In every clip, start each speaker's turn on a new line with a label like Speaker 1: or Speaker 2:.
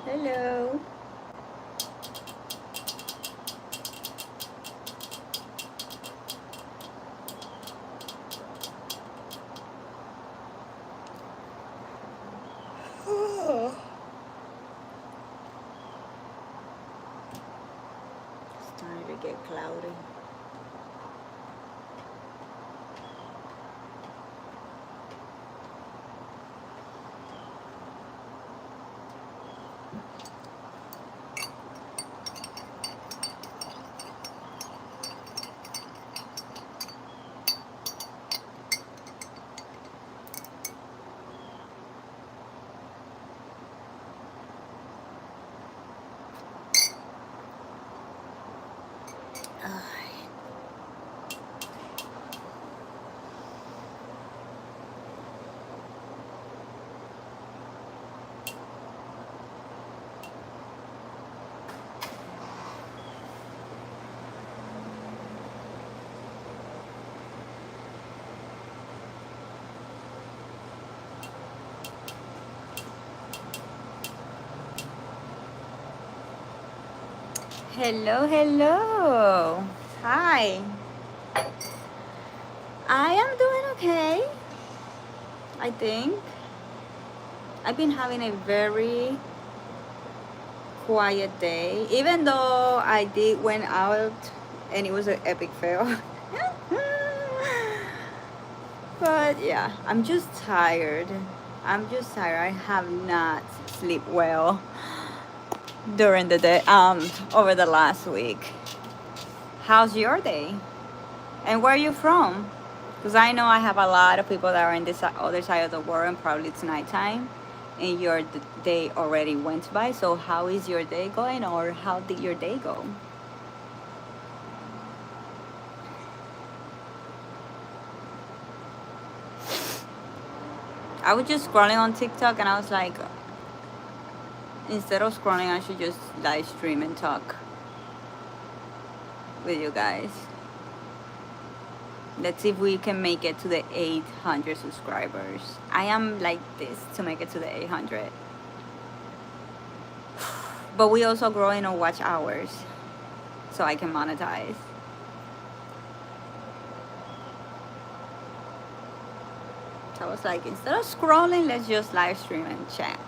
Speaker 1: Hello. Starting to get cloudy. Hello, hello. Hi. I am doing okay, I think. I've been having a very quiet day, even though I did went out and it was an epic fail. But yeah, I'm just tired. I have not slept well during the day, over the last week. How's your day? And where are you from? Because I know I have a lot of people that are in this other side of the world, and probably it's nighttime and your day already went by. So how is your day going, or how did your day go? I was just scrolling on TikTok and I was like, instead of scrolling, I should just live stream and talk with you guys. Let's see if we can make it to the 800 subscribers. I am like this to make it to the 800. But we also growing on watch hours so I can monetize. So I was like, instead of scrolling, let's just live stream and chat.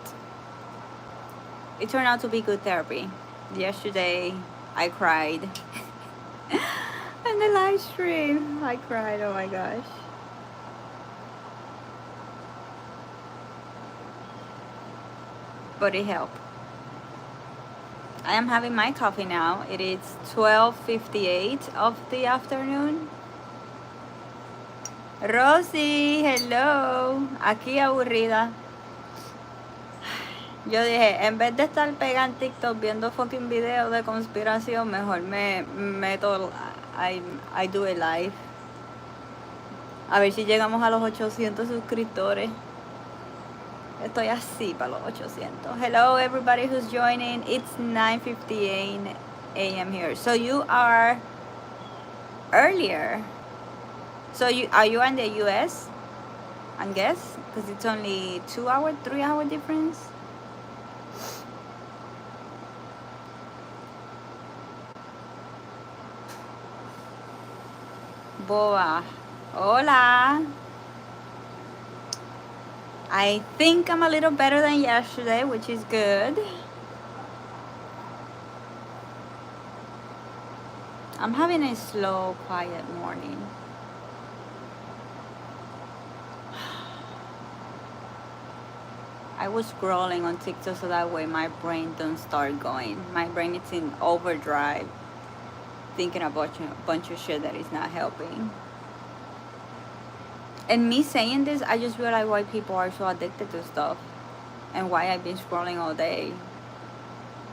Speaker 1: It turned out to be good therapy. Yesterday, I cried. In the live stream, I cried, oh my gosh. But it helped. I am having my coffee now. It is 12:58 of the afternoon. Rosy, hello. Aquí aburrida. Yo dije, en vez de estar pegada en TikTok viendo fucking videos de conspiración, mejor me meto, I do a live. A ver si llegamos a los 800 suscriptores. Estoy así para los 800. Hello everybody who's joining. It's 9:58 a.m. here. So you are earlier. So are you in the US? I guess, because it's only 2 hour, 3 hour difference. Boa. Hola. I think I'm a little better than yesterday, which is good. I'm having a slow, quiet morning. I was scrolling on TikTok so that way my brain don't start going. My brain is in overdrive, thinking about a bunch of shit that is not helping. And me saying this, I just realized why people are so addicted to stuff and why I've been scrolling all day.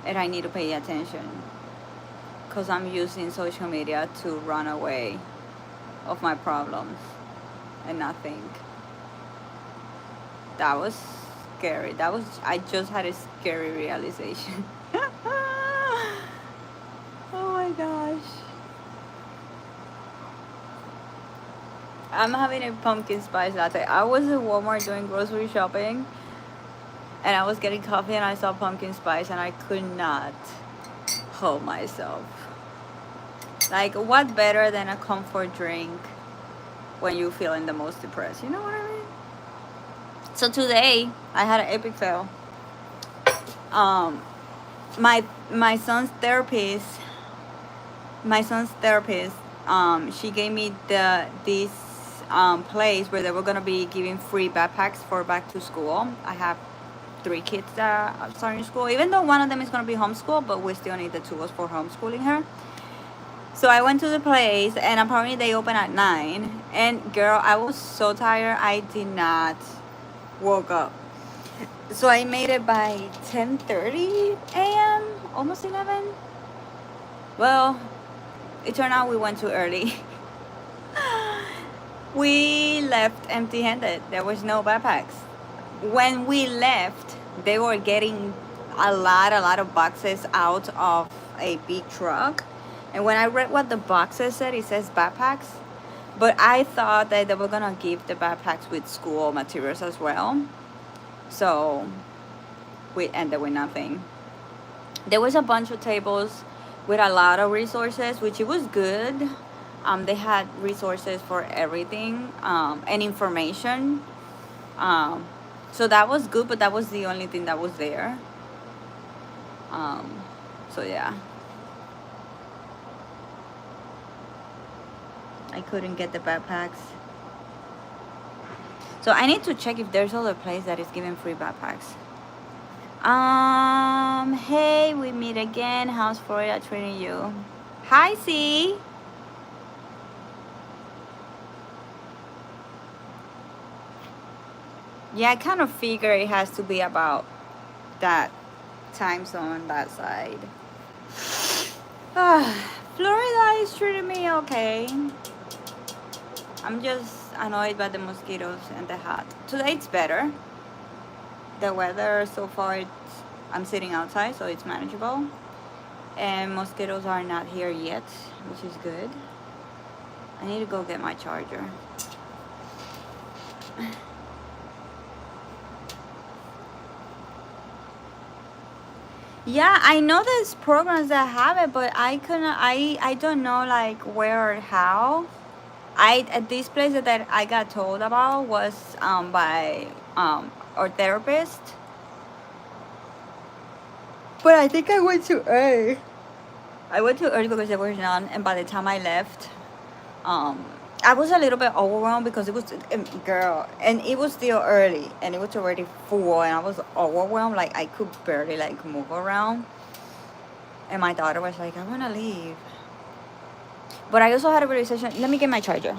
Speaker 1: And I need to pay attention because I'm using social media to run away of my problems and not think. That was scary. I just had a scary realization. Oh my gosh. I'm having a pumpkin spice latte. I was at Walmart doing grocery shopping and I was getting coffee and I saw pumpkin spice and I could not hold myself. Like, what better than a comfort drink when you're feeling the most depressed? You know what I mean? So today I had an epic fail. Um, my son's therapist, she gave me this place where they were gonna be giving free backpacks for back to school. I have 3 kids that are starting school, even though one of them is gonna be homeschooled, but we still need the tools for homeschooling her. So I went to the place, and apparently they open at 9. And girl, I was so tired, I did not woke up. So I made it by 10:30 a.m., almost 11. Well, it turned out we went too early. We left empty-handed. There was no backpacks. When we left, they were getting a lot of boxes out of a big truck. And when I read what the boxes said, it says backpacks. But I thought that they were gonna give the backpacks with school materials as well. So we ended with nothing. There was a bunch of tables with a lot of resources, which it was good. They had resources for everything, and information. So that was good, but that was the only thing that was there. So yeah. I couldn't get the backpacks. So I need to check if there's other place that is giving free backpacks. Hey, we meet again. How's Florida treating you? Hi, C. Yeah, I kind of figure it has to be about that time zone, that side. Florida is treating me okay. I'm just annoyed by the mosquitoes and the hot. Today it's better. The weather so far, I'm sitting outside, so it's manageable. And mosquitoes are not here yet, which is good. I need to go get my charger. Yeah, I know there's programs that have it, but I don't know like where or how. At this place that I got told about was by our therapist. But I think I went too early. I went too early because there was none, and by the time I left, I was a little bit overwhelmed because it was, girl, and it was still early, and it was already full, and I was overwhelmed, like I could barely like move around. And my daughter was like, I want to leave. But I also had a realization. Let me get my charger.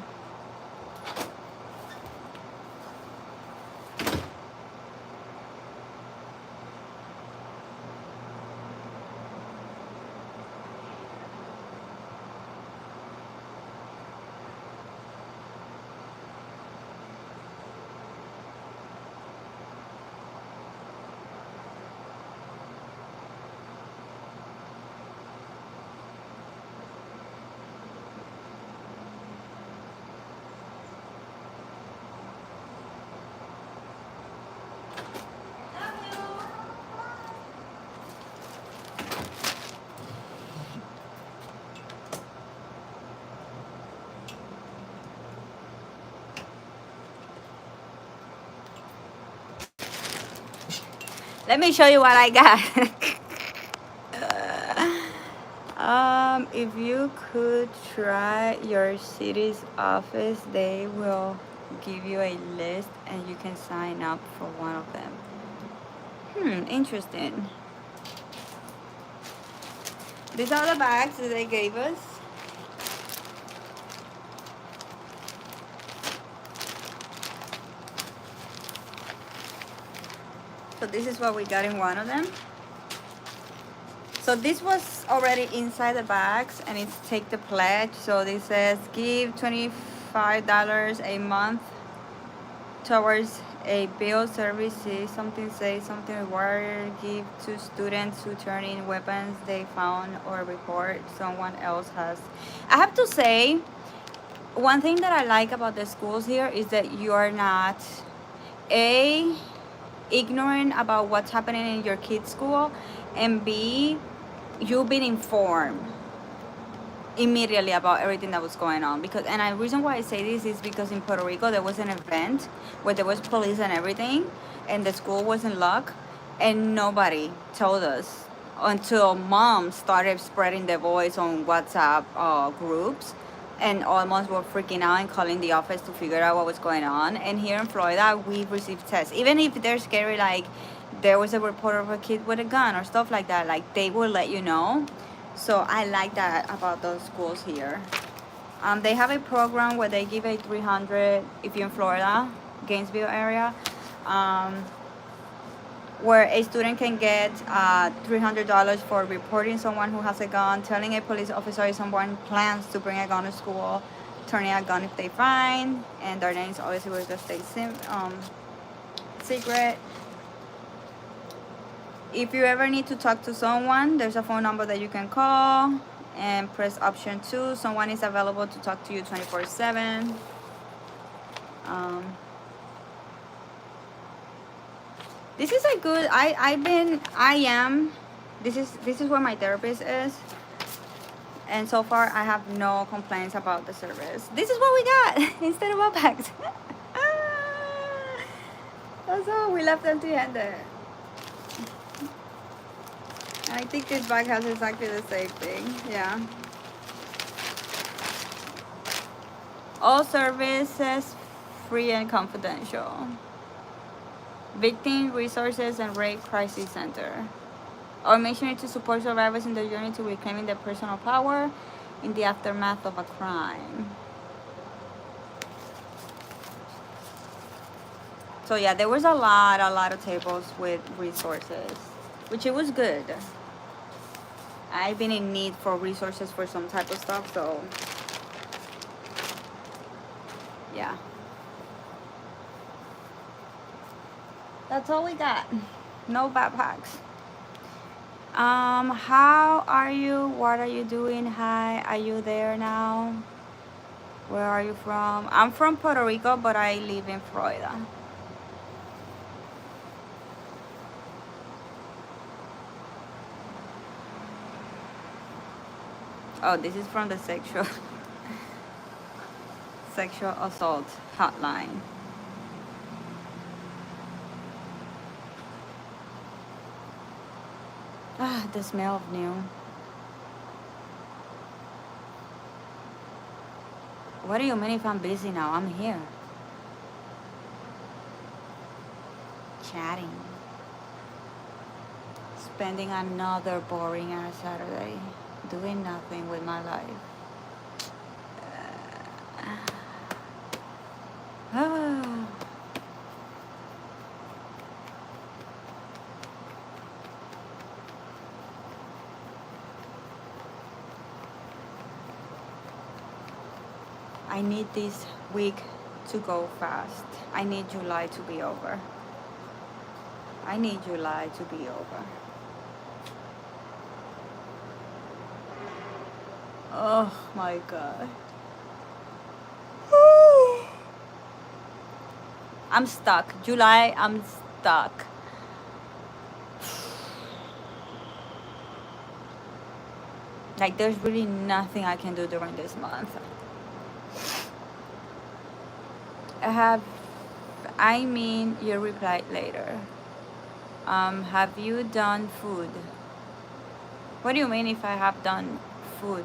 Speaker 1: Let me show you what I got. If you could try your city's office, they will give you a list and you can sign up for one of them. Interesting. These are the bags that they gave us. So this is what we got in one of them. So this was already inside the bags, and it's take the pledge. So this says give $25 a month towards a bill services, something required, give to students who turn in weapons they found or report someone else has. I have to say, one thing that I like about the schools here is that you are not ignorant about what's happening in your kid's school, and B, you've been informed immediately about everything that was going on. Because, and the reason why I say this is because in Puerto Rico there was an event where there was police and everything, and the school was in lock, and nobody told us until mom started spreading the voice on WhatsApp groups, and almost were freaking out and calling the office to figure out what was going on. And here in Florida we received tests, even if they're scary, like there was a report of a kid with a gun or stuff like that, like they will let you know. So I like that about those schools here. They have a program where they give a 300 if you're in Florida, Gainesville area, where a student can get $300 for reporting someone who has a gun, telling a police officer if someone plans to bring a gun to school, turning a gun if they find, and their names obviously will just stay secret. If you ever need to talk to someone, there's a phone number that you can call and press option 2. Someone is available to talk to you 24/7. This is a good, this is where my therapist is. And so far I have no complaints about the service. This is what we got instead of backpacks. That's all, we left empty-handed. I think this bag has exactly the same thing. Yeah. All services free and confidential. Victim Resources and Rape Crisis Center. Our mission is to support survivors in their journey to reclaiming their personal power in the aftermath of a crime. So yeah, there was a lot of tables with resources, which it was good. I've been in need for resources for some type of stuff, so yeah. That's all we got. No backpacks. How are you? What are you doing? Hi, are you there now? Where are you from? I'm from Puerto Rico, but I live in Florida. Oh, this is from the sexual assault hotline. Ah, the smell of new. What do you mean if I'm busy now? I'm here. Chatting. Spending another boring ass Saturday. Doing nothing with my life. I need this week to go fast. I need July to be over. I need July to be over. Oh my God. I'm stuck. July, I'm stuck. Like there's really nothing I can do during this month. You replied later. Have you done food? What do you mean if I have done food?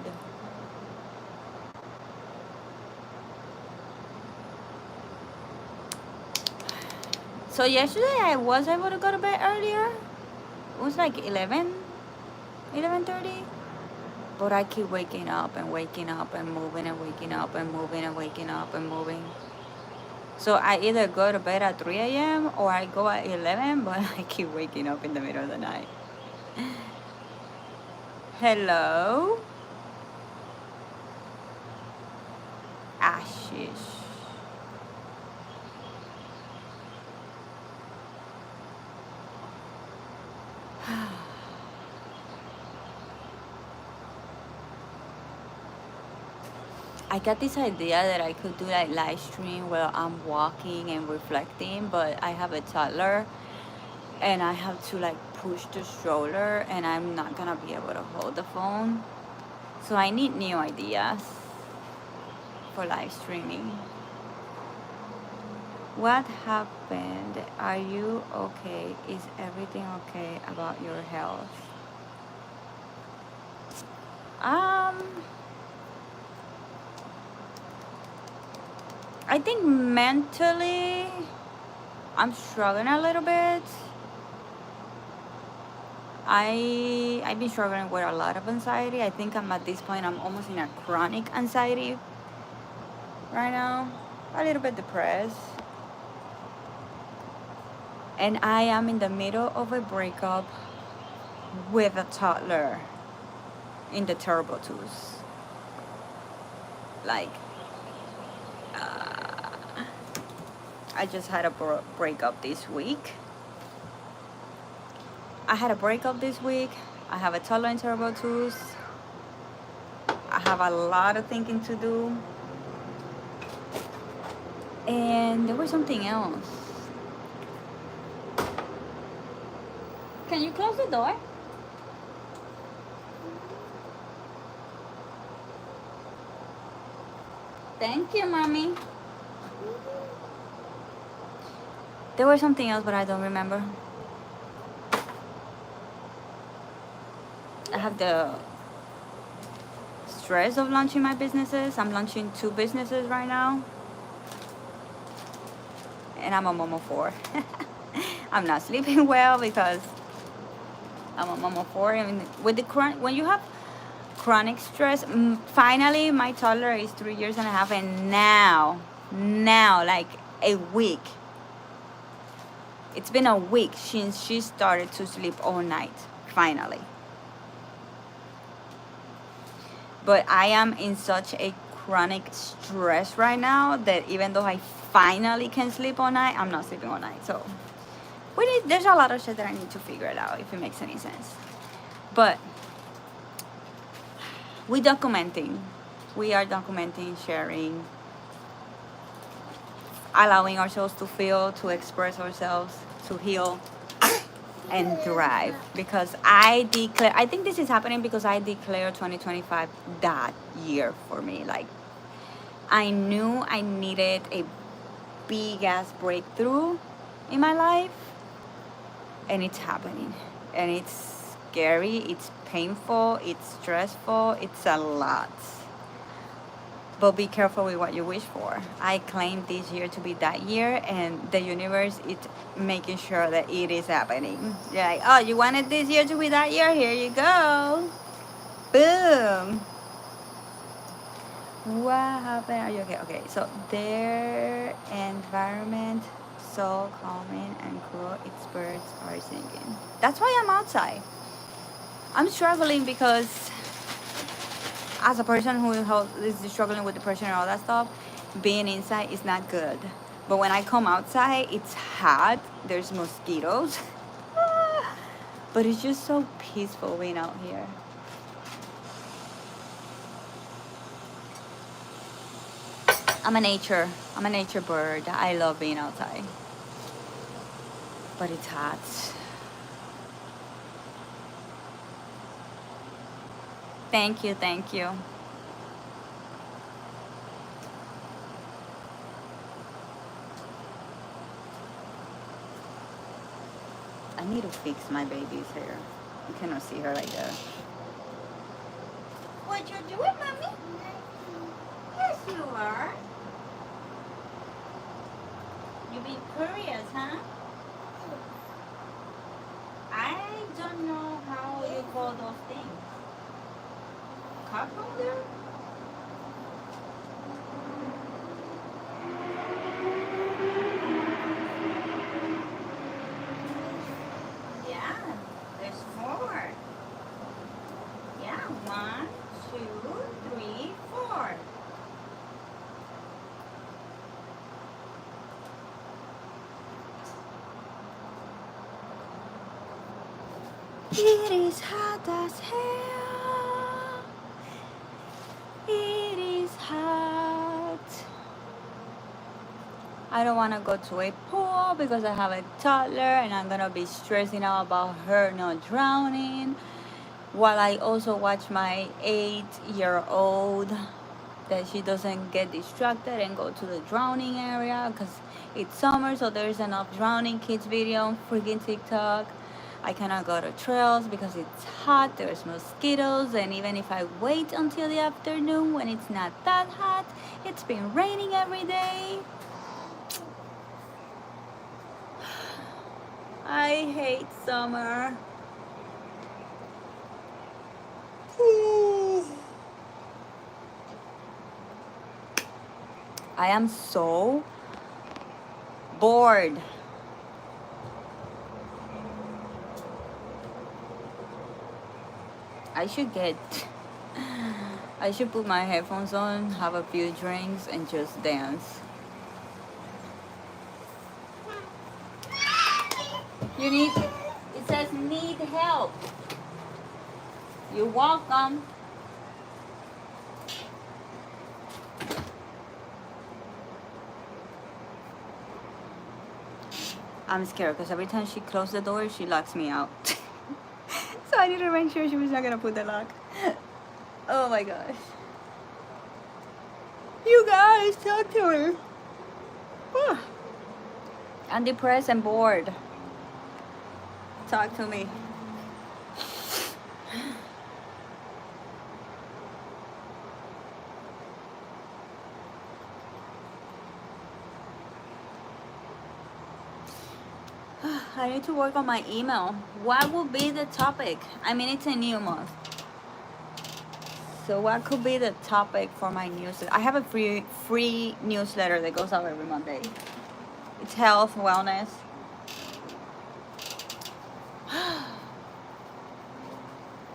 Speaker 1: So yesterday I was able to go to bed earlier. It was like 11:30. But I keep waking up and waking up and moving and waking up and moving and waking up and moving. So I either go to bed at 3 a.m. or I go at 11, but I keep waking up in the middle of the night. Hello? Ashish. I got this idea that I could do like live stream while I'm walking and reflecting, but I have a toddler, and I have to like push the stroller, and I'm not gonna be able to hold the phone. So I need new ideas for live streaming. What happened? Are you okay? Is everything okay about your health? I think mentally I'm struggling a little bit. I've been struggling with a lot of anxiety. I think I'm at this point, I'm almost in a chronic anxiety right now. A little bit depressed. And I am in the middle of a breakup with a toddler in the terrible twos. Like, I just had a breakup this week. I had a breakup this week. I have a toddler in terrible twos. I have a lot of thinking to do. And there was something else. Can you close the door? Thank you, Mommy. There was something else, but I don't remember. I have the stress of launching my businesses. I'm launching 2 businesses right now. And I'm a mom of 4. I'm not sleeping well because I'm a mom of 4. And with the when you have chronic stress, finally my toddler is 3 years and a half, and now like a week. It's been a week since she started to sleep all night, finally. But I am in such a chronic stress right now that even though I finally can sleep all night, I'm not sleeping all night. So there's a lot of shit that I need to figure it out, if it makes any sense. But we are documenting, sharing, allowing ourselves to feel, to express ourselves, to heal and thrive. Because I think this is happening because I declare 2025 that year for me. Like, I knew I needed a big ass breakthrough in my life, and it's happening. And it's scary, it's painful, it's stressful, it's a lot. But be careful with what you wish for. I claim this year to be that year, and the universe is making sure that it is happening. You're like, oh, you wanted this year to be that year? Here you go. Boom. What happened? Are you okay? Okay, so their environment so calming and cool, its birds are singing. That's why I'm outside. I'm struggling because as a person who is struggling with depression and all that stuff, being inside is not good. But when I come outside, it's hot, there's mosquitoes. But it's just so peaceful being out here. I'm a nature bird. I love being outside. But it's hot. Thank you. I need to fix my baby's hair. You cannot see her like that. What you doing, Mommy? Yes, you are. You be curious, huh? I don't know how you call those things. Cup holder? Yeah, there's 4. Yeah, 1, 2, 3, 4. It is hot as hell. It is hot. I don't want to go to a pool because I have a toddler and I'm going to be stressing out about her not drowning, while I also watch my 8-year-old that she doesn't get distracted and go to the drowning area because it's summer, so there's enough drowning kids video on freaking TikTok. I cannot go to trails because it's hot, there's mosquitoes, and even if I wait until the afternoon when it's not that hot, it's been raining every day. I hate summer. I am so bored. I should put my headphones on, have a few drinks, and just dance. It says need help. You're welcome. I'm scared because every time she closes the door, she locks me out. So I need to make sure she was not going to put the lock. Oh my gosh. You guys, talk to her. I'm depressed and bored. Talk to me. I need to work on my email. What will be the topic? I mean, it's a new month. So what could be the topic for my newsletter? I have a free newsletter that goes out every Monday. It's health, wellness.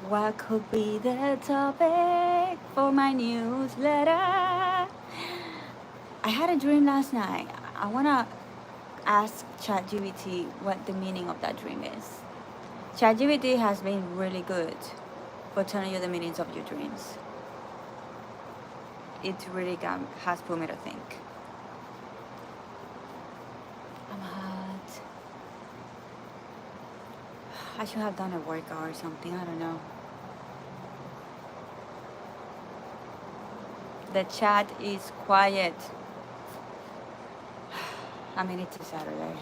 Speaker 1: What could be the topic for my newsletter? I had a dream last night. I want to ask ChatGPT what the meaning of that dream is. ChatGPT has been really good for telling you the meanings of your dreams. It really has put me to think. I'm hot. I should have done a workout or something. I don't know. The chat is quiet. I mean, it's a Saturday.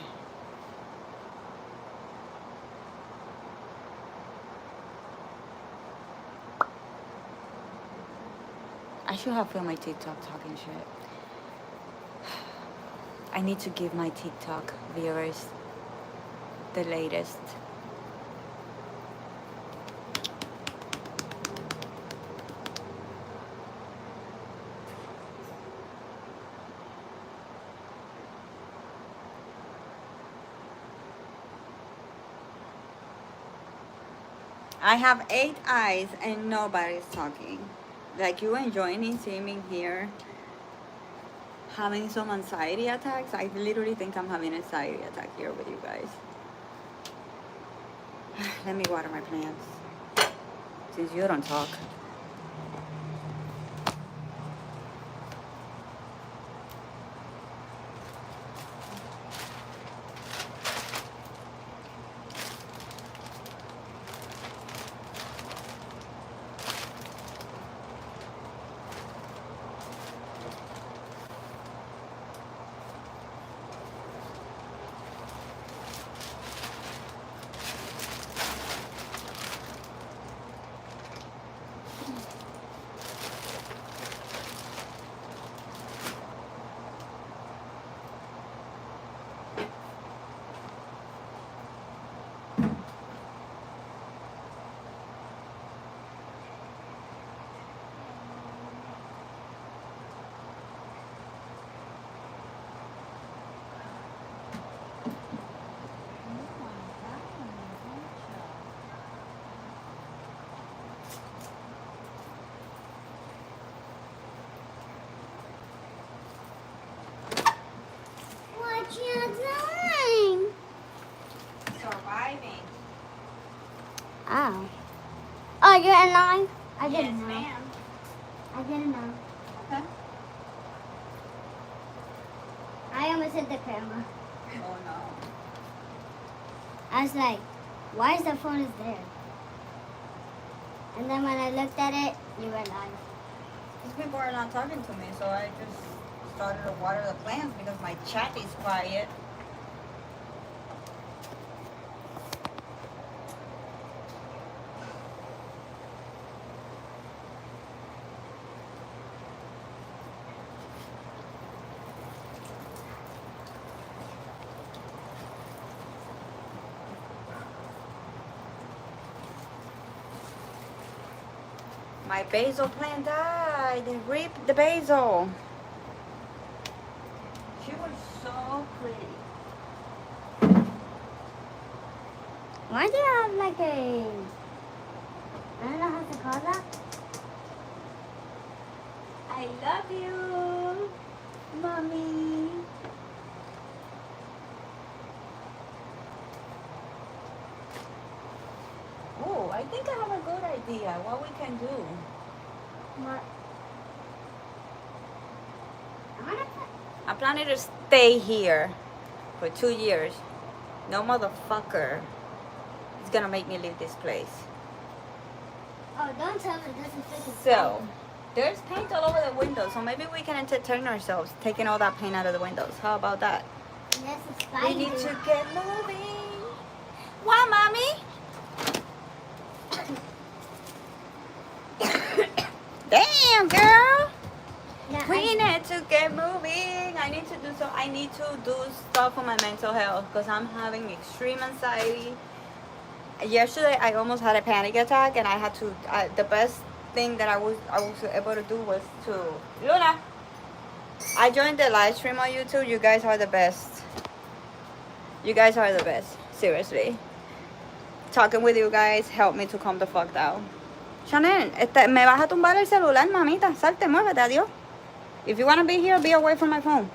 Speaker 1: I should have filmed my TikTok talking shit. I need to give my TikTok viewers the latest. I have 8 eyes and nobody's talking. Like, you enjoying me seeing me here having some anxiety attacks? I literally think I'm having an anxiety attack here with you guys. Let me water my plants since you don't talk. Surviving.
Speaker 2: Oh. Oh, you're in line? I didn't know.
Speaker 1: Ma'am.
Speaker 2: I didn't know.
Speaker 1: Okay.
Speaker 2: I I almost hit the camera.
Speaker 1: Oh no.
Speaker 2: I was like, why is the phone is there? And then when I looked at it, you were live.
Speaker 1: These people are not talking to me, so I just started to water the plants because my chat is quiet. My basil plant died. They ripped the basil. She was so pretty.
Speaker 2: Why do you have like a, I don't know how to call that.
Speaker 1: I love you, mommy. Oh, I think I have a good idea what we can do.
Speaker 2: What?
Speaker 1: I'm planning to stay here for 2 years. No motherfucker is gonna make me leave this place.
Speaker 2: Oh, don't tell me this is freaking
Speaker 1: So, there's paint all over the windows, so maybe we can entertain ourselves taking all that paint out of the windows. How about that?
Speaker 2: Yes, it's
Speaker 1: We
Speaker 2: spicy.
Speaker 1: need to get moving. Why, mommy? Damn, girl.
Speaker 2: Yeah,
Speaker 1: We need to get moving. I need to do stuff for my mental health because I'm having extreme anxiety. Yesterday I almost had a panic attack and I had to the best thing that I was able to do was to Luna. I joined the live stream on YouTube. You guys are the best. You guys are the best. Seriously. Talking with you guys helped me to calm the fuck down. Chanel, me vas a tumbar el celular, mamita. Salte, muévete, adiós. If you want to be here, be away from my phone.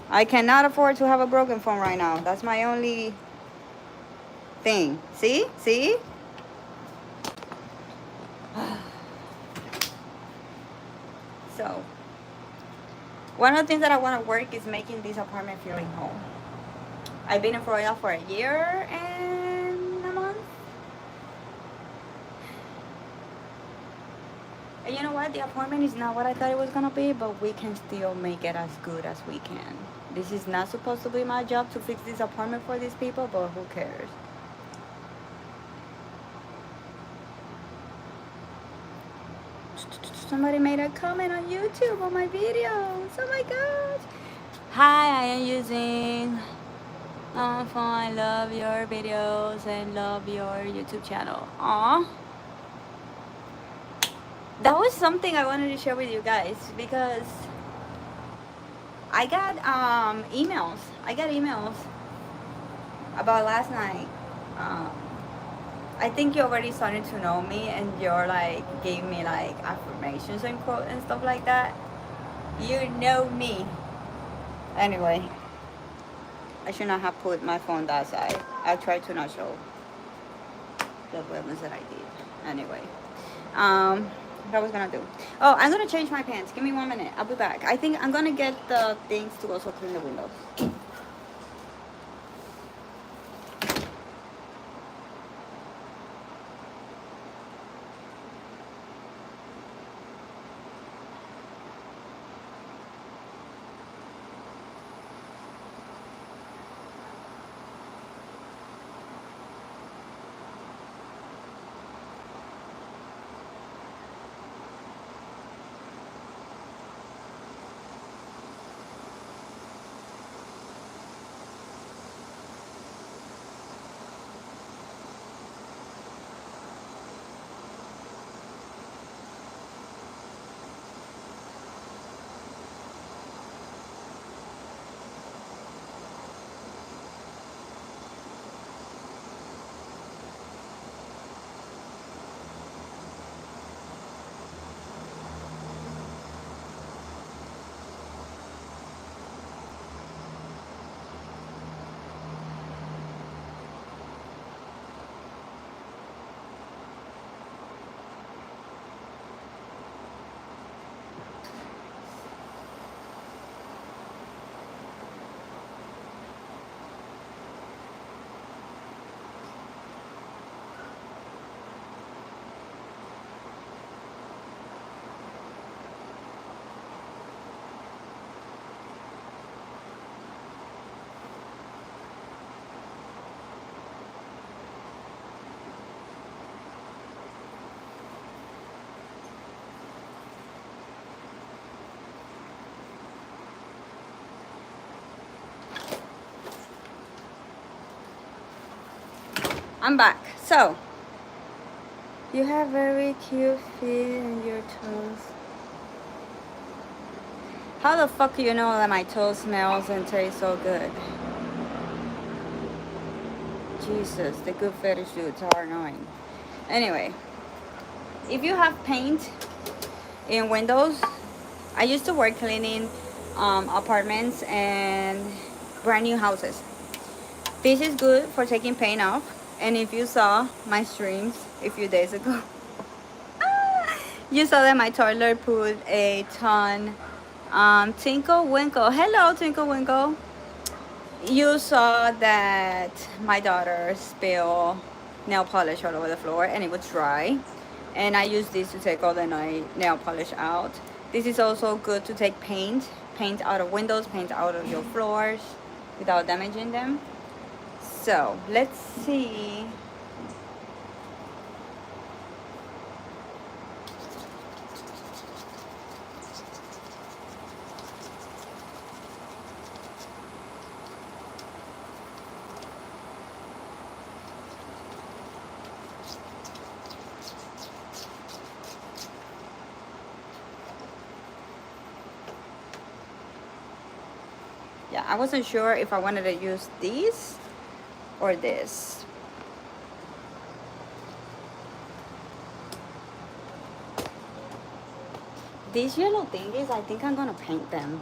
Speaker 1: I cannot afford to have a broken phone right now. That's my only thing. See? See? So, one of the things that I want to work is making this apartment feeling home. I've been in Florida for a year and a month. And you know what? The apartment is not what I thought it was going to be, but we can still make it as good as we can. This is not supposed to be my job to fix this apartment for these people, but who cares? Somebody made a comment on YouTube on my videos. Oh my god. Hi, I am using phone. I love your videos and love your YouTube channel. Aww. That was something I wanted to share with you guys because I got emails. I got emails about last night. I think you already started to know me and you're like gave me like affirmations and quote and stuff like that. You know me. Anyway, I should not have put my phone that side. I tried to not show the buttons that I did. Anyway, what I was gonna do. Oh, I'm gonna change my pants. Give me 1 minute. I'll be back. I think I'm gonna get the things to also clean the windows. I'm back. So, you have very cute feet and your toes. How the fuck do you know that my toe smells and tastes so good? Jesus, the good fetish dudes are annoying. Anyway, if you have paint in windows, I used to work cleaning apartments and brand new houses. This is good for taking paint off. And if you saw my streams a few days ago, you saw that my toddler put a ton. Tinkle Winkle. Hello, Tinkle Winkle. You saw that my daughter spilled nail polish all over the floor and it was dry. And I use this to take all the nail polish out. This is also good to take paint out of windows, paint out of your floors without damaging them. So let's see. Yeah, I wasn't sure if I wanted to use these or this. These yellow thingies, I think I'm gonna paint them.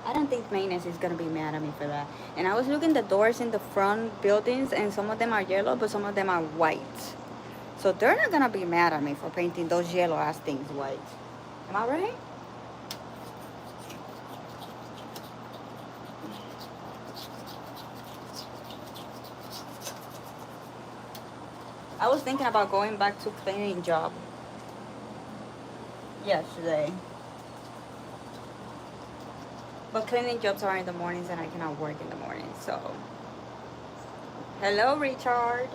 Speaker 1: I don't think maintenance is gonna be mad at me for that. And I was looking at the doors in the front buildings and some of them are yellow, but some of them are white. So they're not gonna be mad at me for painting those yellow ass things white. Am I right? I was thinking about going back to cleaning job yesterday. But cleaning jobs are in the mornings and I cannot work in the morning, so. Hello, Richard.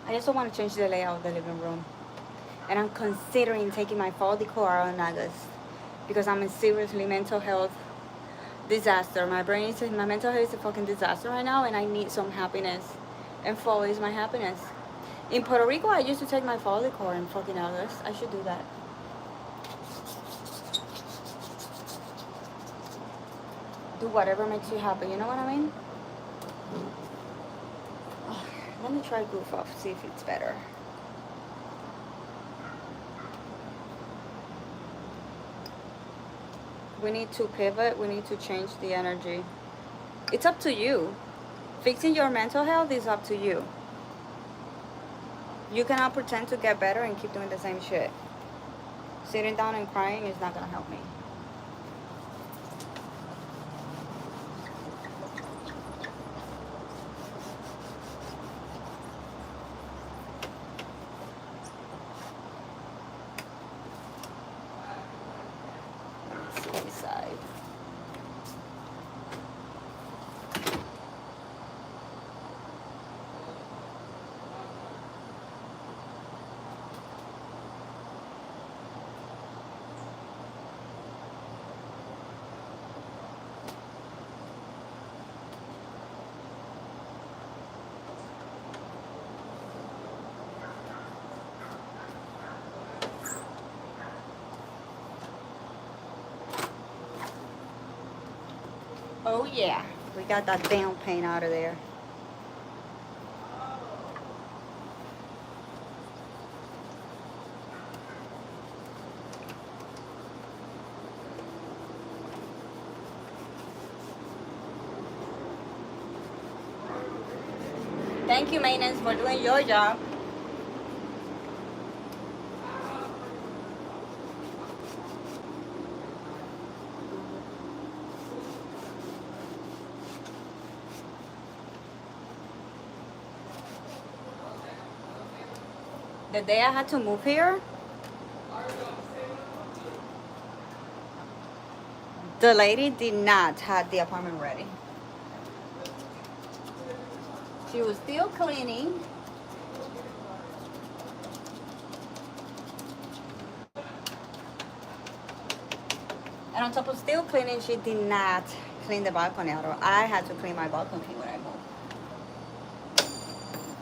Speaker 1: I just don't want to change the layout of the living room. And I'm considering taking my fall decor out in August because I'm in seriously mental health disaster. My mental health is a fucking disaster right now and I need some happiness. And fall is my happiness. In Puerto Rico, I used to take my fall decor in fucking August. I should do that. Do whatever makes you happy, you know what I mean? Let me try goof off, see if it's better. We need to pivot, we need to change the energy. It's up to you. Fixing your mental health is up to you. You cannot pretend to get better and keep doing the same shit. Sitting down and crying is not gonna help me. Oh yeah, we got that damn paint out of there. Thank you, maintenance, for doing your job. The day I had to move here, the lady did not have the apartment ready. She was still cleaning. And on top of still cleaning, she did not clean the balcony at all. I had to clean my balcony when I moved.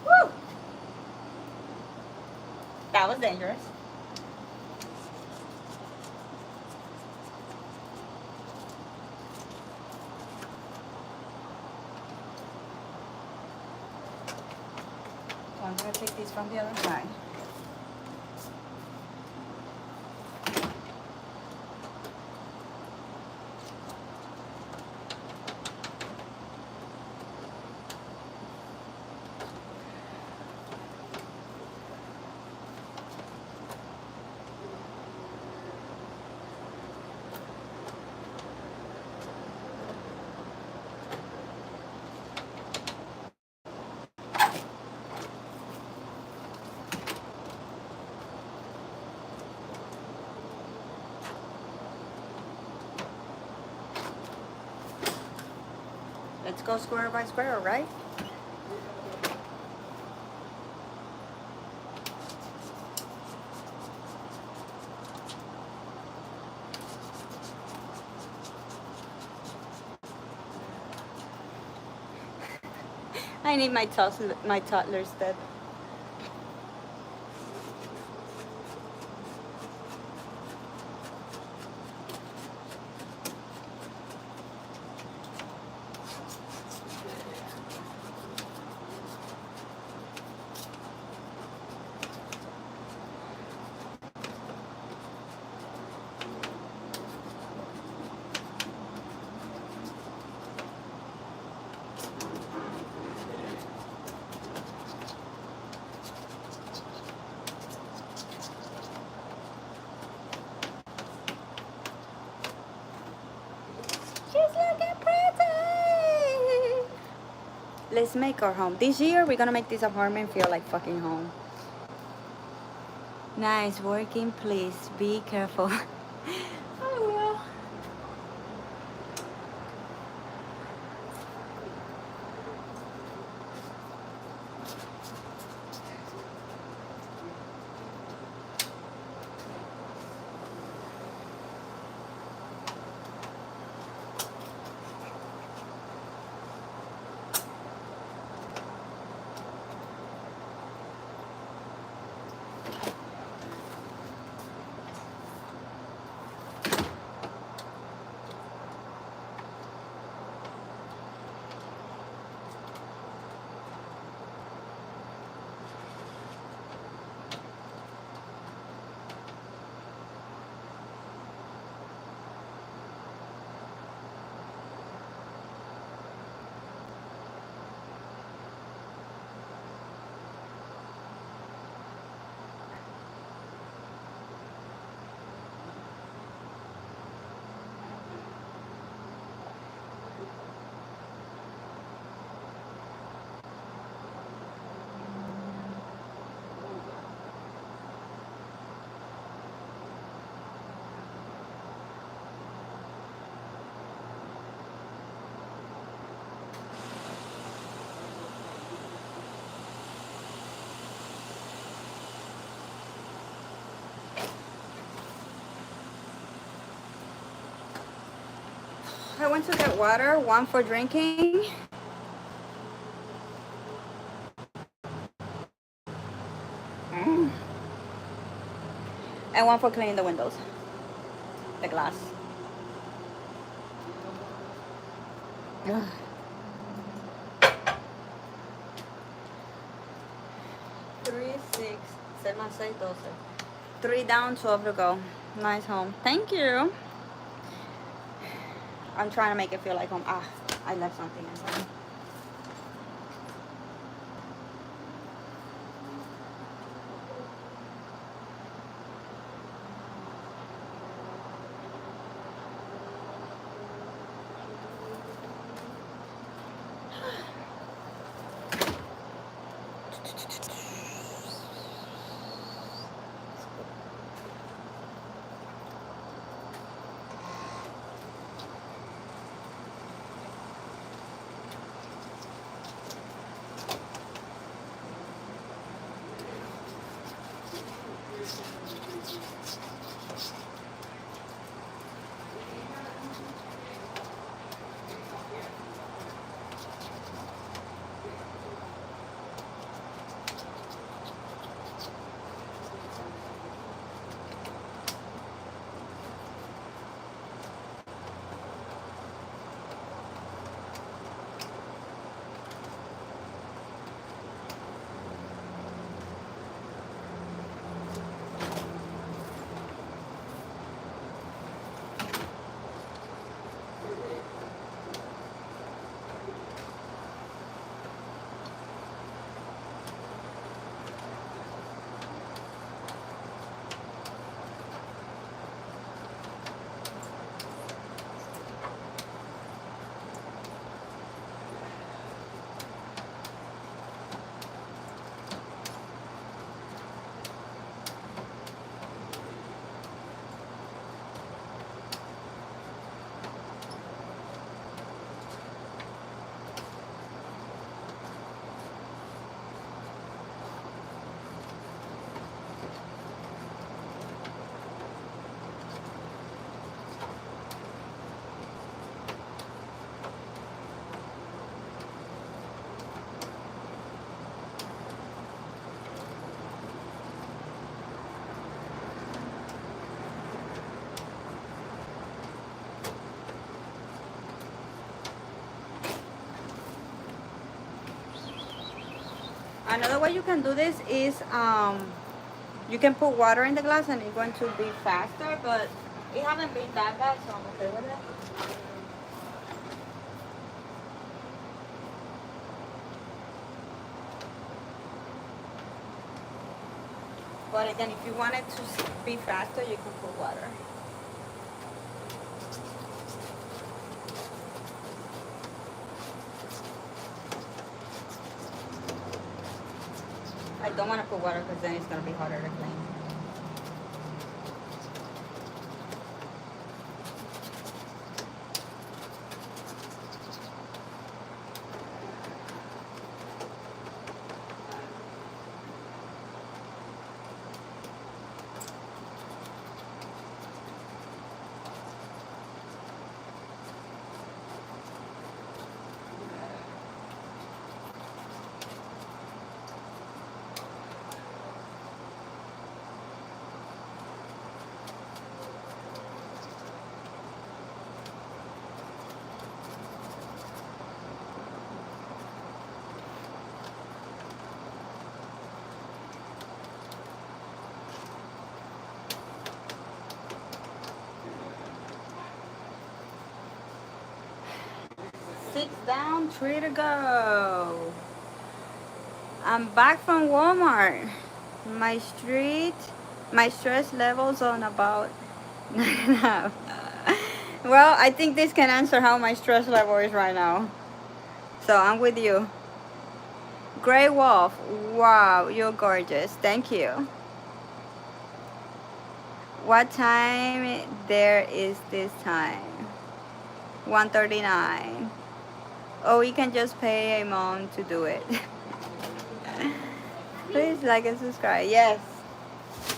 Speaker 1: Woo! That was dangerous. So I'm gonna take these from the other side. Let's go square by square, right? I need my toddler's bed. She's looking pretty. Let's make our home. This year, we're gonna make this apartment feel like fucking home. Nice working, please. Be careful. Oh, well. I went to get water, one for drinking. And one for cleaning the windows. The glass. Ugh. 3, 6, 7, 6, 12. 3 down, 12 to go. Nice home. Thank you. I'm trying to make it feel like home. Ah, I left something inside. Another way you can do this is you can put water in the glass and it's going to be faster, but it haven't been that bad, so I'm okay with it. But again, if you want it to be faster, you can put water. I don't want to put water because then it's going to be harder to clean. Six down, 3 to go. I'm back from Walmart. My stress levels on about 9.5. Well, I think this can answer how my stress level is right now. So I'm with you. Grey Wolf, wow, you're gorgeous. Thank you. What time there is this time? 1:39. Oh, you can just pay a mom to do it. Please like and subscribe. Yes.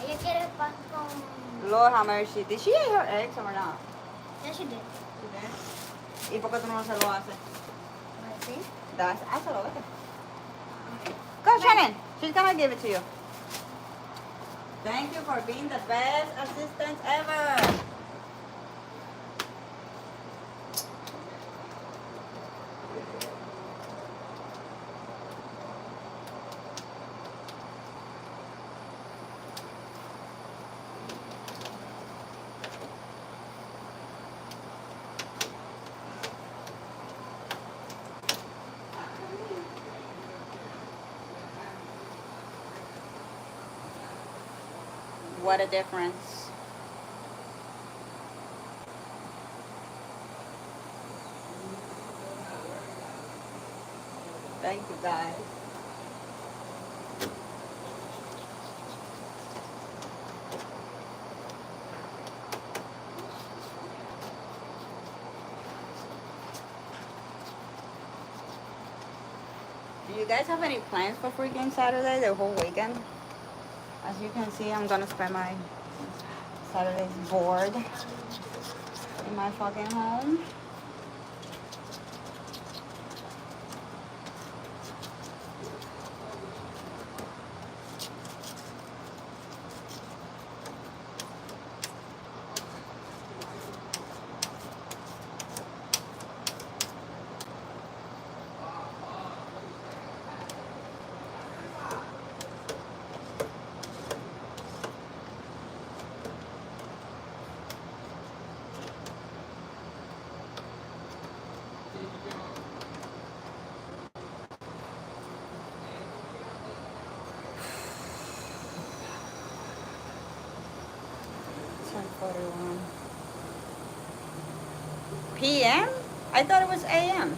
Speaker 2: Ella quiere pan con...
Speaker 1: Lord have mercy. Did she eat her eggs or not?
Speaker 2: Yeah, she did.
Speaker 1: She did. ¿Y por qué tú no se lo haces?
Speaker 2: ¿Sí?
Speaker 1: Hazlo, vete. Go, Shannon. She's gonna give it to you. Thank you for being the best assistant ever. What a difference. Thank you, guys. Do you guys have any plans for freaking Saturday, the whole weekend? As you can see, I'm gonna spend my Saturday's bored in my fucking home. PM? I thought it was AM.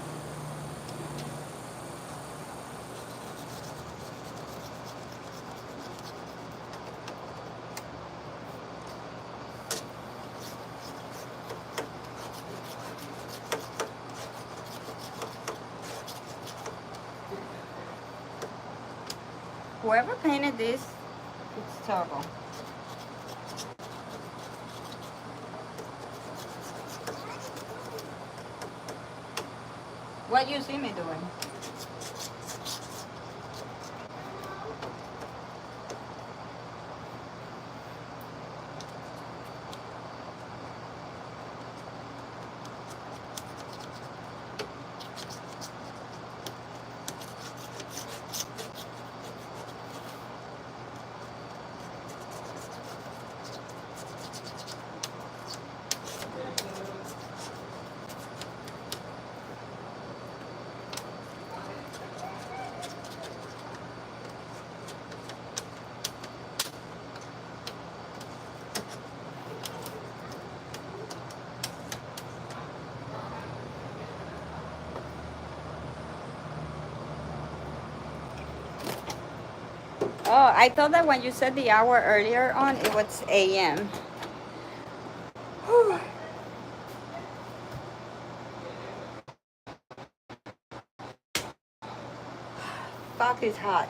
Speaker 1: Whoever painted this, it's terrible. What you see me doing? Oh, I thought that when you said the hour earlier on, it was AM. Whew. Fuck, it's hot.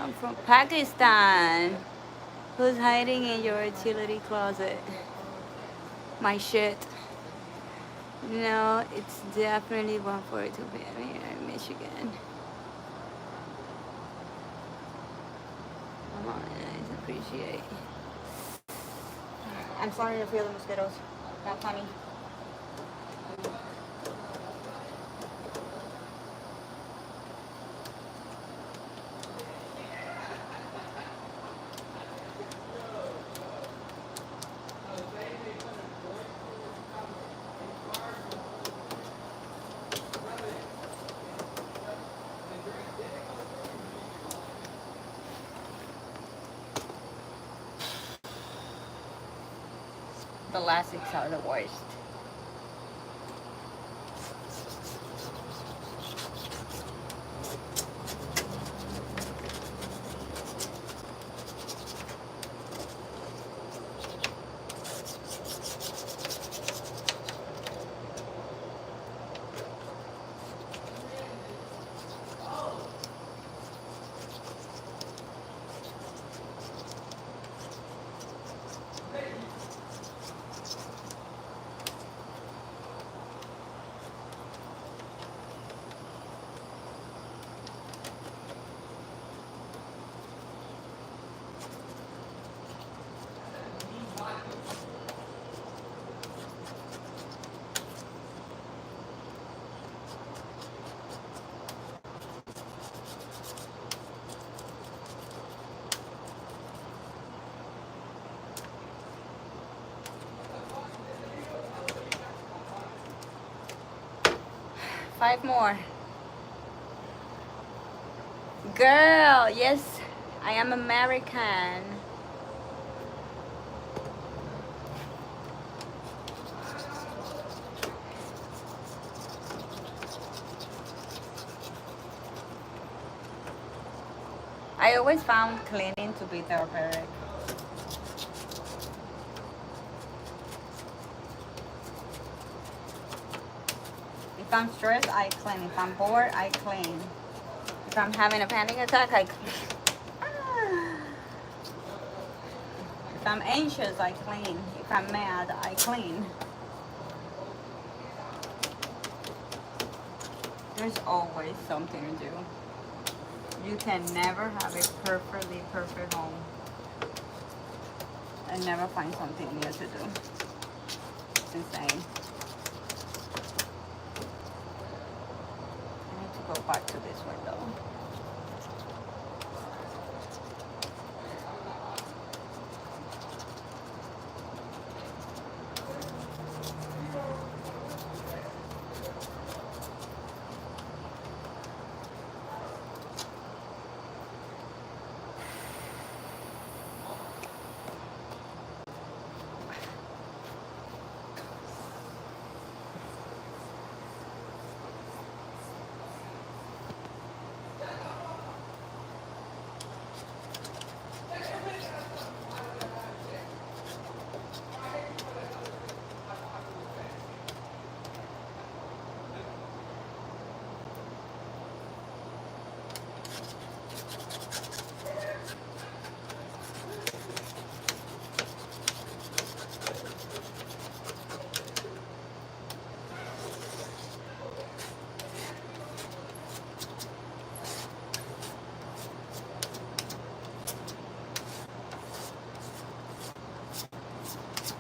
Speaker 1: I'm from Pakistan. Who's hiding in your utility closet? My shit. No, it's definitely 1:42 p.m. here in Michigan. Oh, nice, appreciate. I'm starting to feel the mosquitoes. Not funny. The last 6 are the worst. Five more. Girl, yes, I am American. I always found cleaning to be therapeutic. If I'm stressed, I clean. If I'm bored, I clean. If I'm having a panic attack, I clean. If I'm anxious, I clean. If I'm mad, I clean. There's always something to do. You can never have a perfectly perfect home and never find something new to do. It's insane. I need to go back to this window.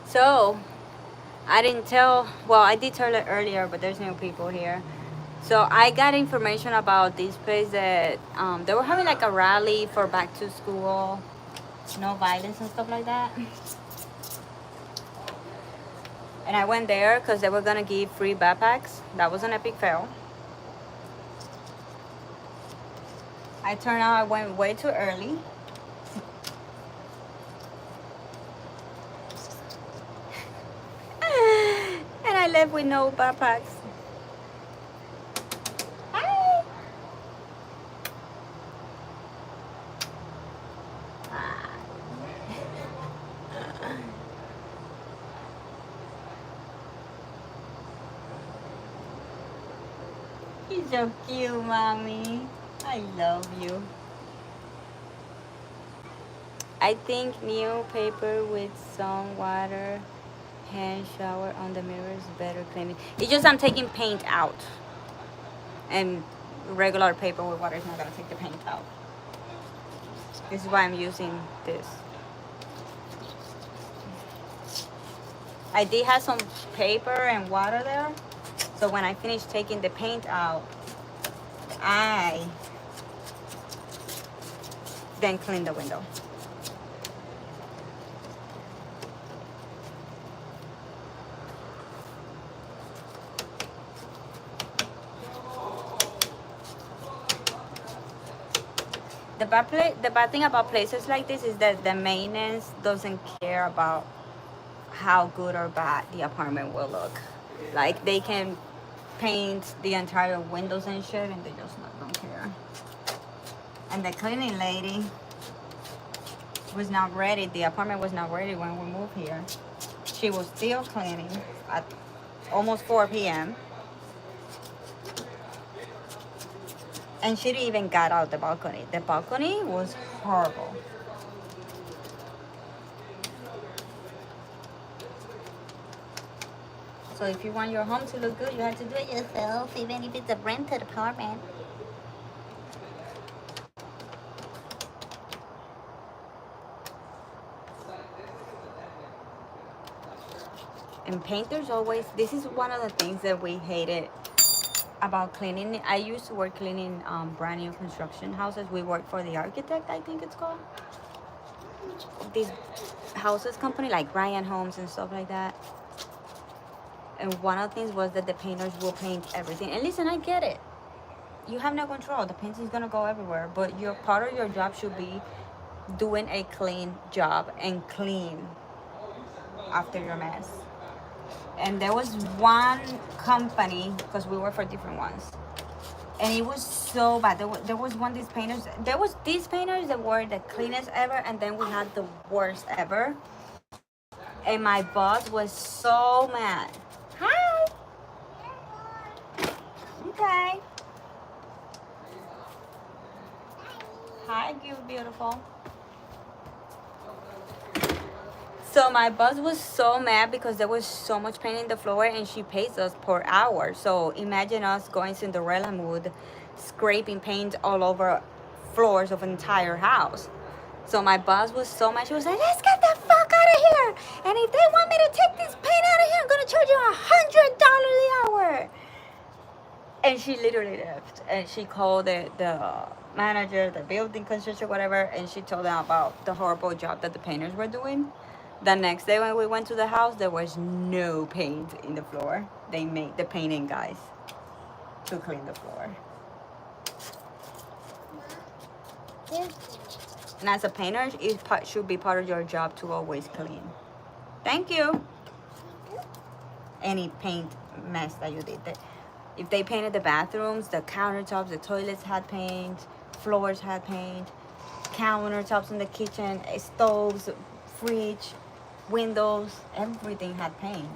Speaker 1: So, I didn't tell, well, I did tell it earlier, but there's new people here. So I got information about this place that they were having like a rally for back to school, no violence and stuff like that. And I went there because they were gonna give free backpacks. That was an epic fail. I turned out I went way too early. And I left with no backpacks. Hi. You're so cute, mommy. I love you. I think new paper with some water, hand shower on the mirrors, better cleaning. It's just I'm taking paint out. And regular paper with water is not gonna take the paint out. This is why I'm using this. I did have some paper and water there. So when I finish taking the paint out, I then clean the window. The bad thing about places like this is that the maintenance doesn't care about how good or bad the apartment will look. Like they can paint the entire windows and shit and they just don't care. And the cleaning lady was not ready. The apartment was not ready when we moved here. She was still cleaning at almost 4 p.m. And she didn't even got out the balcony. The balcony was horrible. So if you want your home to look good, you have to do it yourself, even if it's a rented apartment. And painters always, this is one of the things that we hated about cleaning. I used to work cleaning brand new construction houses. We worked for the architect, I think it's called. These houses company like Ryan Homes and stuff like that. And one of the things was that the painters will paint everything. And listen, I get it. You have no control. The paint is gonna go everywhere. But your part of your job should be doing a clean job and clean after your mess. And there was one company, because we work for different ones, and it was so bad. There was one these painters. There was these painters that were the cleanest ever, and then we had the worst ever. And my boss was so mad. Hi. Okay. Hi, you beautiful. So my boss was so mad because there was so much paint in the floor and she pays us per hour. So imagine us going Cinderella mood, scraping paint all over floors of an entire house. So my boss was so mad. She was like, let's get the fuck out of here. And if they want me to take this paint out of here, I'm going to charge you $100 the hour. And she literally left. And she called the manager, the building construction, whatever. And she told them about the horrible job that the painters were doing. The next day when we went to the house, there was no paint in the floor. They made the painting guys to clean the floor. And as a painter, it should be part of your job to always clean. Thank you. Any paint mess that you did. If they painted the bathrooms, the countertops, the toilets had paint, floors had paint, countertops in the kitchen, stoves, fridge, windows, everything had paint.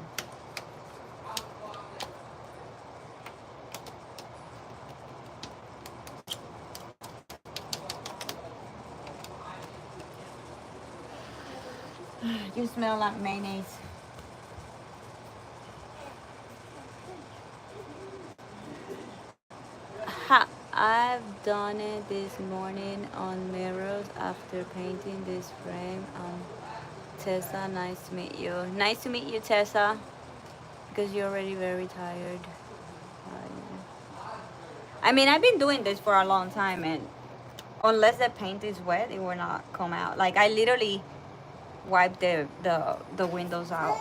Speaker 1: You smell like mayonnaise. I've done it this morning on mirrors after painting this frame. Tessa, nice to meet you. Nice to meet you, Tessa, because you're already very tired. I mean, I've been doing this for a long time, and unless the paint is wet, it will not come out. Like, I literally wipe the windows out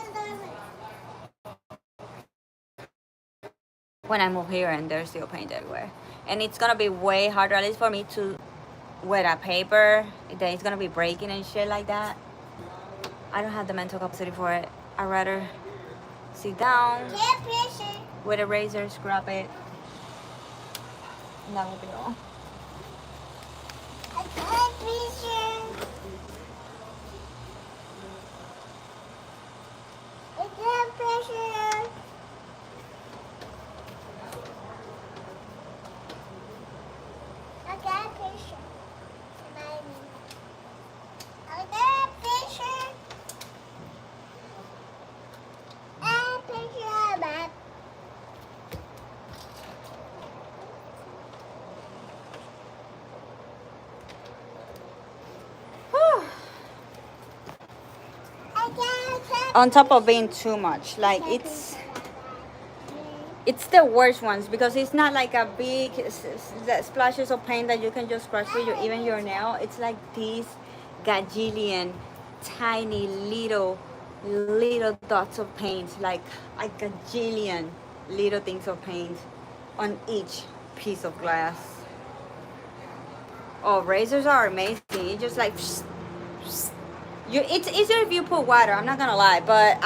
Speaker 1: when I move here, and there's still paint everywhere. And it's gonna be way harder, at least for me, to wet a paper that is gonna be breaking and shit like that. I don't have the mental capacity for it. I'd rather sit down with a razor, scrub it, and that will be all. on top of being too much. Like it's the worst ones because it's not like a big splashes of paint that you can just scratch with even your nail. It's like these gajillion tiny little dots of paint, like a gajillion little things of paint on each piece of glass. Oh, razors are amazing. It's just like it's easier if you put water, I'm not gonna lie, but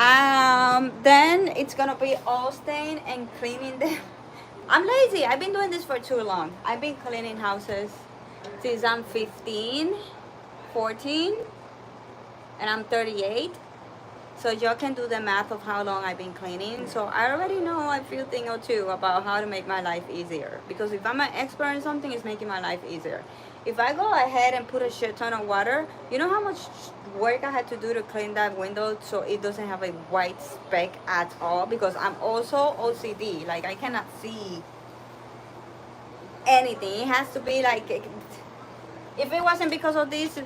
Speaker 1: then it's gonna be all stained and cleaning them. I'm lazy. I've been doing this for too long. I've been cleaning houses since I'm 15, 14, and I'm 38. So y'all can do the math of how long I've been cleaning. So I already know a few thing or two about how to make my life easier. Because if I'm an expert in something, it's making my life easier. If I go ahead and put a shit ton of water, you know how much work I had to do to clean that window so it doesn't have a white speck at all? Because I'm also OCD. Like, I cannot see anything. It has to be like, if it wasn't because of these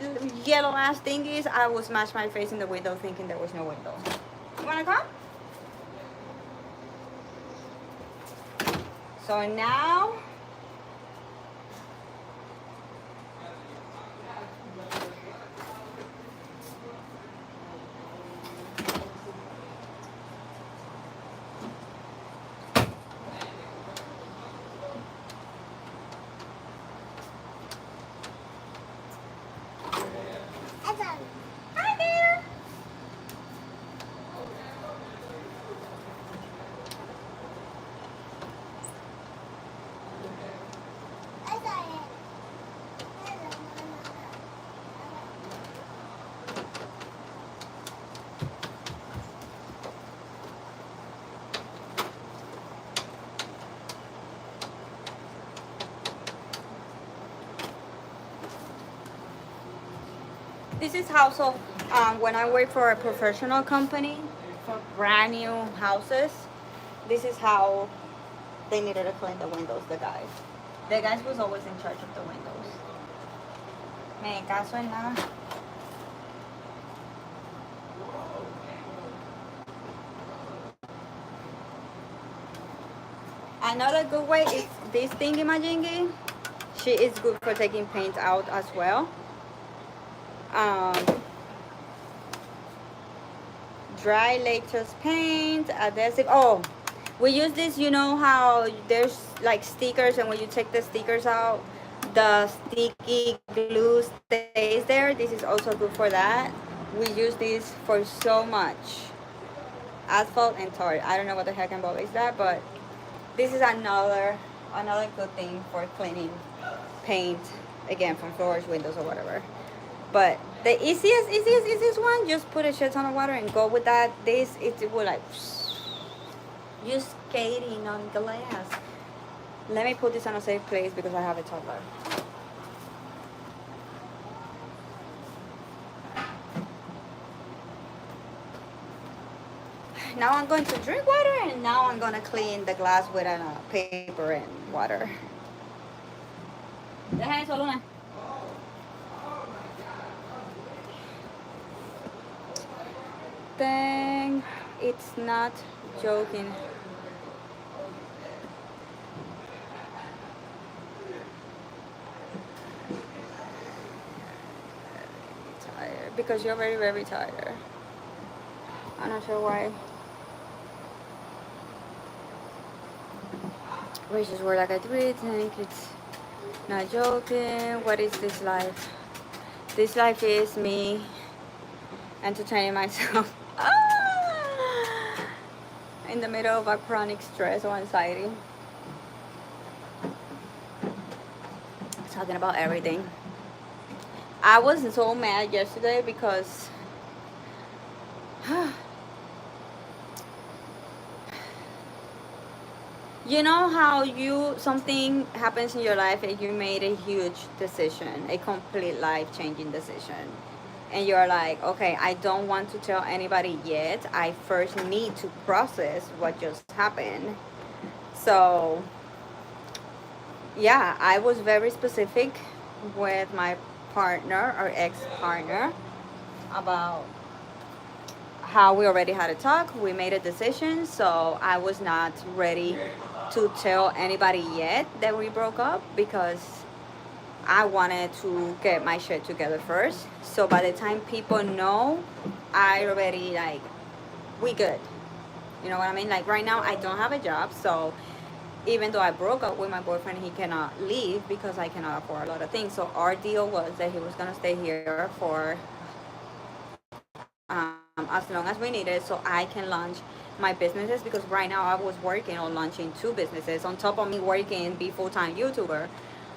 Speaker 1: yellow ass thingies, I would smash my face in the window thinking there was no window. You wanna come? So now, hi there. This is how, so when I work for a professional company for brand new houses, this is how they needed to clean the windows, the guys. The guys was always in charge of the windows. Me caso en nada. Another good way is this thingy majingy. She is good for taking paint out as well. Dry latex paint, adhesive. Oh, we use this, you know how there's like stickers, and when you take the stickers out, the sticky glue stays there. This is also good for that. We use this for so much. Asphalt and tar. I don't know what the heck involved is that, but this is another good thing for cleaning paint, again, from floors, windows, or whatever. But the easiest one, just put a shit ton of water and go with that. This, it will like, you're skating on glass. Let me put this on a safe place because I have a toddler. Now I'm going to drink water, and now I'm going to clean the glass with paper and water. Deja eso, Luna. Dang, it's not joking. Tired because you're very, very tired. I'm not sure why. Wishes were like a three. Think it's not joking. What is this life? This life is me entertaining myself in the middle of a chronic stress or anxiety. Talking about everything. I was so mad yesterday because you know how something happens in your life and you made a huge decision, a complete life-changing decision, and you're like, okay, I don't want to tell anybody yet. I first need to process what just happened. So yeah, I was very specific with my partner or ex-partner about how we already had a talk, we made a decision, so I was not ready to tell anybody yet that we broke up because I wanted to get my shit together first. So by the time people know, I already like, we good. You know what I mean? Like right now I don't have a job, so even though I broke up with my boyfriend, he cannot leave because I cannot afford a lot of things. So our deal was that he was gonna stay here for as long as we needed, so I can launch my businesses, because right now I was working on launching 2 businesses on top of me working be full-time YouTuber.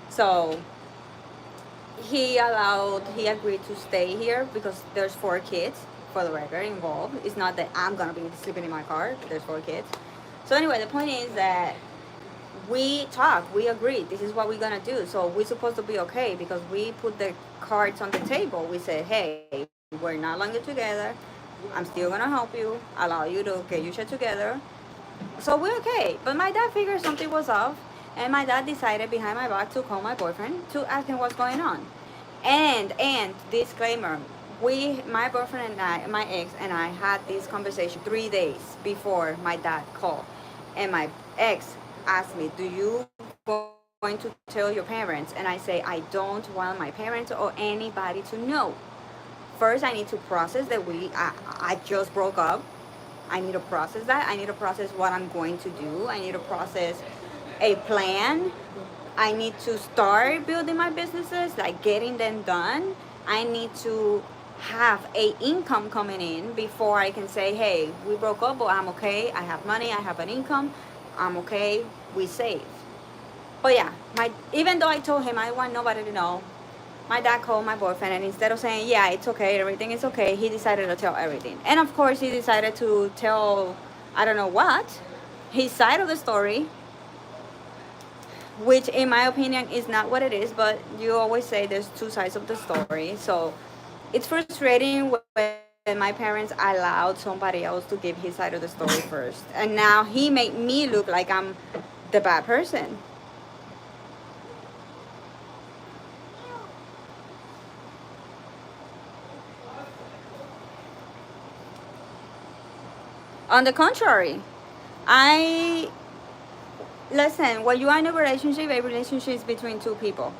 Speaker 1: So he agreed to stay here because there's 4 kids, for the record, involved. It's not that I'm gonna be sleeping in my car. There's 4 kids. So anyway, the point is that we talked, we agreed, this is what we're gonna do. So we're supposed to be okay because we put the cards on the table. We said, hey, we're not longer together. I'm still gonna help you, allow you to get your shit together. So we're okay. But my dad figured something was off, and my dad decided behind my back to call my boyfriend to ask him what's going on. And disclaimer, my boyfriend and I, my ex and I, had this conversation 3 days before my dad called, and my ex asked me, do you going to tell your parents? And I say, I don't want my parents or anybody to know. First, I need to process that I just broke up. I need to process that. I need to process what I'm going to do. I need to process a plan. I need to start building my businesses, like getting them done. I need to have a income coming in before I can say, hey, we broke up, but I'm okay. I have money. I have an income. I'm okay. We saved. But yeah, even though I told him I want nobody to know, my dad called my boyfriend, and instead of saying, yeah, it's okay, everything is okay, he decided to tell everything. And of course, he decided to tell, I don't know what, his side of the story, which in my opinion is not what it is, but you always say there's 2 sides of the story. So it's frustrating when my parents allowed somebody else to give his side of the story first. And now he made me look like I'm the bad person. On the contrary, listen, when you are in a relationship is between 2 people,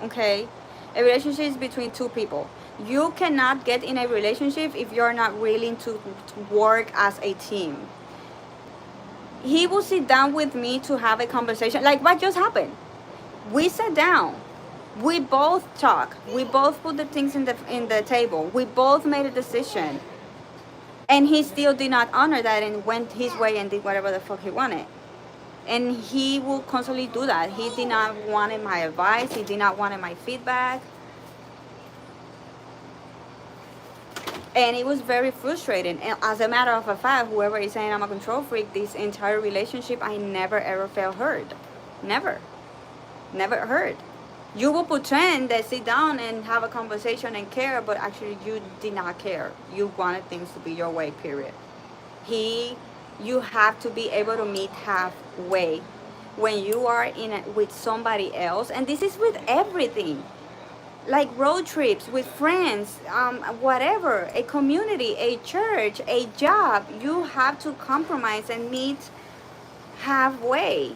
Speaker 1: okay? A relationship is between 2 people. You cannot get in a relationship if you're not willing to work as a team. He will sit down with me to have a conversation, like what just happened. We sat down. We both talk. We both put the things in the table. We both made a decision. And he still did not honor that and went his way and did whatever the fuck he wanted. And he will constantly do that. He did not want my advice. He did not want my feedback. And it was very frustrating. And as a matter of fact, whoever is saying I'm a control freak, this entire relationship, I never ever felt heard. Never. Never heard. You will pretend that sit down and have a conversation and care, but actually you did not care. You wanted things to be your way, period. You have to be able to meet halfway. When you are with somebody else, and this is with everything, like road trips, with friends, whatever, a community, a church, a job, you have to compromise and meet halfway.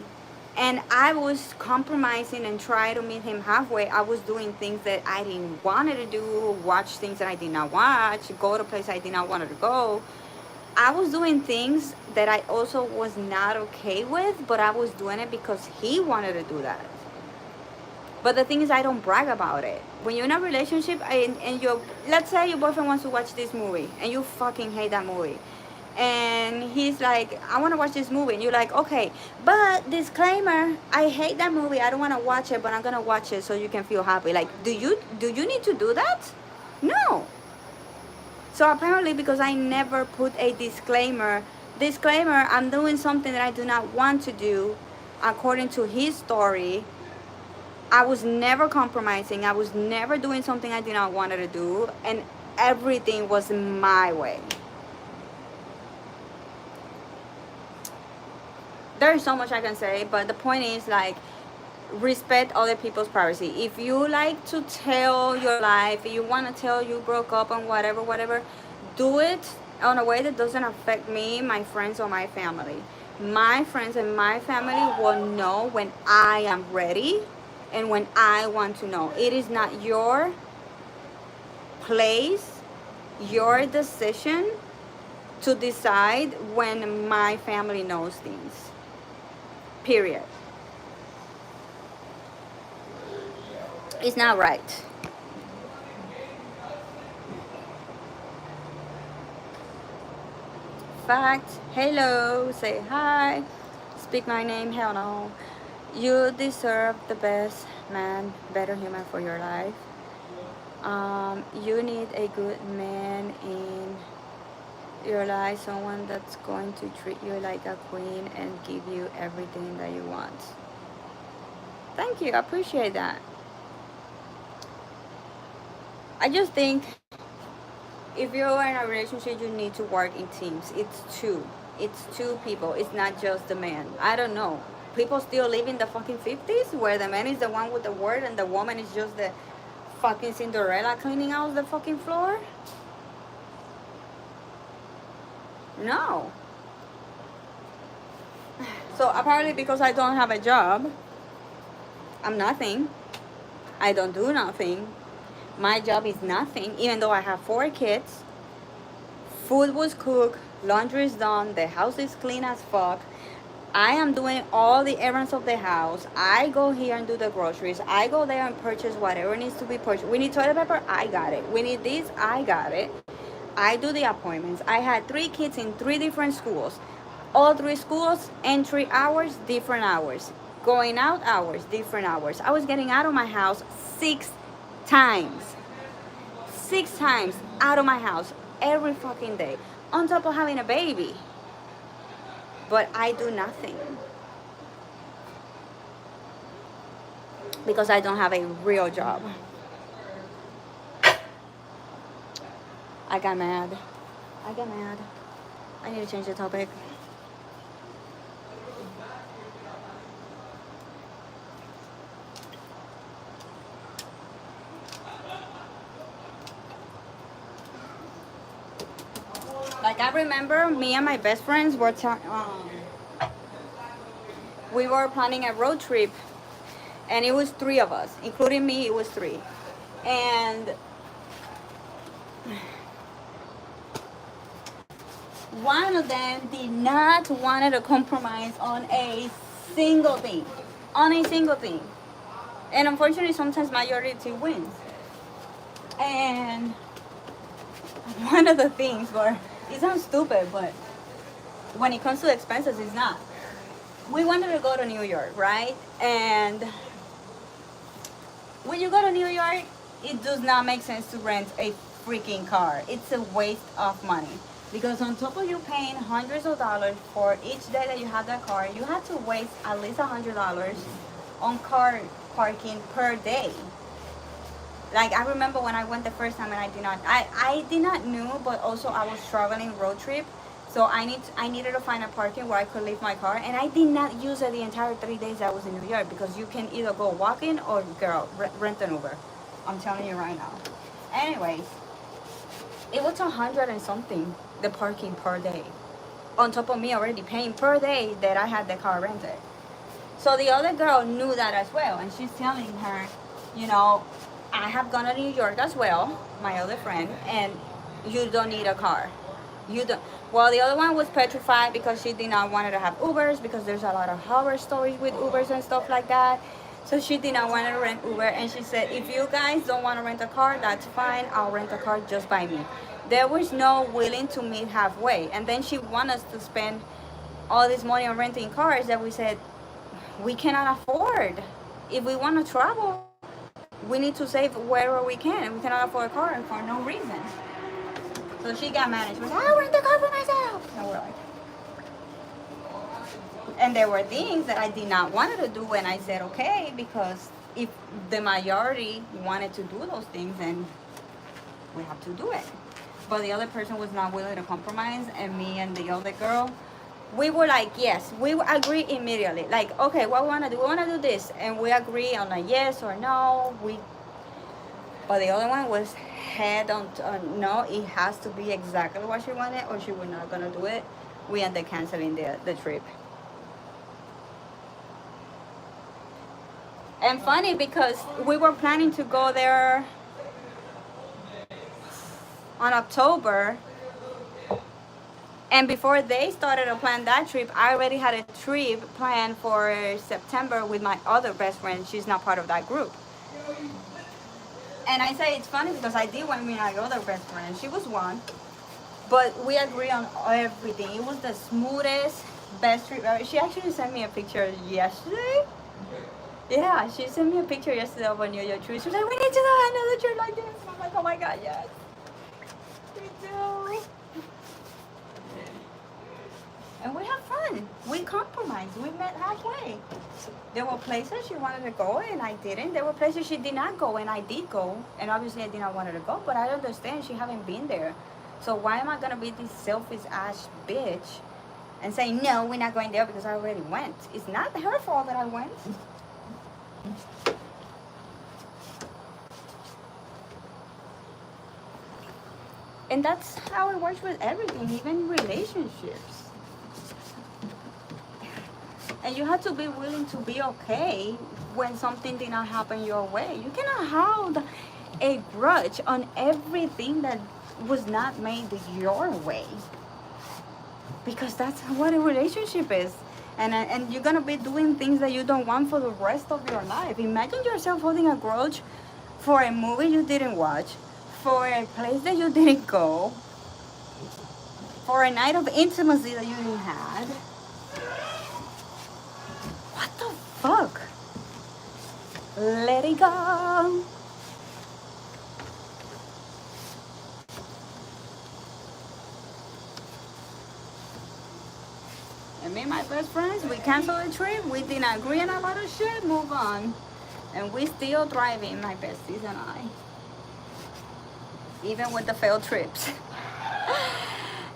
Speaker 1: And I was compromising and trying to meet him halfway. I was doing things that I didn't want to do, watch things that I did not watch, go to places I did not want to go. I was doing things that I also was not okay with, but I was doing it because he wanted to do that. But the thing is, I don't brag about it. When you're in a relationship and let's say your boyfriend wants to watch this movie and you fucking hate that movie. And he's like, I want to watch this movie. And you're like, okay, but disclaimer, I hate that movie. I don't want to watch it, but I'm going to watch it so you can feel happy. Like, do you need to do that? No. So apparently, because I never put a disclaimer, I'm doing something that I do not want to do according to his story. I was never compromising. I was never doing something I did not want to do. And everything was my way. There is so much I can say, but the point is, like, respect other people's privacy. If you like to tell your life, if you want to tell you broke up and whatever, do it on a way that doesn't affect me, my friends, or my family. My friends and my family will know when I am ready and when I want to know. It is not your place, your decision to decide when my family knows things. Period. It's not right. Fact. Hello. Say hi. Speak my name. Hell no. You deserve the best man, better human for your life. You need a good man in your life, someone that's going to treat you like a queen and give you everything that you want. Thank you. I appreciate that. I just think if you're in a relationship, you need to work in teams. It's two people. It's not just the man. I don't know. People still live in the fucking 50s where the man is the one with the word and the woman is just the fucking Cinderella cleaning out the fucking floor. No. So apparently because I don't have a job, I'm nothing. I don't do nothing. My job is nothing, even though I have 4 kids. Food was cooked, laundry is done, the house is clean as fuck. I am doing all the errands of the house. I go here and do the groceries. I go there and purchase whatever needs to be purchased. We need toilet paper, I got it. We need this, I got it. I do the appointments. I had 3 kids in 3 different schools. All 3 schools, entry hours, different hours. Going out hours, different hours. I was getting out of my house 6 times. 6 times out of my house every fucking day. On top of having a baby. But I do nothing. Because I don't have a real job. I got mad. I need to change the topic. Like I remember me and my best friends were we were planning a road trip and it was 3 of us, including me, it was 3. And one of them did not want to compromise on a single thing. And unfortunately, sometimes majority wins. And one of the things were, it sounds stupid, but when it comes to expenses, it's not. We wanted to go to New York, right? And when you go to New York, it does not make sense to rent a freaking car. It's a waste of money. Because on top of you paying hundreds of dollars for each day that you have that car, you have to waste at least $100 on car parking per day. Like I remember when I went the first time and I did not know, but also I was traveling road trip. So I needed to find a parking where I could leave my car, and I did not use it the entire 3 days I was in New York because you can either go walking or girl, rent an Uber. I'm telling you right now. Anyways, it was 100 and something, the parking per day. On top of me already paying per day that I had the car rented. So the other girl knew that as well, and she's telling her, you know, I have gone to New York as well, my other friend, and you don't need a car. You don't. Well, the other one was petrified because she did not want to have Ubers because there's a lot of horror stories with Ubers and stuff like that. So she did not want to rent Uber, and she said, if you guys don't want to rent a car, that's fine. I'll rent a car just by me. There was no willing to meet halfway. And then she wanted us to spend all this money on renting cars that we said we cannot afford. If we want to travel, we need to save wherever we can. We cannot afford a car for no reason. So she got mad and she was like, I'll rent the car for myself. And we're like, and there were things that I did not want to do, and I said okay, because if the majority wanted to do those things, then we have to do it. But the other person was not willing to compromise, and me and the other girl, we were like, yes, we agree immediately. Like, okay, what we want to do? We want to do this, and we agree on a yes or no. But the other one was head on, no, it has to be exactly what she wanted or she was not gonna do it. We ended up canceling the trip. And funny because we were planning to go there on October, and before they started to plan that trip, I already had a trip planned for September with my other best friend. She's not part of that group. And I say it's funny because I did went with my other best friend. She was one, but we agree on everything. It was the smoothest, best trip ever. She actually sent me a picture yesterday. Yeah, she sent me a picture yesterday of a New York trip. She was like, we need to do another trip like this. And I'm like, oh my God, yes. We do. And we have fun. We compromised. We met halfway. There were places she wanted to go and I didn't. There were places she did not go and I did go. And obviously I did not want her to go, but I understand she haven't been there. So why am I gonna be this selfish ass bitch and say, no, we're not going there because I already went? It's not her fault that I went. And that's how it works with everything, even relationships. And you have to be willing to be okay when something did not happen your way. You cannot hold a grudge on everything that was not made your way. Because that's what a relationship is. And you're going to be doing things that you don't want for the rest of your life. Imagine yourself holding a grudge for a movie you didn't watch, for a place that you didn't go, for a night of intimacy that you didn't have. What the fuck? Let it go. And me and my best friends, we canceled the trip. We didn't agree on a lot of shit. Move on. And we still thriving, my besties and I. Even with the failed trips.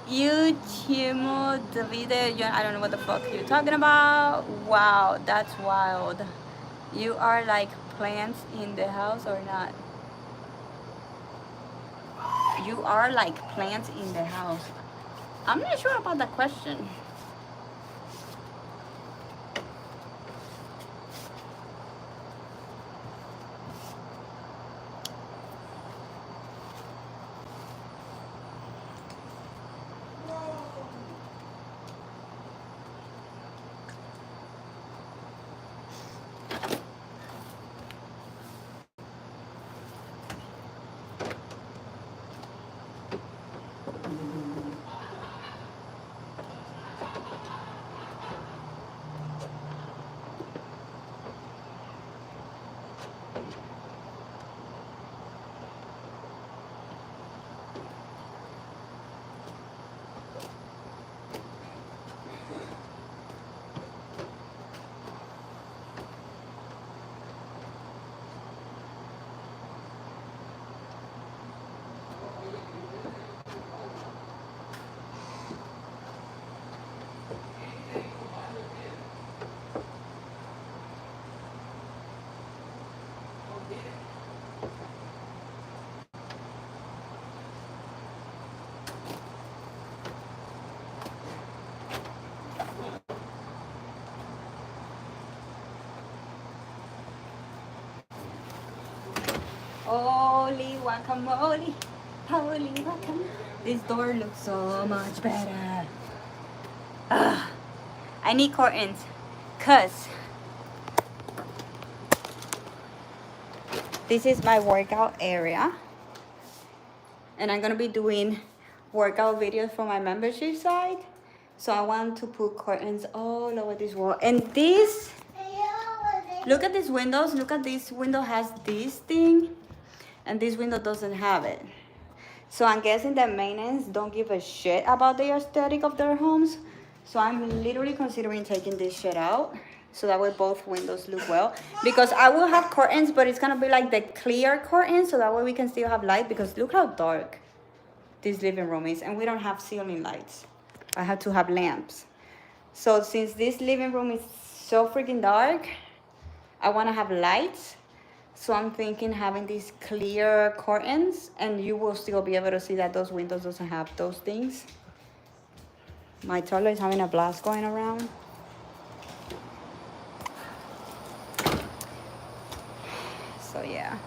Speaker 1: You, Chimo, Davide, I don't know what the fuck you're talking about. Wow, that's wild. You are like plants in the house or not? You are like plants in the house. I'm not sure about that question. Holy guacamole, holy guacamole. This door looks so much better. I need curtains, cause this is my workout area. And I'm gonna be doing workout videos for my membership site. So I want to put curtains all over this wall. And this, look at these windows. Look at this window has this thing. And this window doesn't have it. So I'm guessing that maintenance don't give a shit about the aesthetic of their homes. So I'm literally considering taking this shit out so that way both windows look well. Because I will have curtains, but it's gonna be like the clear curtains so that way we can still have light, because look how dark this living room is, and we don't have ceiling lights. I have to have lamps. So since this living room is so freaking dark, I wanna have lights So I'm thinking having these clear curtains, and you will still be able to see that those windows doesn't have those things. My toddler is having a blast going around. So yeah.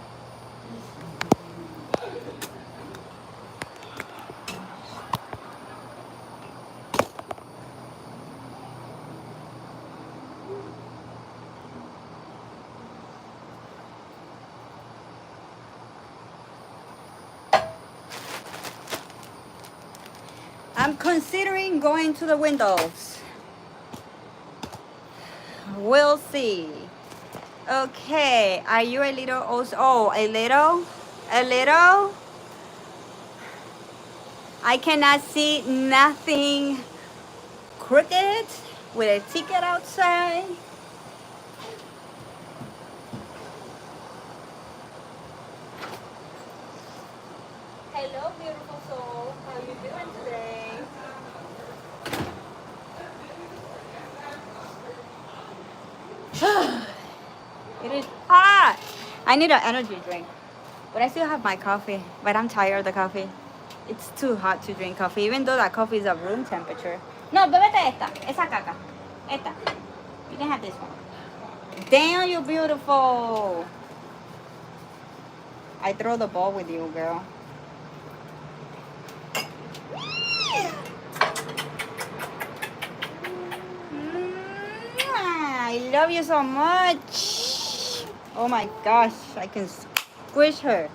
Speaker 1: I'm considering going to the windows. We'll see. Okay, are you a little also? Oh, a little? A little? I cannot see nothing crooked with a ticket outside. Hello, beautiful soul. How are you doing today? It is hot. I need an energy drink, but I still have my coffee. But I'm tired of the coffee. It's too hot to drink coffee, even though that coffee is at room temperature. No, bébete esta. Esa caca. Esta. You can have this one. Damn, you're beautiful. I throw the ball with you, girl. I love you so much. Oh my gosh, I can squish her.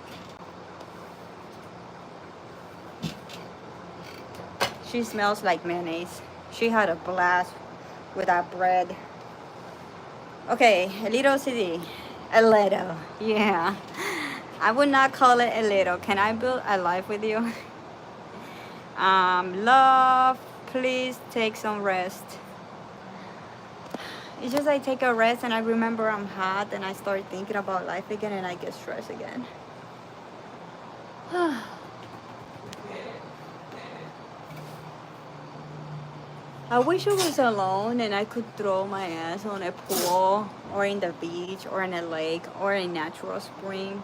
Speaker 1: She smells like mayonnaise. She had a blast with that bread. Okay, a little CD. A little, yeah. I would not call it a little. Can I build a life with you? Love, please take some rest. It's just I take a rest and I remember I'm hot and I start thinking about life again and I get stressed again. I wish I was alone and I could throw my ass on a pool or in the beach or in a lake or a natural spring.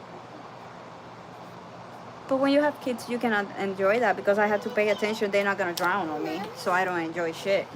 Speaker 1: But when you have kids, you cannot enjoy that because I have to pay attention. They're not gonna drown on me, so I don't enjoy shit.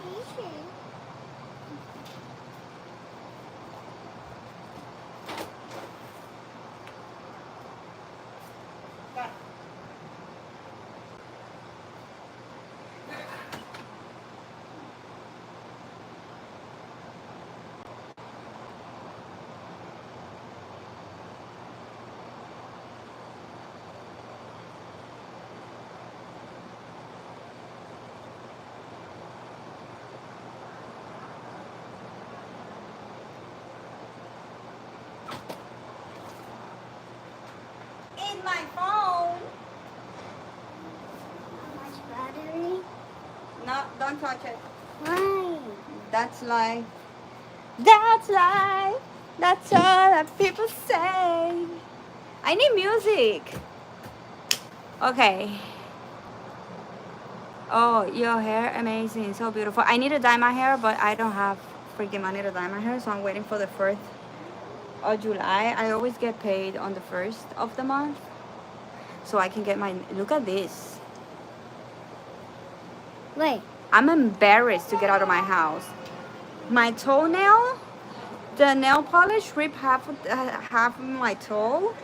Speaker 1: In my phone.
Speaker 2: How much battery?
Speaker 1: No, don't touch it.
Speaker 2: Why?
Speaker 1: That's life. That's life. That's all that people say. I need music. Okay. Oh, your hair amazing, so beautiful. I need to dye my hair, but I don't have freaking money to dye my hair, so I'm waiting for the 1st of July. I always get paid on the 1st of the month, so I can get my. Look at this.
Speaker 2: Wait.
Speaker 1: I'm embarrassed to get out of my house. My toenail, the nail polish ripped half of my toe.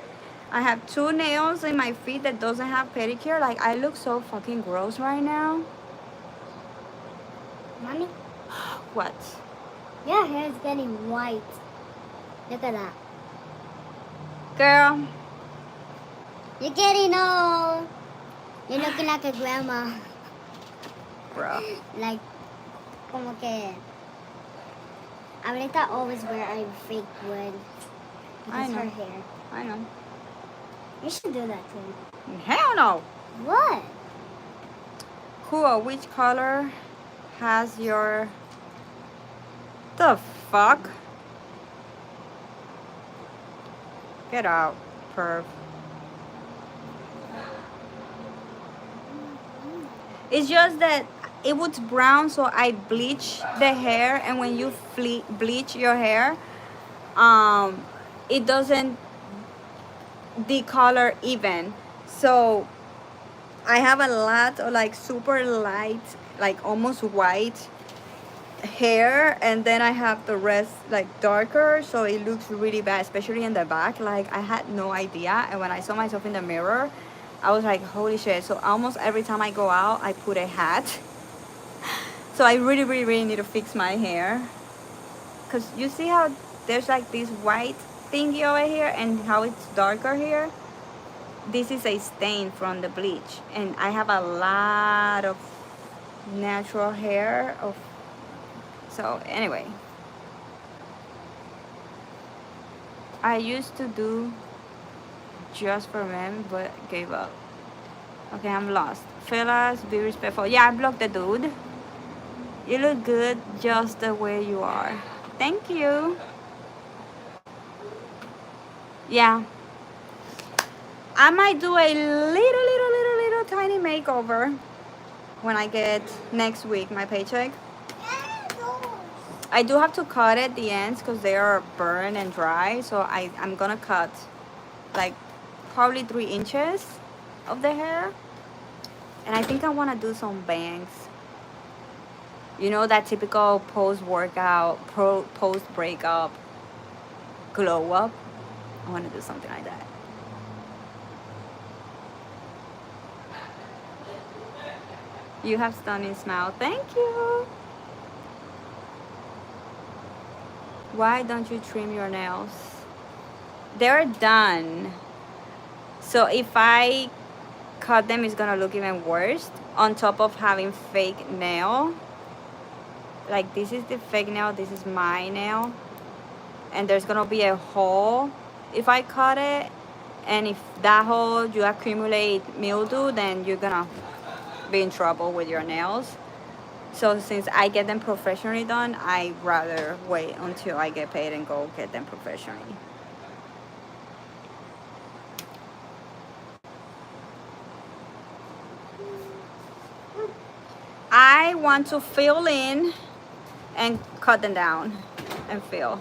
Speaker 1: I have 2 nails in my feet that doesn't have pedicure. Like, I look so fucking gross right now.
Speaker 2: Mommy?
Speaker 1: What?
Speaker 2: Your hair is getting white. Look at that.
Speaker 1: Girl.
Speaker 2: You're getting old. You're looking like a grandma.
Speaker 1: Bro.
Speaker 2: Like, como que... Abuelita always wear a fake wig.
Speaker 1: I
Speaker 2: Because
Speaker 1: know.
Speaker 2: her hair.
Speaker 1: I know.
Speaker 2: You should do that too.
Speaker 1: Hell no.
Speaker 2: What?
Speaker 1: Cool. Which color has your... The fuck? Get out, perv. It's just that it was brown, so I bleach the hair, and when you bleach your hair, it doesn't the color even. So I have a lot of like super light, like almost white hair, and then I have the rest like darker, so it looks really bad, especially in the back. Like I had no idea, and when I saw myself in the mirror, I was like, holy shit. So almost every time I go out, I put a hat. So I really, really, really need to fix my hair, because you see how there's like this white thingy over here and how it's darker here. This is a stain from the bleach, and I have a lot of natural hair of. So anyway, I used to do just for men, but gave up. Okay, I'm lost. Fellas, be respectful. Yeah, I blocked the dude. You look good just the way you are. Thank you. Yeah, I might do a little tiny makeover when I get next week my paycheck. I do have to cut at the ends because they are burned and dry. So I'm gonna cut like probably 3 inches of the hair. And I think I want to do some bangs. You know, that typical post-workout, post-breakup glow up. I want to do something like that. You have stunning smile. Thank you. Why don't you trim your nails? They're done. So if I cut them, it's gonna look even worse. On top of having fake nail. Like this is the fake nail, this is my nail. And there's gonna be a hole if I cut it. And if that hole you accumulate mildew, then you're gonna be in trouble with your nails. So since I get them professionally done, I rather wait until I get paid and go get them professionally. I want to fill in and cut them down and fill.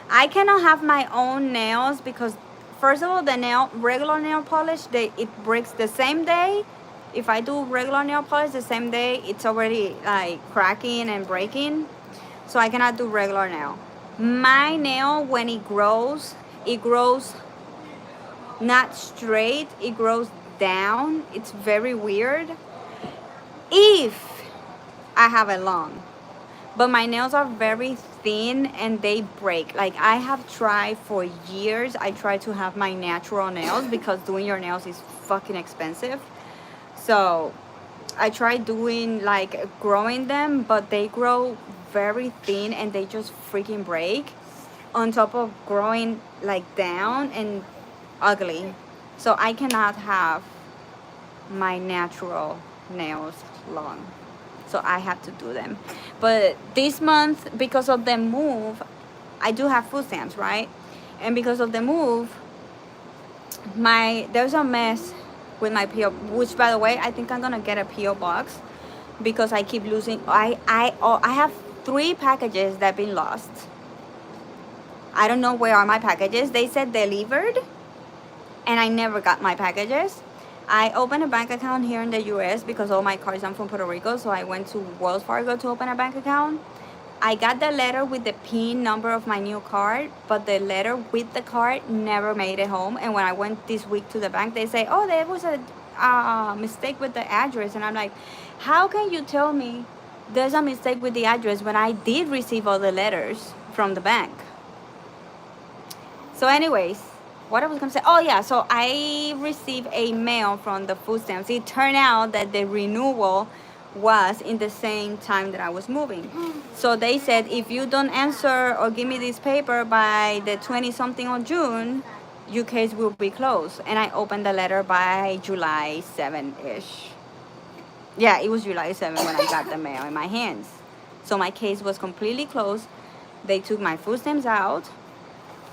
Speaker 1: I cannot have my own nails because first of all, the regular nail polish, it breaks the same day. If I do regular nail polish the same day, it's already like cracking and breaking. So I cannot do regular nail. My nail, when it grows not straight, it grows down. It's very weird if I have it long. But my nails are very thin and they break. Like I have tried for years. I try to have my natural nails because doing your nails is fucking expensive. So I tried doing like growing them, but they grow very thin and they just freaking break. On top of growing like down and ugly. So I cannot have my natural nails long. So I have to do them. But this month, because of the move, I do have food stamps, right? And because of the move, there's a mess with my PO, which by the way, I think I'm gonna get a PO box because I keep losing. I have 3 packages that have been lost. I don't know where are my packages. They said delivered, and I never got my packages. I opened a bank account here in the US because all my cards are from Puerto Rico, so I went to Wells Fargo to open a bank account. I got the letter with the PIN number of my new card, but the letter with the card never made it home. And when I went this week to the bank, they say, oh, there was a mistake with the address. And I'm like, how can you tell me there's a mistake with the address when I did receive all the letters from the bank? So anyways, what I was gonna say, oh yeah, so I received a mail from the food stamps. It turned out that the renewal was in the same time that I was moving. So they said, if you don't answer or give me this paper by the 20 something of June, your case will be closed. And I opened the letter by July 7-ish. Yeah, it was July 7 when I got the mail in my hands. So my case was completely closed. They took my food stamps out,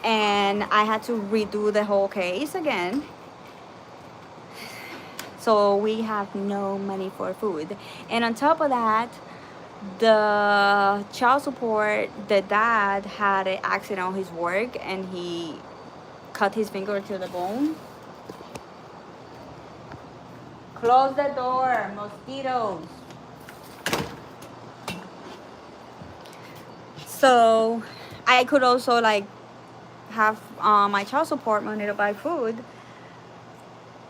Speaker 1: and I had to redo the whole case again. So we have no money for food. And on top of that, the child support, the dad had an accident on his work and he cut his finger to the bone. Close the door, mosquitoes. So I could also like have my child support money to buy food.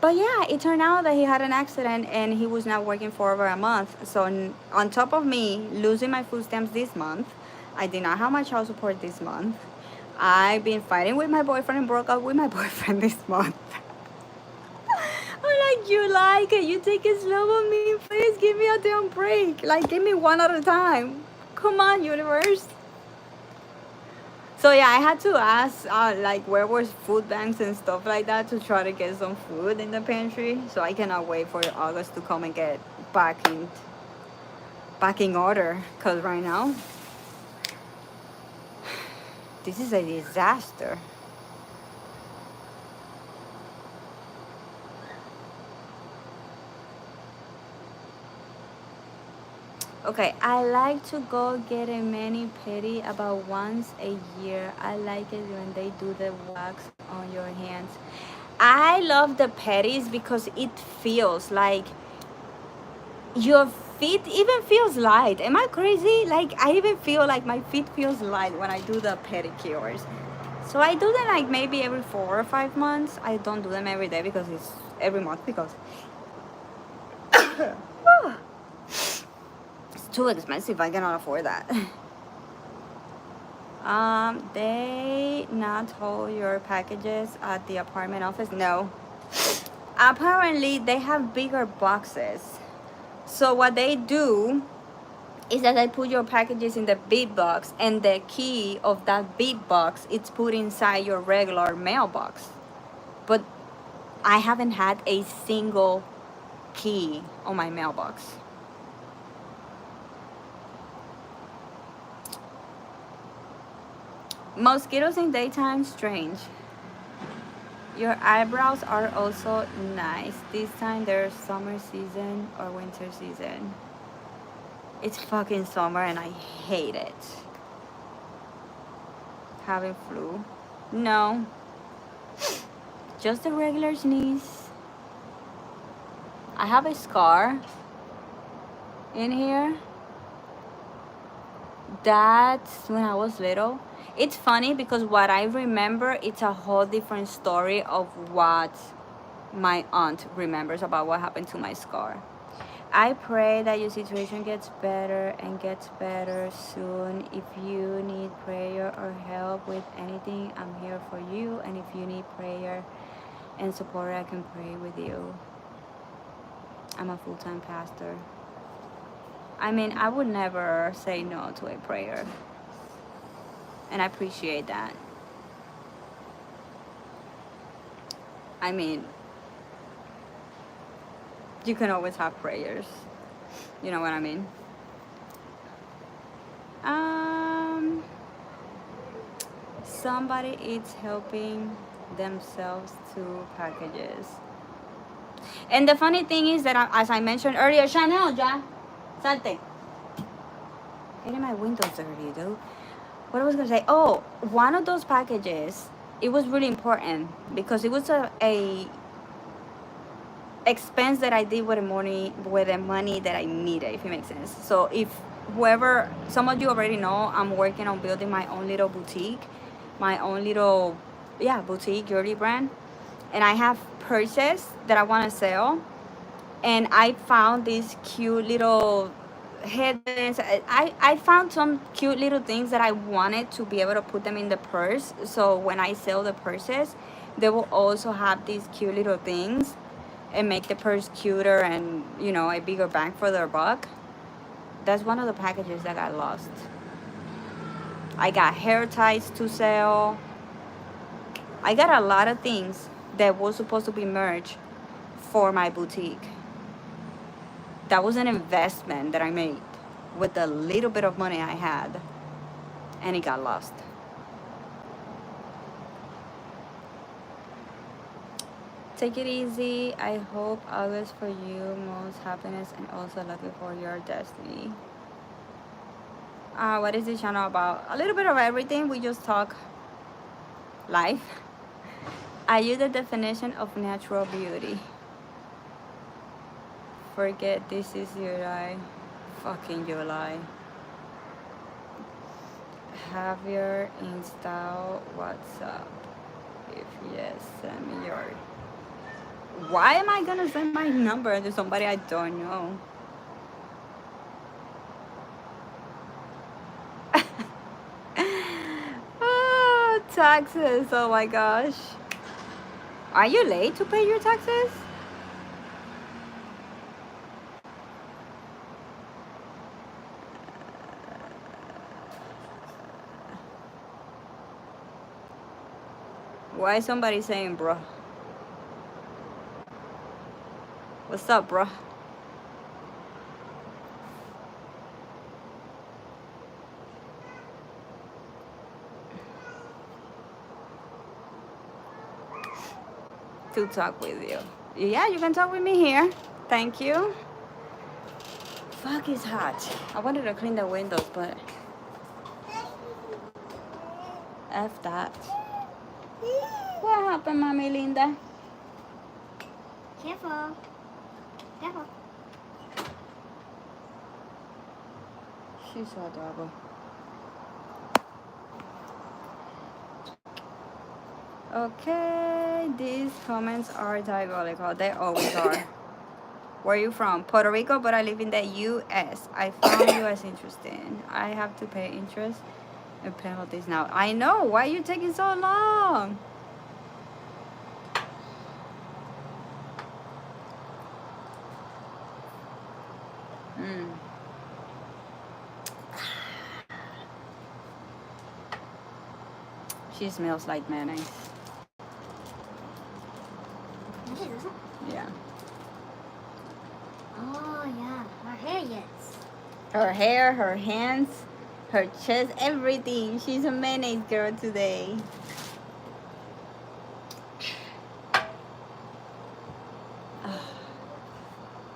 Speaker 1: But yeah, it turned out that he had an accident and he was not working for over a month. So on top of me losing my food stamps this month, I did not have my child support this month. I've been fighting with my boyfriend and broke up with my boyfriend this month. I'm like, can you take it slow on me? Please give me a damn break. Like, give me one at a time. Come on, universe. So yeah, I had to ask like where was food banks and stuff like that to try to get some food in the pantry. So I cannot wait for August to come and get back in order. Cause right now, this is a disaster. Okay, I like to go get a mani-pedi about once a year. I like it when they do the wax on your hands. I love the pedis because it feels like your feet even feels light. Am I crazy? Like I even feel like my feet feels light when I do the pedicures. So I do them like maybe every 4 or 5 months. I don't do them every day because it's every month because it's too expensive. I cannot afford that. They not hold your packages at the apartment office? No. Apparently they have bigger boxes. So what they do is that they put your packages in the big box and the key of that big box it's put inside your regular mailbox. But I haven't had a single key on my mailbox. Mosquitoes in daytime, strange. Your eyebrows are also nice. This time there's summer season or winter season. It's fucking summer and I hate it. Having flu? No. Just a regular sneeze. I have a scar in here. That's when I was little. It's funny because what I remember, it's a whole different story of what my aunt remembers about what happened to my scar. I pray that your situation gets better and gets better soon. If you need prayer or help with anything, I'm here for you. And if you need prayer and support, I can pray with you. I'm a full-time pastor. I mean, I would never say no to a prayer. And I appreciate that. I mean, you can always have prayers. You know what I mean? Somebody is helping themselves to packages. And the funny thing is that, as I mentioned earlier, Chanel, ya, salte. Getting my windows dirty, dude. What I was gonna say? Oh, one of those packages, it was really important because it was a expense that I did with the money that I needed, if it makes sense. So if whoever, some of you already know, I'm working on building my own little boutique, my own little boutique jewelry brand, and I have purses that I want to sell, and I found these cute little headbands. I found some cute little things that I wanted to be able to put them in the purse, so when I sell the purses they will also have these cute little things and make the purse cuter and, you know, a bigger bang for their buck. That's one of the packages that got lost. I got hair ties to sell. I got a lot of things that was supposed to be merch for my boutique. That was an investment that I made with the little bit of money I had, and it got lost. Take it easy. I hope August for you most happiness and also looking for your destiny. What is this channel about? A little bit of everything. We just talk life. Are you the definition of natural beauty? Forget this is July. Fucking July. Have your install WhatsApp? If yes, send me your. Why am I gonna send my number to somebody I don't know? Oh, taxes. Oh my gosh. Are you late to pay your taxes? Why is somebody saying bruh? What's up, bruh? To talk with you. Yeah, you can talk with me here. Thank you. Fuck, it's hot. I wanted to clean the windows, but F that. What happened, Mommy Linda?
Speaker 2: Careful. Careful.
Speaker 1: She's so adorable. Okay, these comments are diabolical. They always are. Where are you from? Puerto Rico, but I live in the U.S. I found U.S. interesting. I have to pay interest and penalties now. I know. Why are you taking so long? She smells like mayonnaise. Yeah.
Speaker 2: Oh, yeah. Her hair, yes.
Speaker 1: Her hair, her hands, her chest, everything. She's a mayonnaise girl today.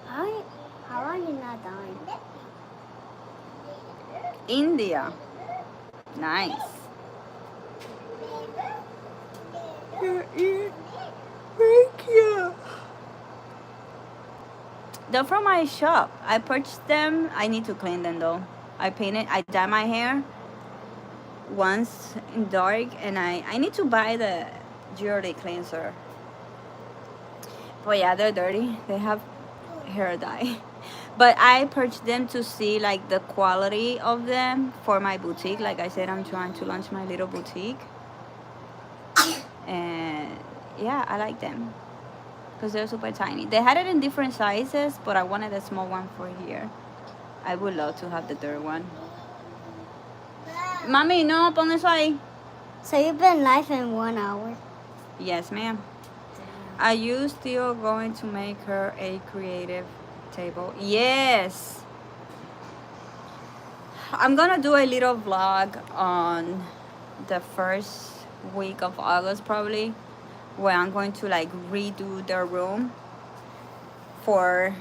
Speaker 2: How are you not dying?
Speaker 1: India. Nice. Thank you. They're from my shop. I purchased them. I need to clean them though. I dye my hair once in dark, and I need to buy the jewelry cleanser. But yeah, they're dirty. They have hair dye. But I purchased them to see like the quality of them for my boutique. Like I said, I'm trying to launch my little boutique. And yeah, I like them because they're super tiny. They had it in different sizes, but I wanted a small one for here. I would love to have the third one. Mami, no, pon eso ahí.
Speaker 2: So you've been live in 1 hour?
Speaker 1: Yes, ma'am. Are you still going to make her a creative table? Yes. I'm gonna do a little vlog on the first week of August probably, where I'm going to like redo the room for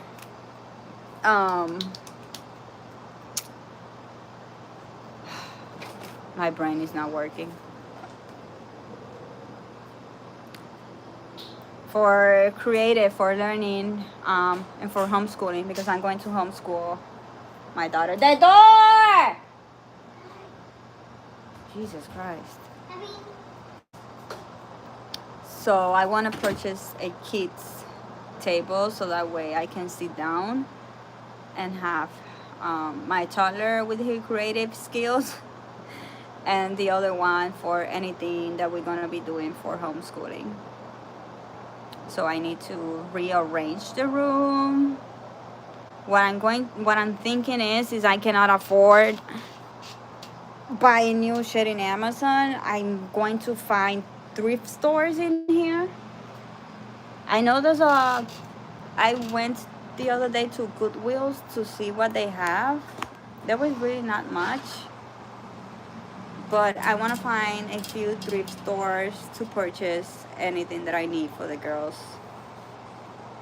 Speaker 1: my brain is not working. For creative, for learning, and for homeschooling, because I'm going to homeschool my daughter. The door! Jesus Christ. So I want to purchase a kids table so that way I can sit down and have my toddler with his creative skills and the other one for anything that we're going to be doing for homeschooling. So I need to rearrange the room. What I'm thinking is I cannot afford buying new shit in Amazon. I'm going to find thrift stores in here. I know I went the other day to Goodwill's to see what they have. There was really not much, but I want to find a few thrift stores to purchase anything that I need for the girls'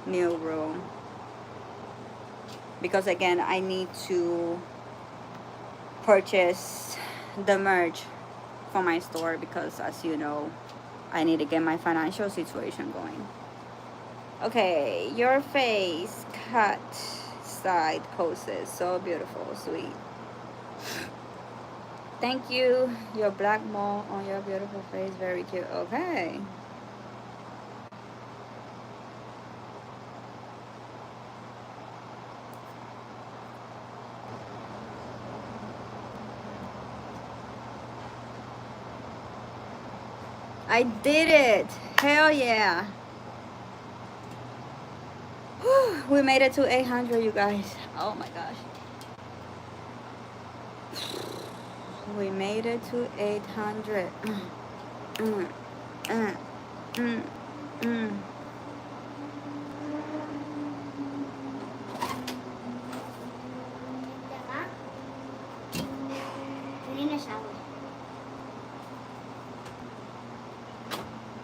Speaker 1: new room. Because again, I need to purchase the merch for my store because, as you know, I need to get my financial situation going. Okay, your face cat side poses. So beautiful, sweet. Thank you. Your black mole on your beautiful face. Very cute. Okay. I did it. Hell yeah. We made it to 800, you guys. Oh my gosh. We made it to 800. Mm, mm, mm, mm.
Speaker 2: We need a shower.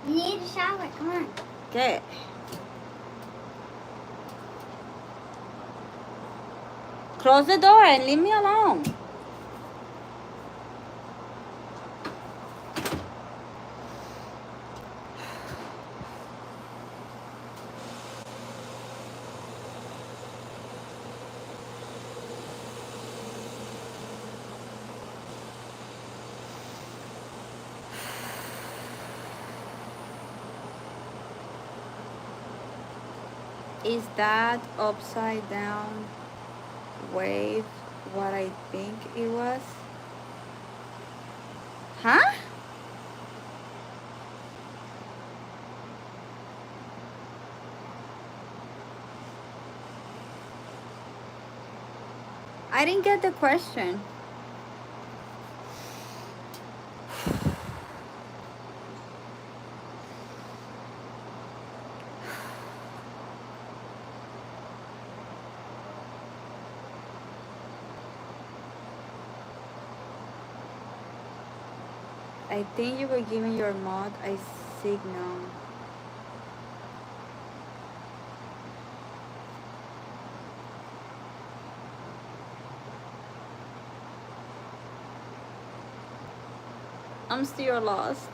Speaker 2: You need a shower. Come on.
Speaker 1: Okay. Close the door and leave me alone. Is that upside down wave what I think it was? Huh? I didn't get the question. I think you were giving your mod a signal. I'm still lost.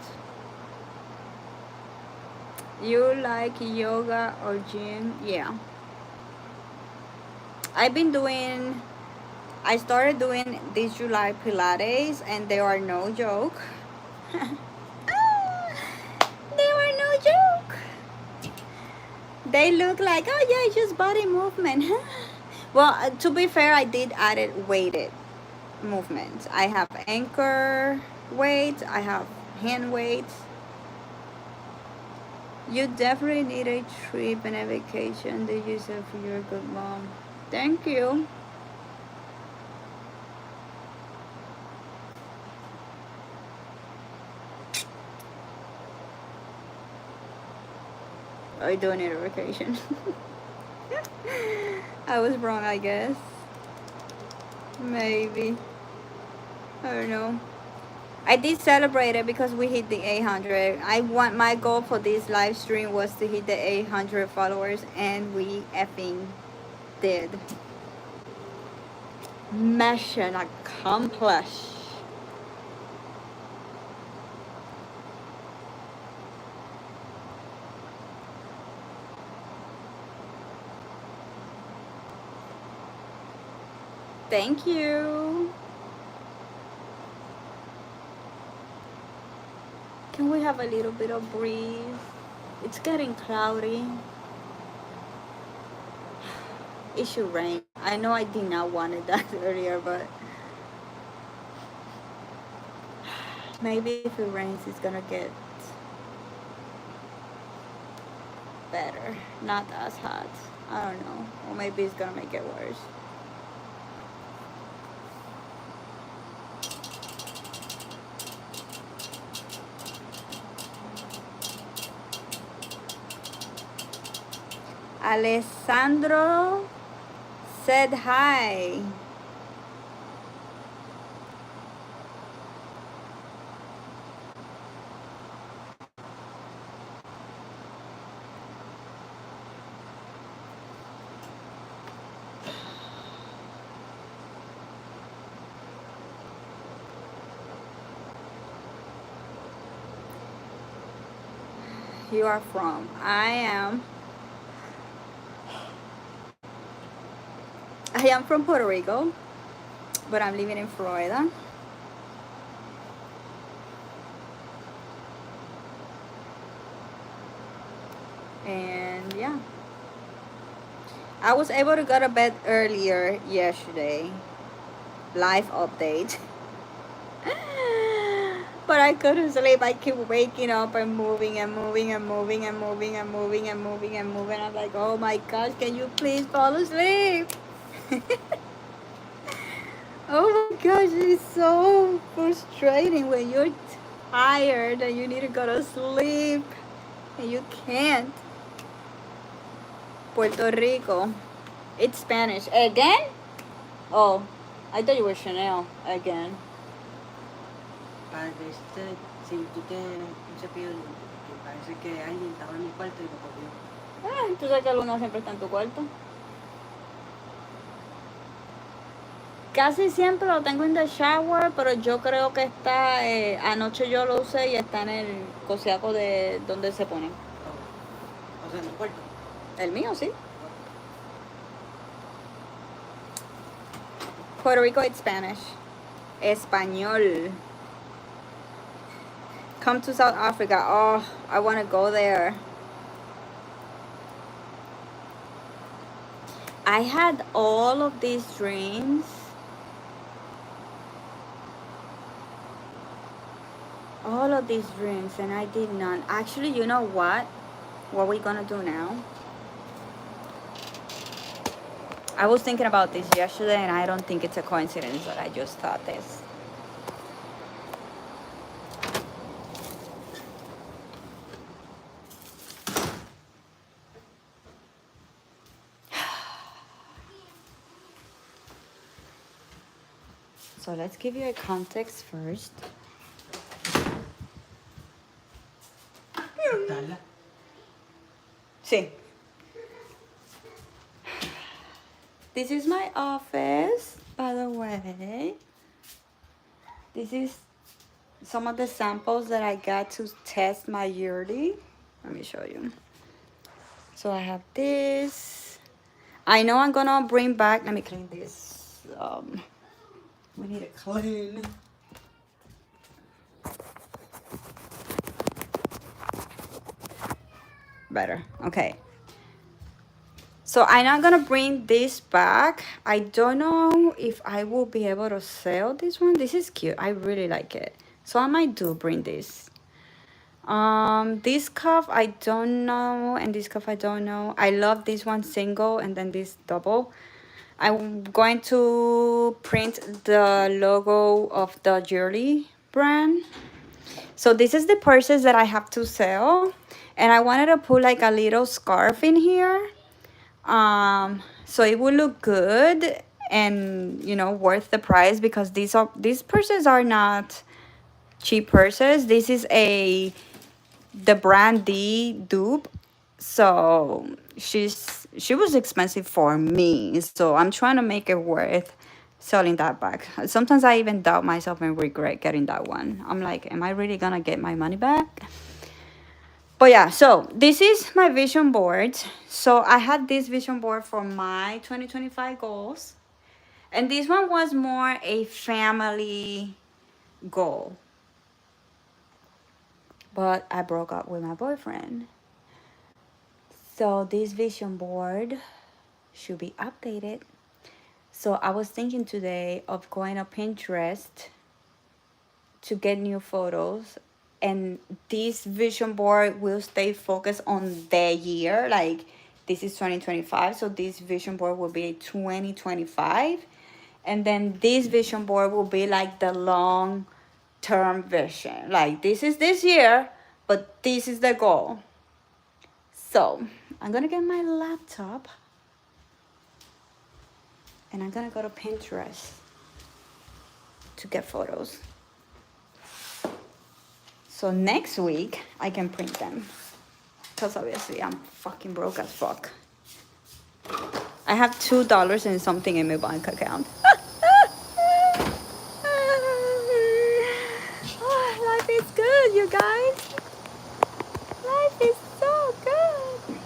Speaker 1: You like yoga or gym? Yeah. I started doing this July Pilates and they are no joke. They were no joke. They look like, oh yeah, it's just body movement. Well, to be fair, I did added weighted movements. I have anchor weights, I have hand weights. You definitely need a trip and a vacation that you said for your good mom. Thank you. I don't need a vacation. I was wrong, I guess. Maybe. I don't know. I did celebrate it because we hit the 800. My goal for this live stream was to hit the 800 followers, and we effing did. Mission accomplished. Thank you. Can we have a little bit of breeze? It's getting cloudy. It should rain. I know I did not want it that earlier, but maybe if it rains, it's gonna get better. Not as hot. I don't know. Or maybe it's gonna make it worse. Alessandro said hi. You are from? I am I am from Puerto Rico, but I'm living in Florida. And yeah, I was able to go to bed earlier yesterday. Life update. But I couldn't sleep. I keep waking up and moving and moving and moving and moving and moving and moving and moving. I'm like, oh my gosh, can you please fall asleep? Oh my gosh, it's so frustrating when you're tired and you need to go to sleep and you can't. Puerto Rico. It's Spanish. Again? Oh, I thought you were Chanel again.
Speaker 3: Si tú tienes un cepillo, que parece que alguien estaba en mi cuarto y lo copió.
Speaker 1: Tú sabes que Luna siempre está en tu cuarto. Casi siempre lo tengo en the shower, pero yo creo que está, anoche yo lo usé y está en el cosiaco de donde se ponen.
Speaker 3: O sea, en el cuarto.
Speaker 1: El mío, sí. Puerto Rico, it's Spanish. Español. Come to South Africa. Oh, I want to go there. I had all of these dreams. All of these dreams, and I did none. Actually, you know what? What we're gonna do now? I was thinking about this yesterday, and I don't think it's a coincidence that I just thought this. So let's give you a context first.
Speaker 3: Dala.
Speaker 1: Sí. This is my office, by the way. This is some of the samples that I got to test my yearly. Let me show you. So I have this. I know I'm gonna bring back, let me clean this. We need to clean. Better, okay. So I'm not gonna bring this back. I don't know if I will be able to sell this one. This is cute, I really like it. So I might do bring this. This cuff I don't know, and this cuff I don't know. I love this one single and then this double. I'm going to print the logo of the jewelry brand. So this is the purses that I have to sell, and I wanted to put like a little scarf in here, so it will look good and, you know, worth the price, because these purses are not cheap purses. This is the brand D dupe, so she was expensive for me, so I'm trying to make it worth selling that back. Sometimes I even doubt myself and regret getting that one. I'm like, am I really gonna get my money back? But yeah, so this is my vision board. So I had this vision board for my 2025 goals, and this one was more a family goal. But I broke up with my boyfriend. So this vision board should be updated. So I was thinking today of going to Pinterest to get new photos. And this vision board will stay focused on the year. Like, this is 2025. So this vision board will be 2025. And then this vision board will be like the long-term vision. Like, this is this year, but this is the goal. So I'm gonna get my laptop and I'm gonna go to Pinterest to get photos. So next week I can print them, because obviously I'm fucking broke as fuck. I have $2 and something in my bank account. Oh, life is good, you guys. Life is so good.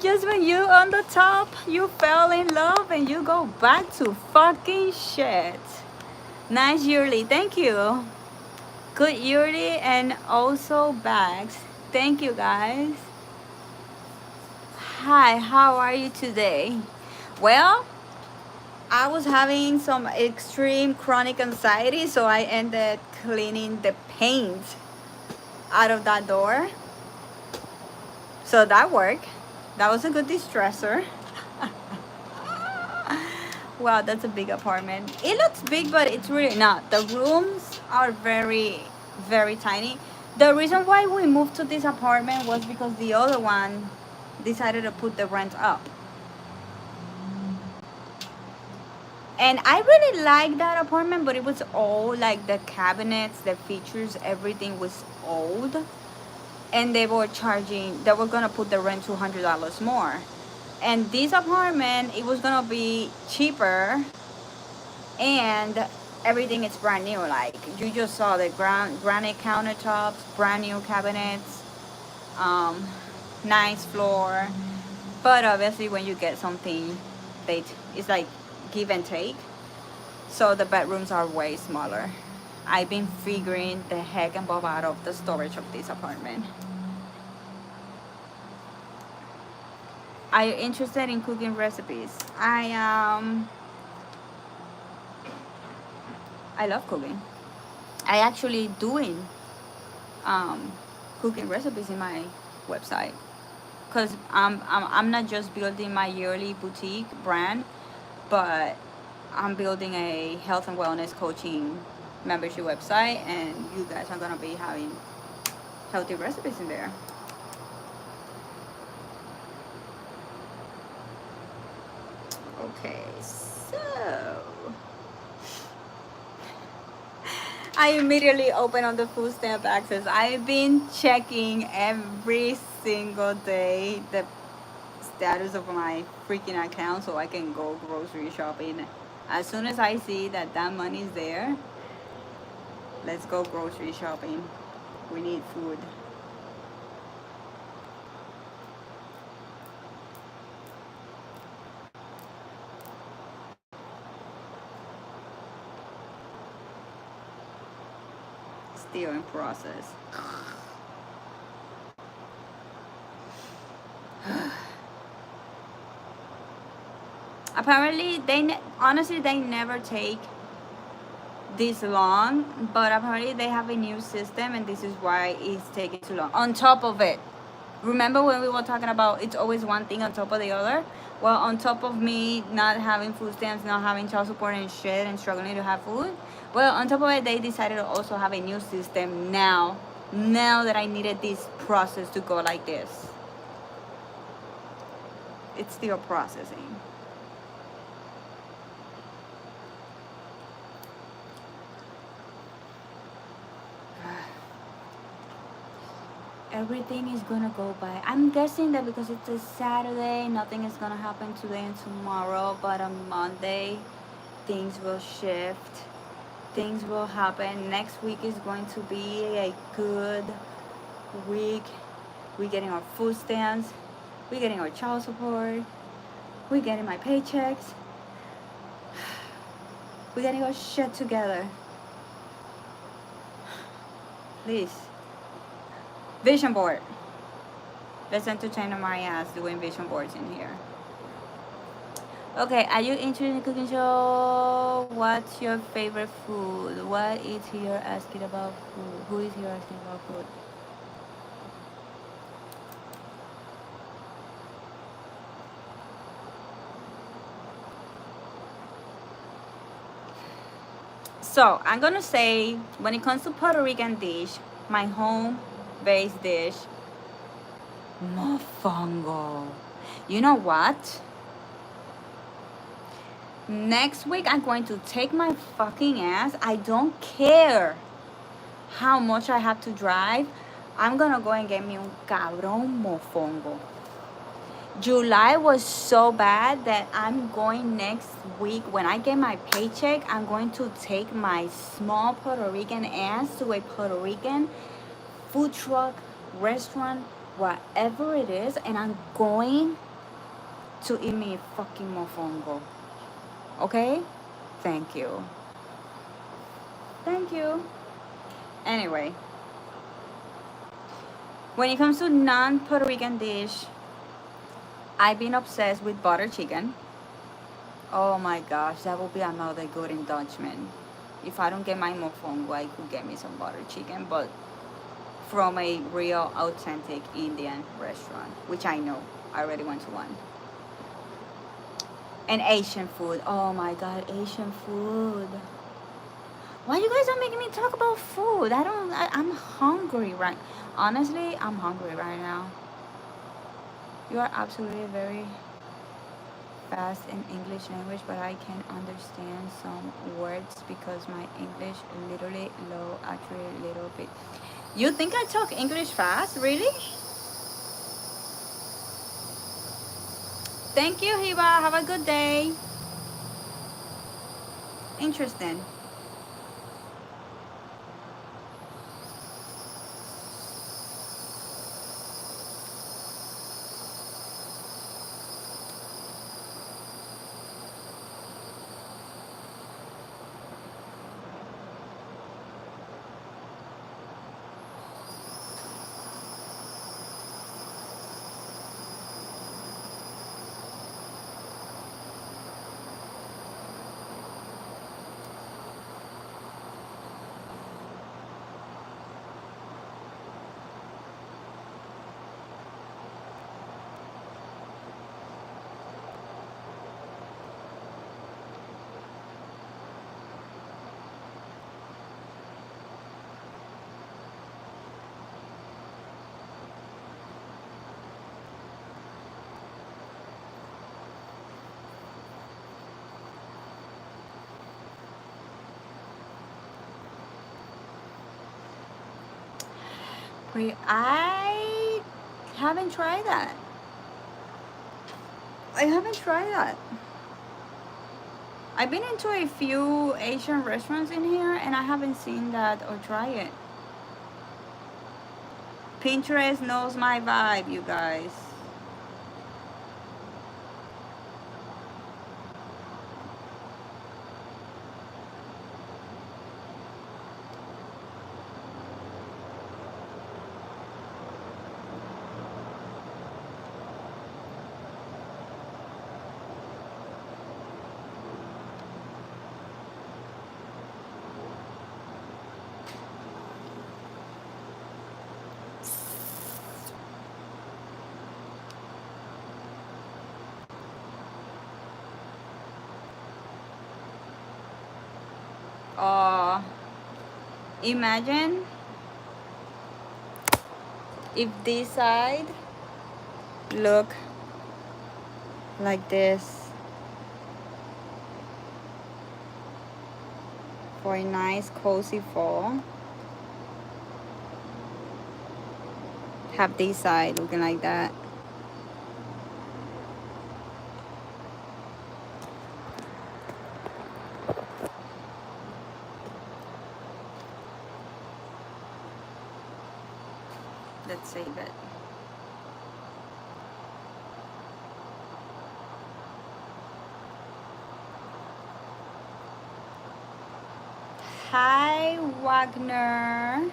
Speaker 1: Just when you on the top. You fell in love and you go back to fucking shit. Nice yearly. Thank you. Good yearly and also bags. Thank you guys. Hi, how are you today? Well, I was having some extreme chronic anxiety, so I ended cleaning the paint out of that door. So that worked. That was a good distressor. Wow, that's a big apartment. It looks big, but it's really not. The rooms are very, very tiny. The reason why we moved to this apartment was because the other one decided to put the rent up. And I really liked that apartment, but it was old. Like the cabinets, the features, everything was old. And they were gonna put the rent $200 more. And this apartment, it was gonna be cheaper, and everything is brand new. Like you just saw the granite countertops, brand new cabinets, nice floor. But obviously when you get something, it's like give and take. So the bedrooms are way smaller. I've been figuring the heck and bob out of the storage of this apartment. Are you interested in cooking recipes? I love cooking. I actually doing cooking recipes in my website, because I'm not just building my yearly boutique brand, but I'm building a health and wellness coaching membership website, and you guys are gonna be having healthy recipes in there. Okay, so I immediately open on the food stamp access. I've been checking every single day the status of my freaking account so I can go grocery shopping. As soon as I see that money is there, let's go grocery shopping. We need food. Still in process. Apparently honestly they never take this long, but apparently they have a new system and this is why it's taking too long. On top of it, remember when we were talking about it's always one thing on top of the other? Well, on top of me not having food stamps, not having child support and shit, and struggling to have food, well, on top of it, they decided to also have a new system now that I needed this process to go like this. It's still processing. Everything is gonna go by. I'm guessing that because it's a Saturday, nothing is gonna happen today and tomorrow, but on Monday, things will shift. Things will happen. Next week is going to be a good week. We're getting our food stamps. We're getting our child support. We're getting my paychecks. We're getting our shit together. Please. Vision board. Let's entertain Maria's doing vision boards in here. Okay, are you interested in the cooking show? What's your favorite food? What is here asking about food? Who is here asking about food? So I'm gonna say, when it comes to Puerto Rican dish, my home-based dish, mofongo. You know what? Next week I'm going to take my fucking ass. I don't care how much I have to drive. I'm gonna go and get me un cabrón mofongo. July was so bad that I'm going next week. When I get my paycheck, I'm going to take my small Puerto Rican ass to a Puerto Rican food truck, restaurant, whatever it is, and I'm going to eat me fucking mofongo. Okay? Thank you. Thank you. Anyway, when it comes to non-Puerto Rican dish, I've been obsessed with butter chicken. Oh my gosh, that will be another good indulgence. If I don't get my mofongo, I could get me some butter chicken, but from a real authentic Indian restaurant, which I know. I already went to one. And Asian food. Oh my god, Asian food. Why you guys are making me talk about food? I'm hungry right. Honestly, I'm hungry right now. You are absolutely very fast in English language, but I can understand some words because my English literally low, actually a little bit. You think I talk English fast? Really? Thank you, Hiba. Have a good day. Interesting. I haven't tried that. I haven't tried that. I've been into a few Asian restaurants in here and I haven't seen that or tried it. Pinterest knows my vibe, you guys. Imagine if this side look like this for a nice cozy fall. Have this side looking like that. Let's save it. Hi, Wagner.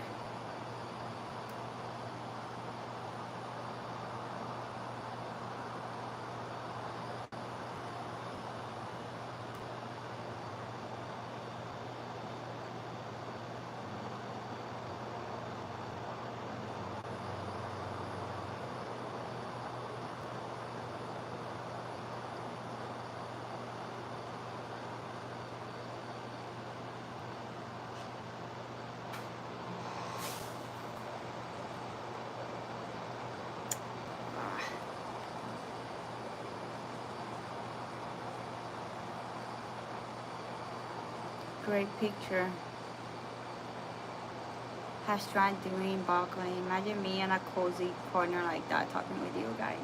Speaker 1: Great picture. Hashtag doing balcony. Imagine me in a cozy corner like that talking with you guys.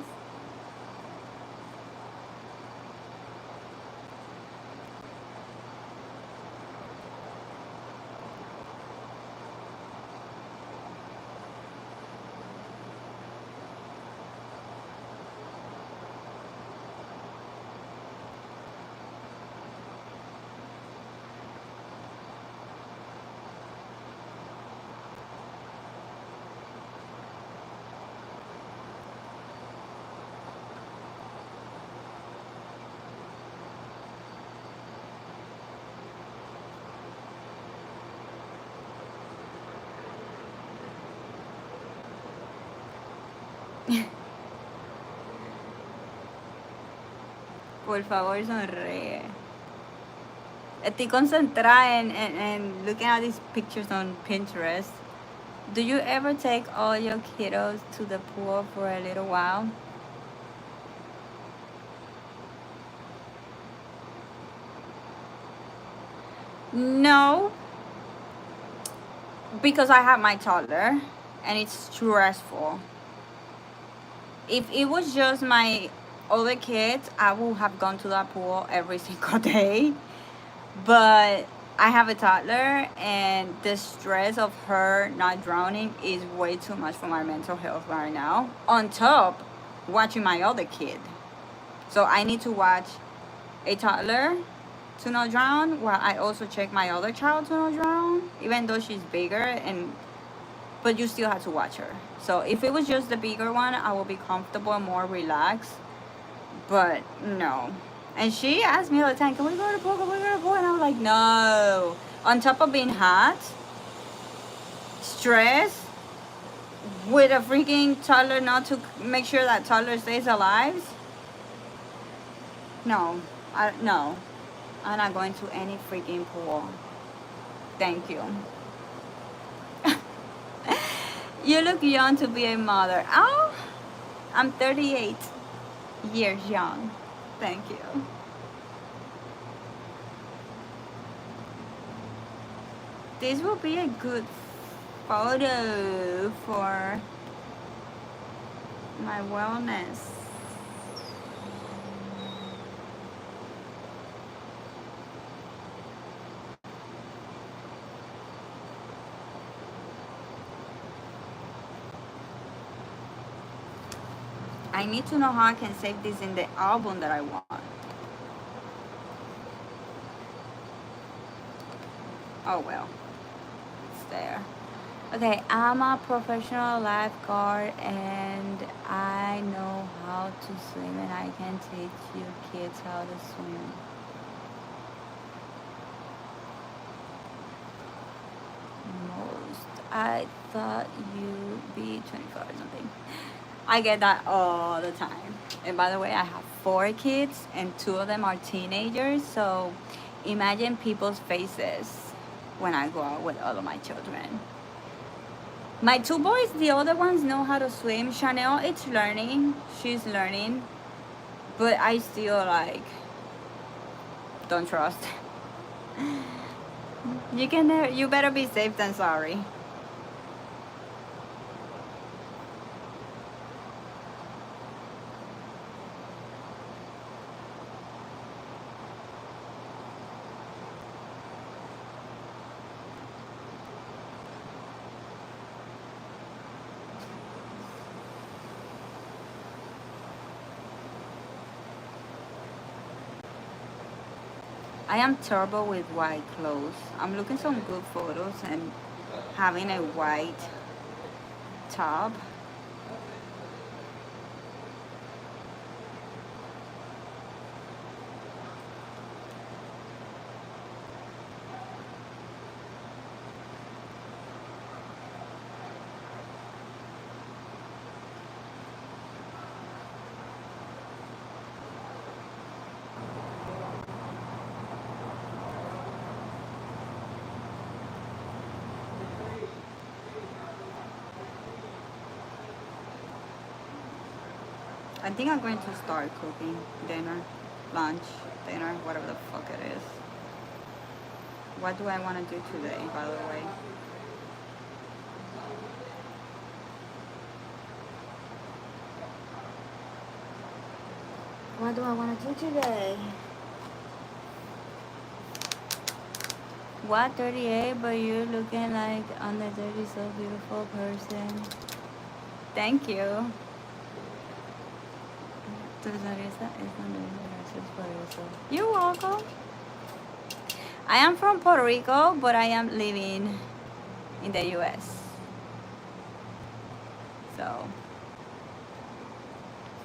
Speaker 1: Por favor, sonríe. Estoy concentrada en looking at these pictures on Pinterest. Do you ever take all your kiddos to the pool for a little while? No, because I have my toddler and it's stressful. If it was just my other kids, I would have gone to that pool every single day. But I have a toddler and the stress of her not drowning is way too much for my mental health right now. On top, watching my other kid. So I need to watch a toddler to not drown while I also check my other child to not drown, even though she's bigger, but you still have to watch her. So if it was just the bigger one, I will be comfortable and more relaxed. But no. And she asked me all the time, can we go to the pool? Can we go to the pool? And I was like, no. On top of being hot, stress, with a freaking toddler, not to make sure that toddler stays alive. No. No. I'm not going to any freaking pool. Thank you. You look young to be a mother. Oh, I'm 38 years young. Thank you. This will be a good photo for my wellness. I need to know how I can save this in the album that I want. Oh well, it's there. Okay, I'm a professional lifeguard and I know how to swim and I can teach you kids how to swim. Most. I thought you'd be 24 or something. I get that all the time. And by the way, I have 4 kids and 2 of them are teenagers. So imagine people's faces when I go out with all of my children. My 2 boys, the other ones know how to swim. Chanel, it's learning. She's learning. But I still like, don't trust. You better be safe than sorry. I am terrible with white clothes. I'm looking some good photos and having a white top. I think I'm going to start cooking dinner, lunch, dinner, whatever the fuck it is. What do I want to do today, by the way? What do I want to do today? What, 38, but you're looking like under 30, so beautiful person. Thank you. You're welcome. I am from Puerto Rico, but I am living in the US. So,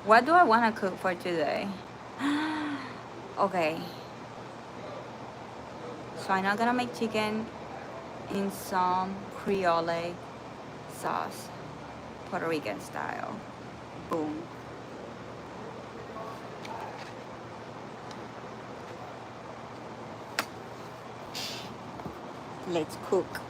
Speaker 1: what do I want to cook for today? Okay. So I'm not gonna make chicken in some creole sauce, Puerto Rican style. Boom. Let's cook.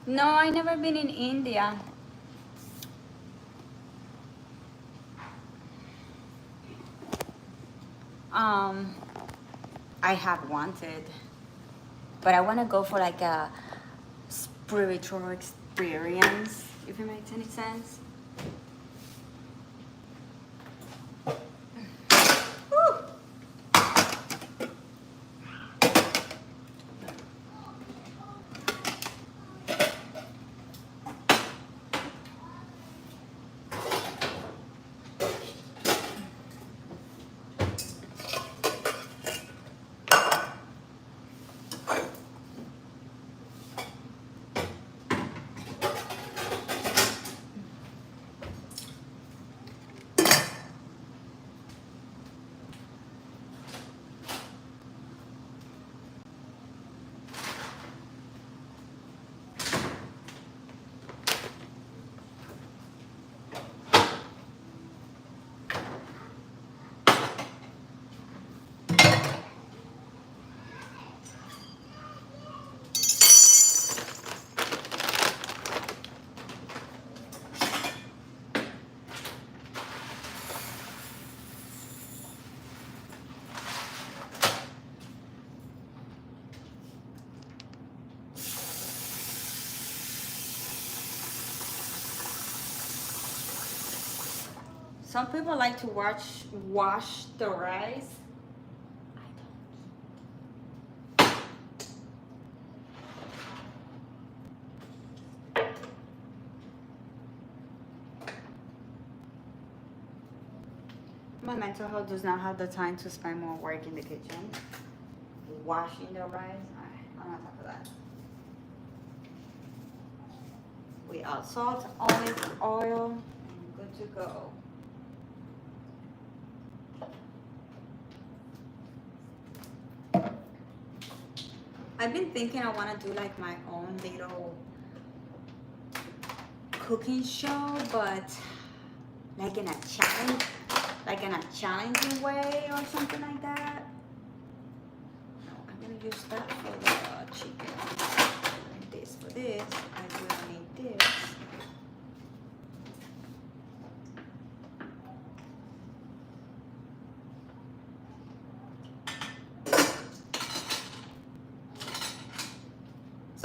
Speaker 1: No, I never been in India. I have wanted, but I want to go for like a spiritual experience, if it makes any sense. Some people like to wash the rice. My mental health does not have the time to spend more work in the kitchen. Washing the rice, I'm on top of that. We add salt, olive oil, and good to go. I've been thinking I want to do like my own little cooking show, but like in a challenging way or something like that. No, I'm gonna use that for the chicken. And this for this. I will need this.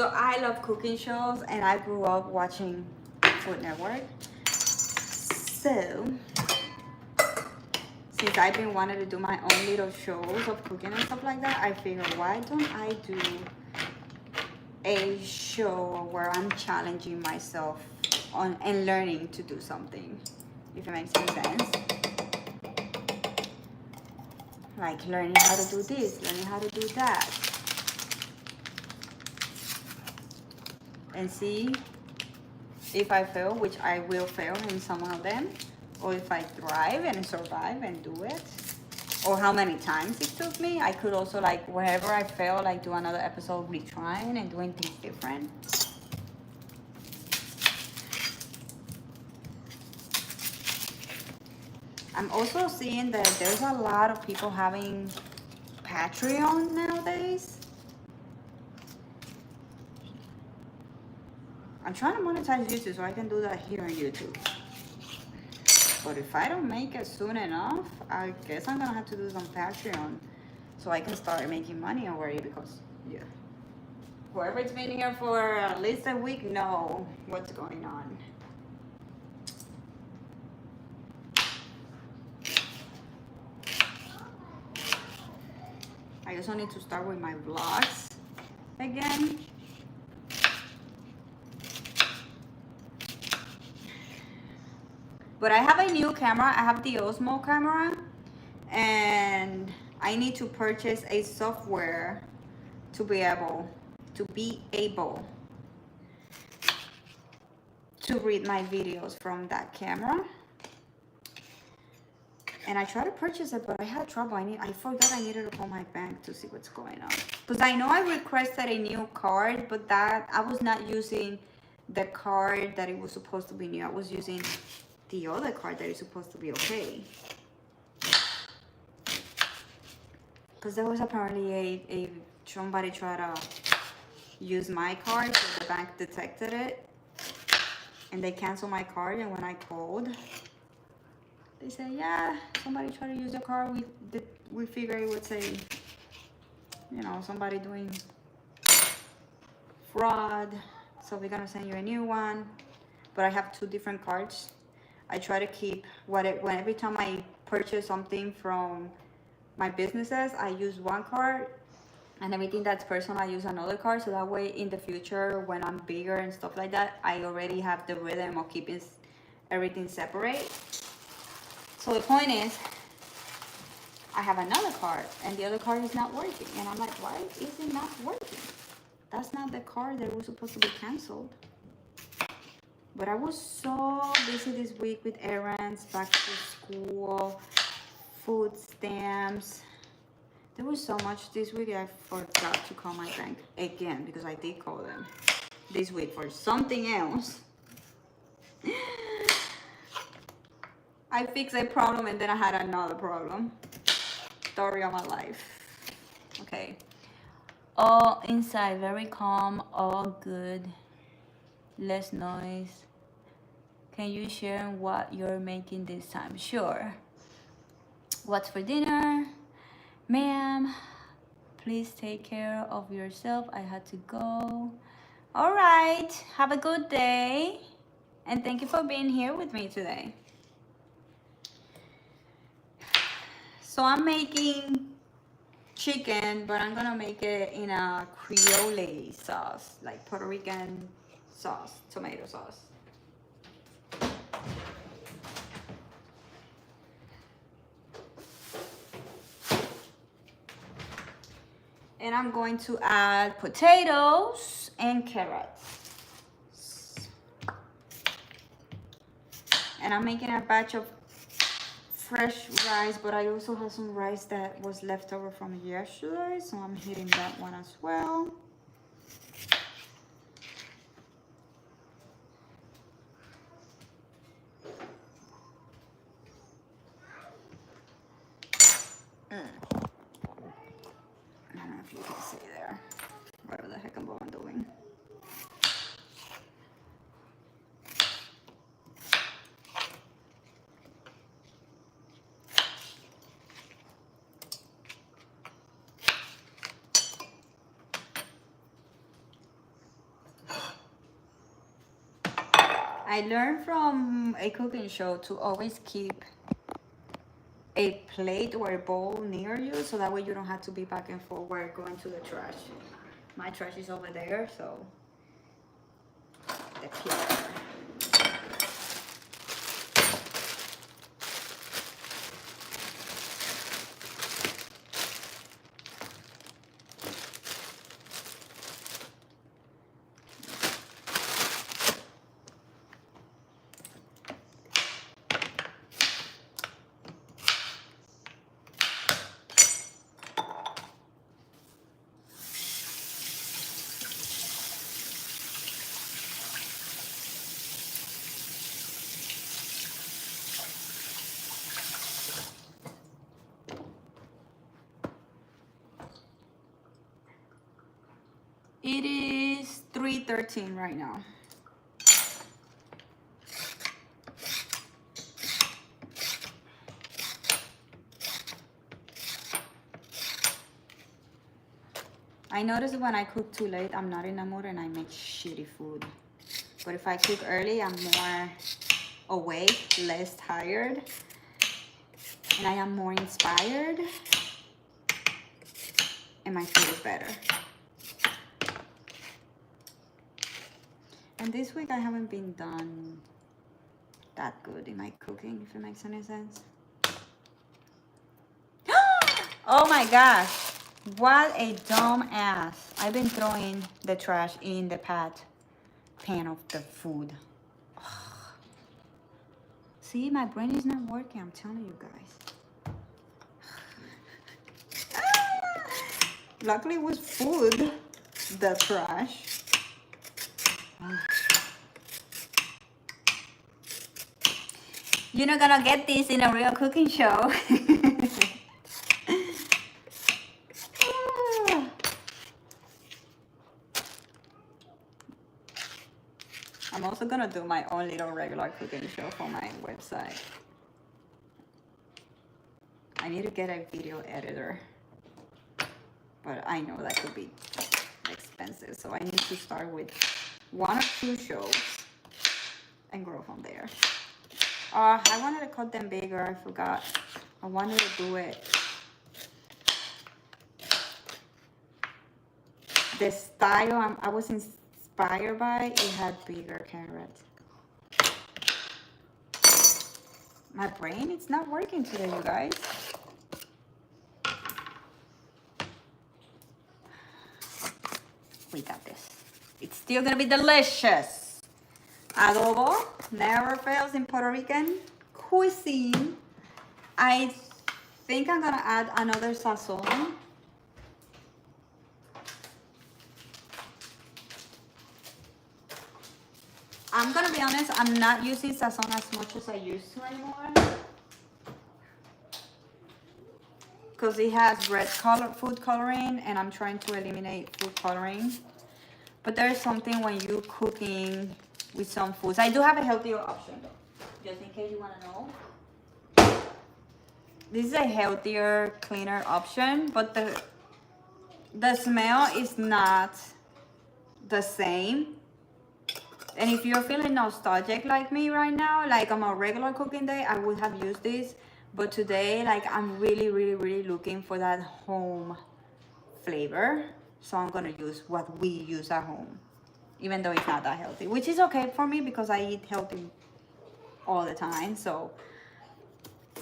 Speaker 1: So I love cooking shows, and I grew up watching Food Network. So since I've been wanting to do my own little shows of cooking and stuff like that, I figured, why don't I do a show where I'm challenging myself on and learning to do something, if it makes any sense. Like learning how to do this, learning how to do that. And see if I fail, which I will fail in some of them, or if I thrive and survive and do it, or how many times it took me. I could also, like, wherever I fail, like, do another episode retrying and doing things different. I'm also seeing that there's a lot of people having Patreon nowadays. I'm trying to monetize YouTube so I can do that here on YouTube. But if I don't make it soon enough, I guess I'm gonna have to do some Patreon so I can start making money already, because, yeah. Whoever's been here for at least a week know what's going on. I also need to start with my vlogs again. But I have a new camera. I have the Osmo camera, and I need to purchase a software to be able to read my videos from that camera. And I tried to purchase it, but I had trouble. I forgot I needed to call my bank to see what's going on. Because I know I requested a new card, but that I was not using the card that it was supposed to be new. I was using the other card that is supposed to be okay. Because there was apparently somebody tried to use my card, so the bank detected it, and they canceled my card. And when I called, they said, yeah, somebody tried to use your card. We figured it would say, you know, somebody doing fraud, so we're gonna send you a new one. But I have 2 different cards. I try to keep every time I purchase something from my businesses, I use one card, and everything that's personal, I use another card. So that way, in the future, when I'm bigger and stuff like that, I already have the rhythm of keeping everything separate. So the point is, I have another card, and the other card is not working. And I'm like, why is it not working? That's not the card that was supposed to be canceled. But I was so busy this week with errands, back to school, food stamps. There was so much this week, I forgot to call my bank again, because I did call them this week for something else. I fixed a problem and then I had another problem. Story of my life. Okay. All inside, very calm, all good. Less noise. Can you share what you're making this time? Sure. What's for dinner? Ma'am, please take care of yourself. I had to go. All right. Have a good day. And thank you for being here with me today. So I'm making chicken, but I'm gonna make it in a creole sauce, like Puerto Rican sauce, tomato sauce. And I'm going to add potatoes and carrots. And I'm making a batch of fresh rice, but I also have some rice that was left over from yesterday, so I'm heating that one as well. I don't know if you can see there, whatever the heck I'm doing. I learned from a cooking show to always keep a plate or a bowl near you, so that way you don't have to be back and forward going to the trash. My trash is over there, so the plate. It is 3:13 right now. I notice when I cook too late, I'm not in a mood and I make shitty food. But if I cook early, I'm more awake, less tired, and I am more inspired, and my food is better. And this week I haven't been done that good in my cooking, if it makes any sense. Oh my gosh, what a dumb ass. I've been throwing the trash in the pan of the food. See, my brain is not working, I'm telling you guys. Luckily it was food, the trash. You're not gonna get this in a real cooking show. I'm also gonna do my own little regular cooking show for my website. I need to get a video editor, but I know that could be expensive, so I need to start with 1 or 2 shows and grow from there. I wanted to cut them bigger, I forgot. I wanted to do it the style I was inspired by. It had bigger carrots. My brain, it's not working today, you guys. We got this. It's still gonna be delicious. Adobo never fails in Puerto Rican cuisine. I think I'm gonna add another sazon. I'm gonna be honest, I'm not using sazon as much as I used to anymore, because it has red food coloring, and I'm trying to eliminate food coloring. But there's something when you're cooking with some foods. I do have a healthier option though, just in case you want to know. This is a healthier, cleaner option, but the smell is not the same. And if you're feeling nostalgic like me right now, like on a regular cooking day, I would have used this. But today, like, I'm really, really, really looking for that home flavor. So I'm gonna use what we use at home, even though it's not that healthy, which is okay for me because I eat healthy all the time. So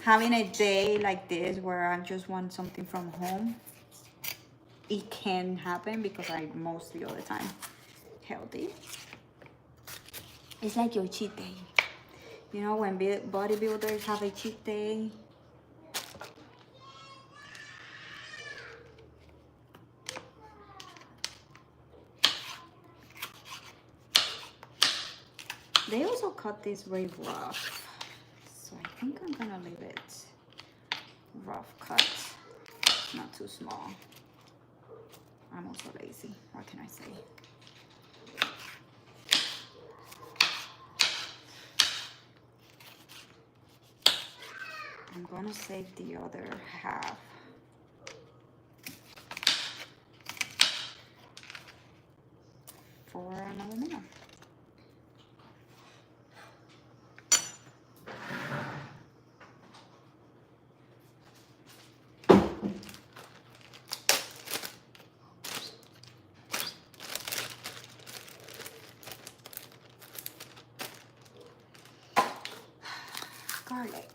Speaker 1: having a day like this where I just want something from home, it can happen because I mostly all the time healthy. It's like your cheat day. You know, when bodybuilders have a cheat day. They also cut this very rough, so I think I'm gonna leave it rough cut, not too small. I'm also lazy, what can I say? I'm gonna save the other half for another meal. garlic.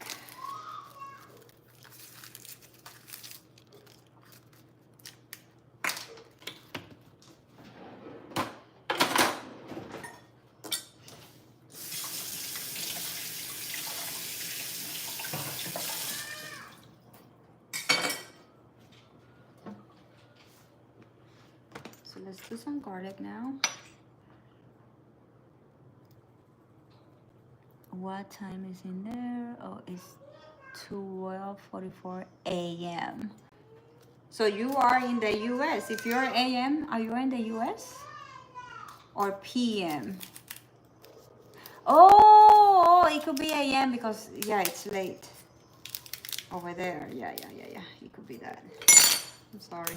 Speaker 1: So let's do some garlic now. What time is in there? Oh, it's 12:44 a.m. So you are in the US. If you're AM, are you in the US? Or PM? Oh, it could be AM because, yeah, it's late. Over there. Yeah. It could be that. I'm sorry.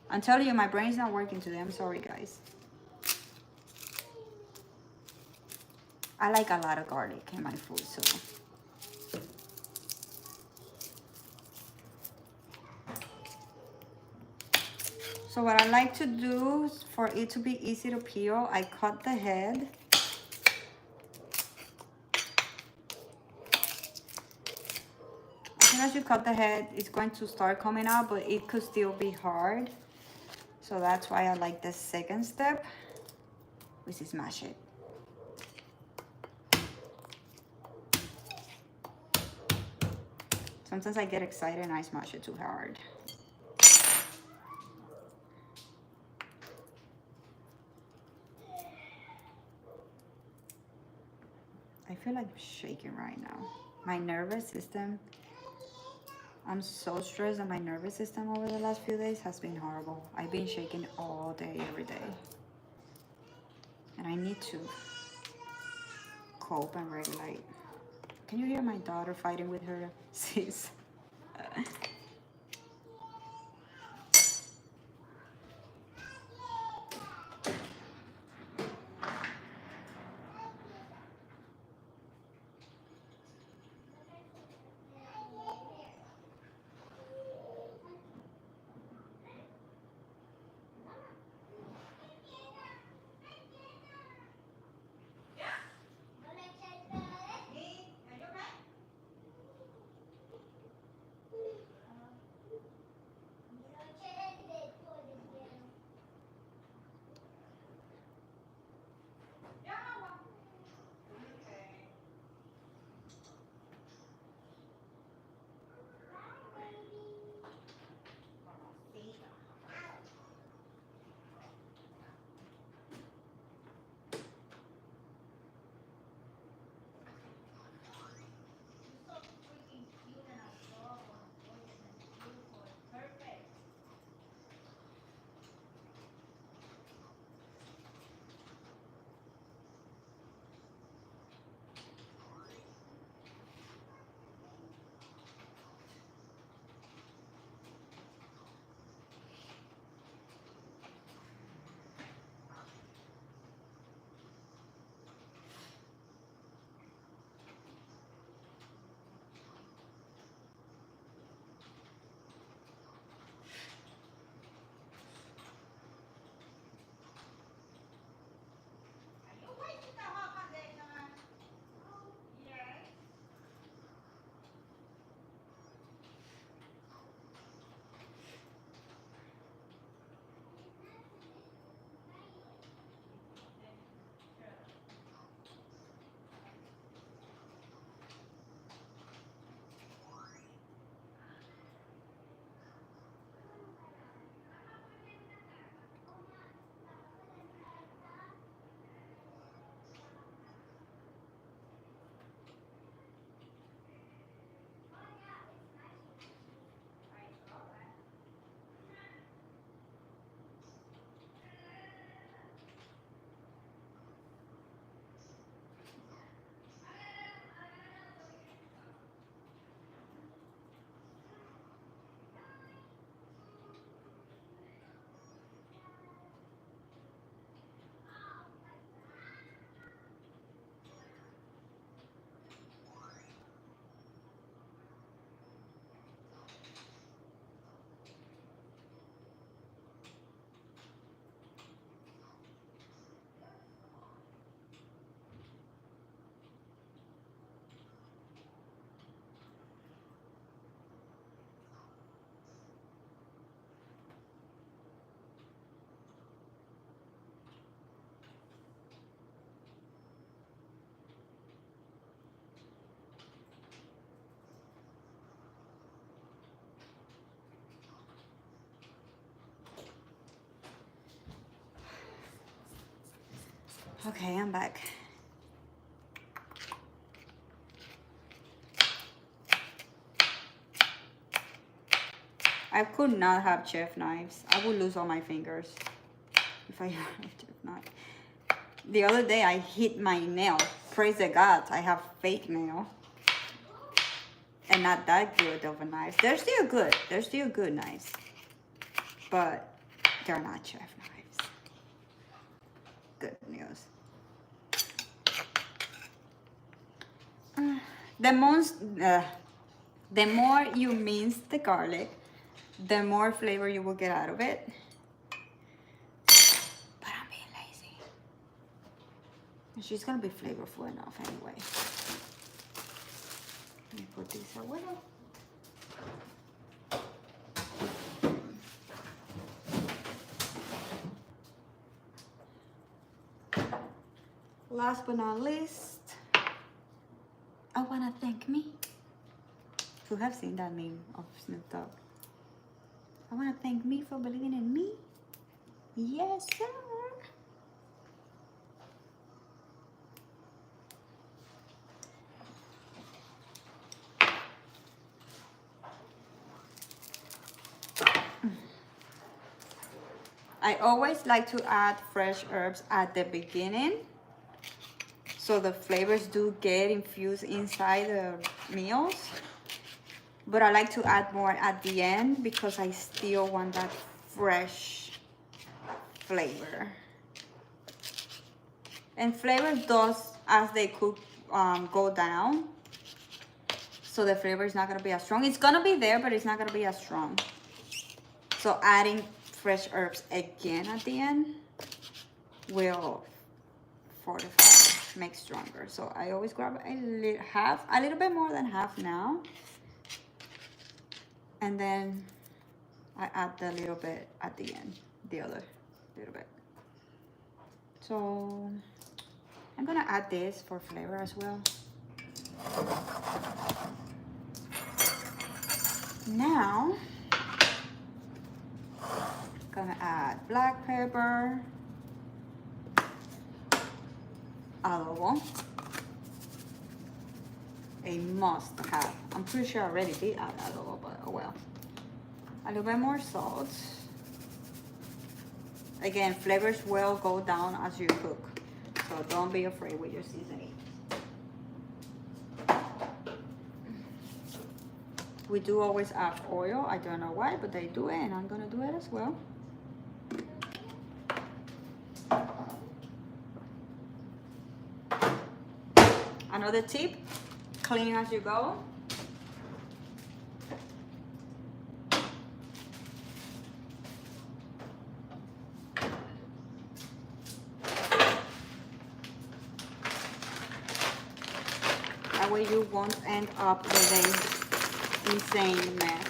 Speaker 1: I'm telling you, my brain's not working today. I'm sorry, guys. I like a lot of garlic in my food, so. So what I like to do for it to be easy to peel, I cut the head. As soon as you cut the head, it's going to start coming out, but it could still be hard. So that's why I like the second step, which is mash it. Sometimes I get excited and I smash it too hard. I feel like shaking right now. My nervous system, I'm so stressed and my nervous system over the last few days has been horrible. I've been shaking all day, every day. And I need to cope and regulate. Can you hear my daughter fighting with her sis? Okay, I'm back. I could not have chef knives. I would lose all my fingers if I had a chef knife. The other day I hit my nail. Praise the gods, I have fake nail. And not that good of a knife. They're still good. They're still good knives. But they're not chef knives. Good news. The more you mince the garlic, the more flavor you will get out of it. But I'm being lazy. And she's gonna be flavorful enough anyway. Let me put this away. Last but not least, I wanna thank me. Who have seen that meme of Snoop Dogg? I wanna thank me for believing in me. Yes, sir. I always like to add fresh herbs at the beginning so the flavors do get infused inside the meals. But I like to add more at the end because I still want that fresh flavor. And flavor does, as they cook, go down. So the flavor is not gonna be as strong. It's gonna be there, but it's not gonna be as strong. So adding fresh herbs again at the end will fortify, make stronger. So I always grab a little bit more than half now. And then I add the little bit at the end, the other little bit. So I'm gonna add this for flavor as well. Now, gonna add black pepper, adobo, a must have. I'm pretty sure I already did add adobo, but oh well. A little bit more salt. Again, flavors will go down as you cook, so don't be afraid with your seasoning. We do always add oil. I don't know why, but they do it, and I'm gonna do it as well. Another tip, clean as you go. That way you won't end up with an insane mess.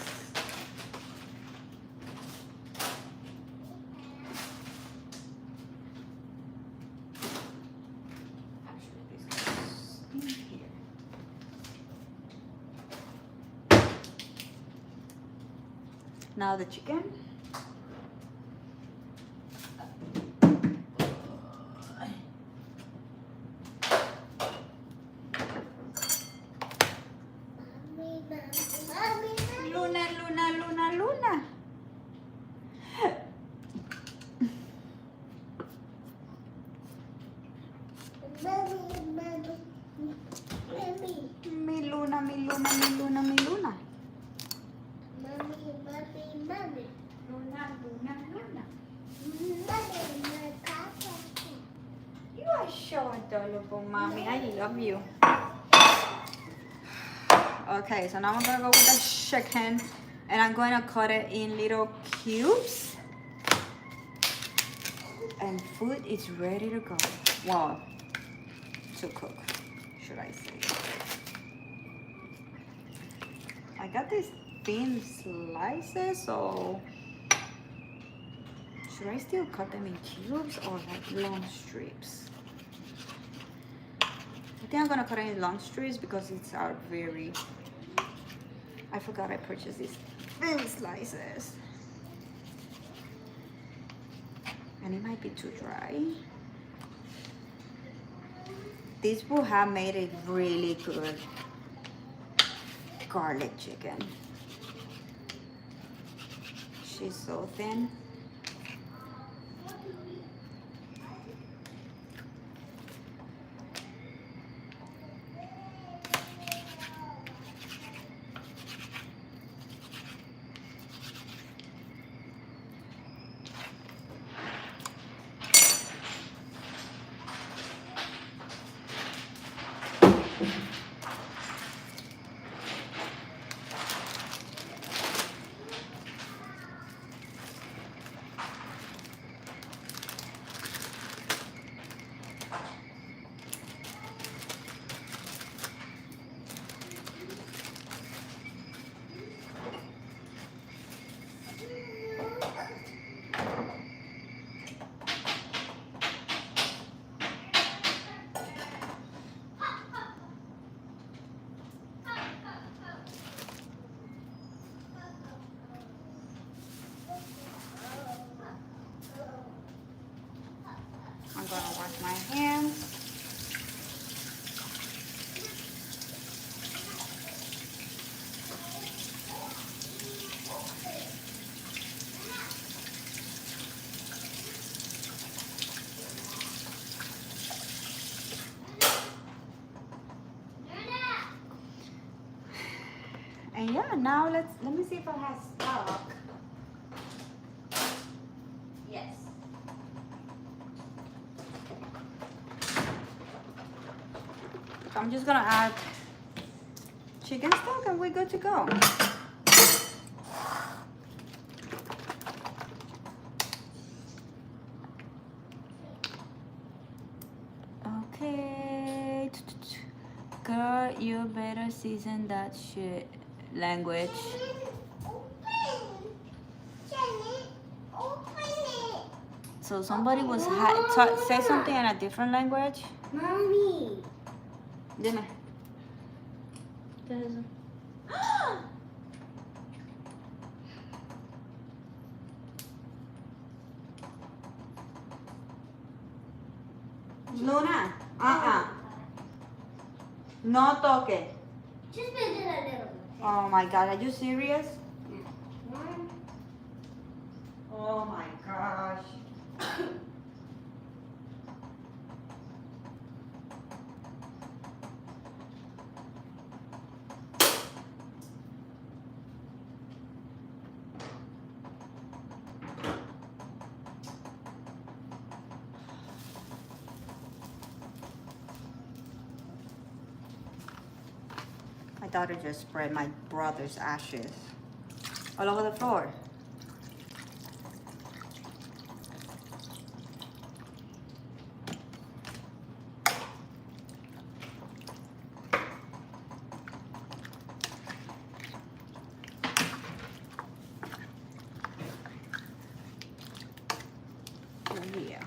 Speaker 1: Now the chicken. Luna, Luna, Luna, Luna. Mi Luna, mi Luna, mi Luna, mi Luna. Luna, Luna, Luna. You are so adorable, mommy. I love you. Okay, so now I'm gonna go with the chicken, and I'm going to cut it in little cubes. And food is ready to go. Well, to cook, should I say. I got these thin slices, so should I still cut them in cubes or like long strips? I think I'm gonna cut it in long strips because it's our very, I forgot I purchased these thin slices. And it might be too dry. This boo have made a really good garlic chicken. She's so thin. I'm gonna wash my hands. And yeah, now let me see if it has stock. Yes. I'm just gonna add chicken stock and we're good to go. Okay. Girl, you better season that shit. Language. So somebody was say something in a different language.
Speaker 2: Mommy.
Speaker 1: Dime. ¿Qué es eso? Luna, no toque.
Speaker 2: Just bend it a little bit.
Speaker 1: Oh my God, are you serious?
Speaker 2: One.
Speaker 1: Oh my gosh. My daughter just spread my brother's ashes all over the floor. Oh yeah.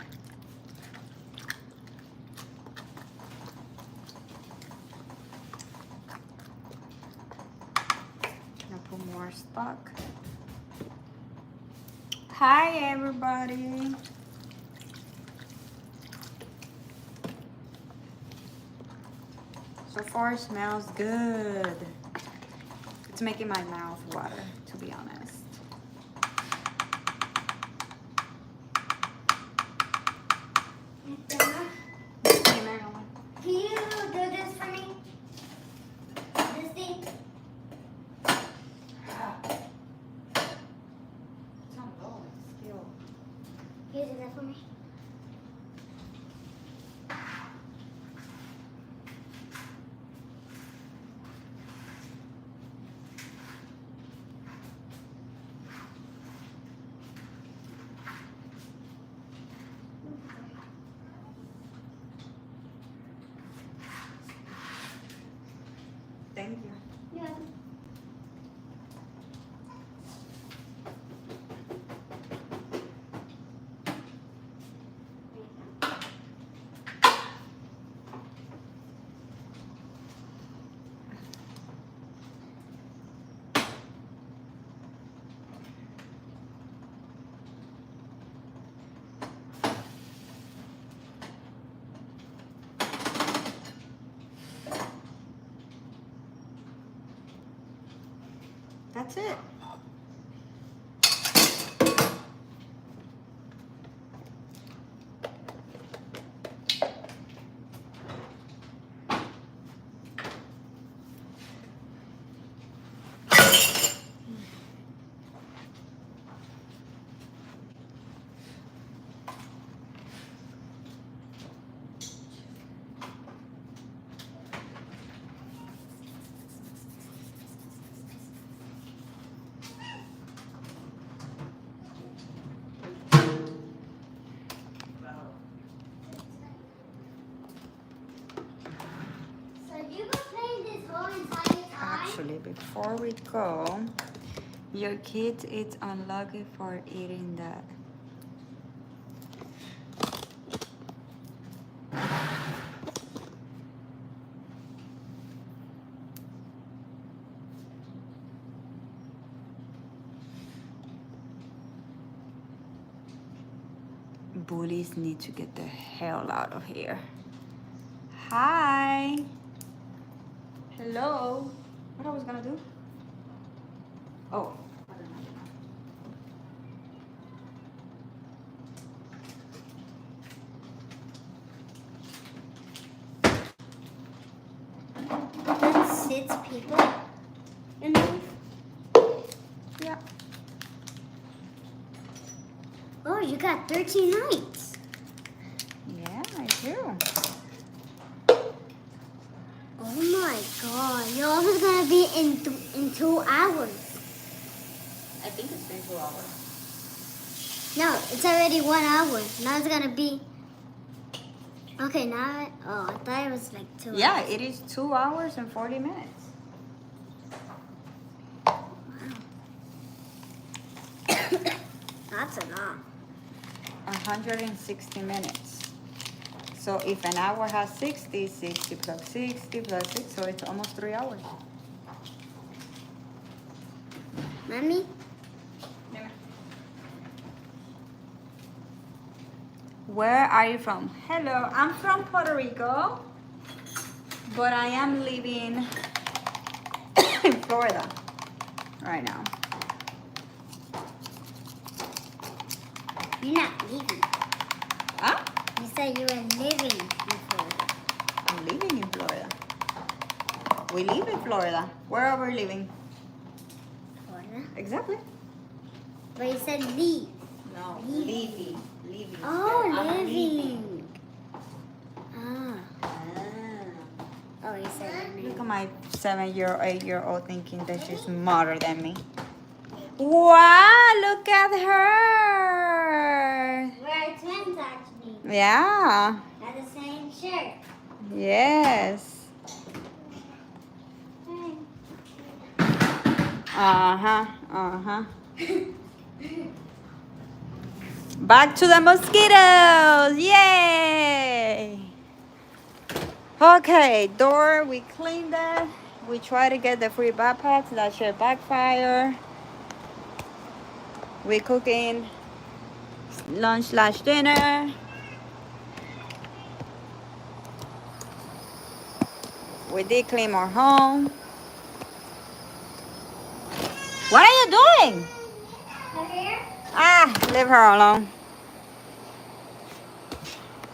Speaker 1: Put more stock. Hi everybody. So far it smells good. It's making my mouth water, to be honest.
Speaker 2: Can you do this for me? This thing?
Speaker 1: It's not low, it's still.
Speaker 2: Can you do that for me?
Speaker 1: Thank you.
Speaker 2: Yeah.
Speaker 1: that's it.
Speaker 2: So you were playing this whole entire time?
Speaker 1: Actually, before we go, your kid is unlucky for eating that. Bullies need to get the hell out of here. Hi. Hello. What I was gonna do? Oh.
Speaker 2: That's 6 people in life.
Speaker 1: Yeah.
Speaker 2: Oh, you got 13 nights.
Speaker 1: Yeah, I do.
Speaker 2: Oh my god. You're almost gonna be in 2 hours.
Speaker 3: I think it's been 2 hours.
Speaker 2: No, it's already 1 hour. Now it's gonna be. Okay, now. Oh, I thought it was like 2 hours.
Speaker 1: Yeah, it is 2 hours and 40 minutes.
Speaker 2: That's a lot.
Speaker 1: 160 minutes. So if an hour has 60, 60 plus 60 plus 6, so it's almost 3 hours.
Speaker 2: Mommy?
Speaker 1: Where are you from? Hello, I'm from Puerto Rico, but I am living in Florida right now.
Speaker 2: You're not leaving.
Speaker 1: Huh?
Speaker 2: You said you were living in Florida.
Speaker 1: I'm living in Florida. We live in Florida. Where are we living?
Speaker 2: Florida?
Speaker 1: Exactly.
Speaker 2: But you said leave.
Speaker 3: No,
Speaker 2: Leaving.
Speaker 3: leaving.
Speaker 2: Oh,
Speaker 3: I'm
Speaker 2: living. Ah.
Speaker 3: Ah.
Speaker 2: Oh, you said living.
Speaker 1: Look at my 7-year-old, 8-year-old thinking that she's smarter than me. Wow, look at her.
Speaker 2: We're twins, actually.
Speaker 1: Yeah.
Speaker 2: Got the same shirt.
Speaker 1: Yes. Uh-huh. Uh-huh. Back to the mosquitoes. Yay. Okay, door, we cleaned that. We try to get the free backpacks. That should backfire. We cooking lunch/dinner. We did clean our home. What are you doing?
Speaker 2: Her hair?
Speaker 1: Ah, leave her alone.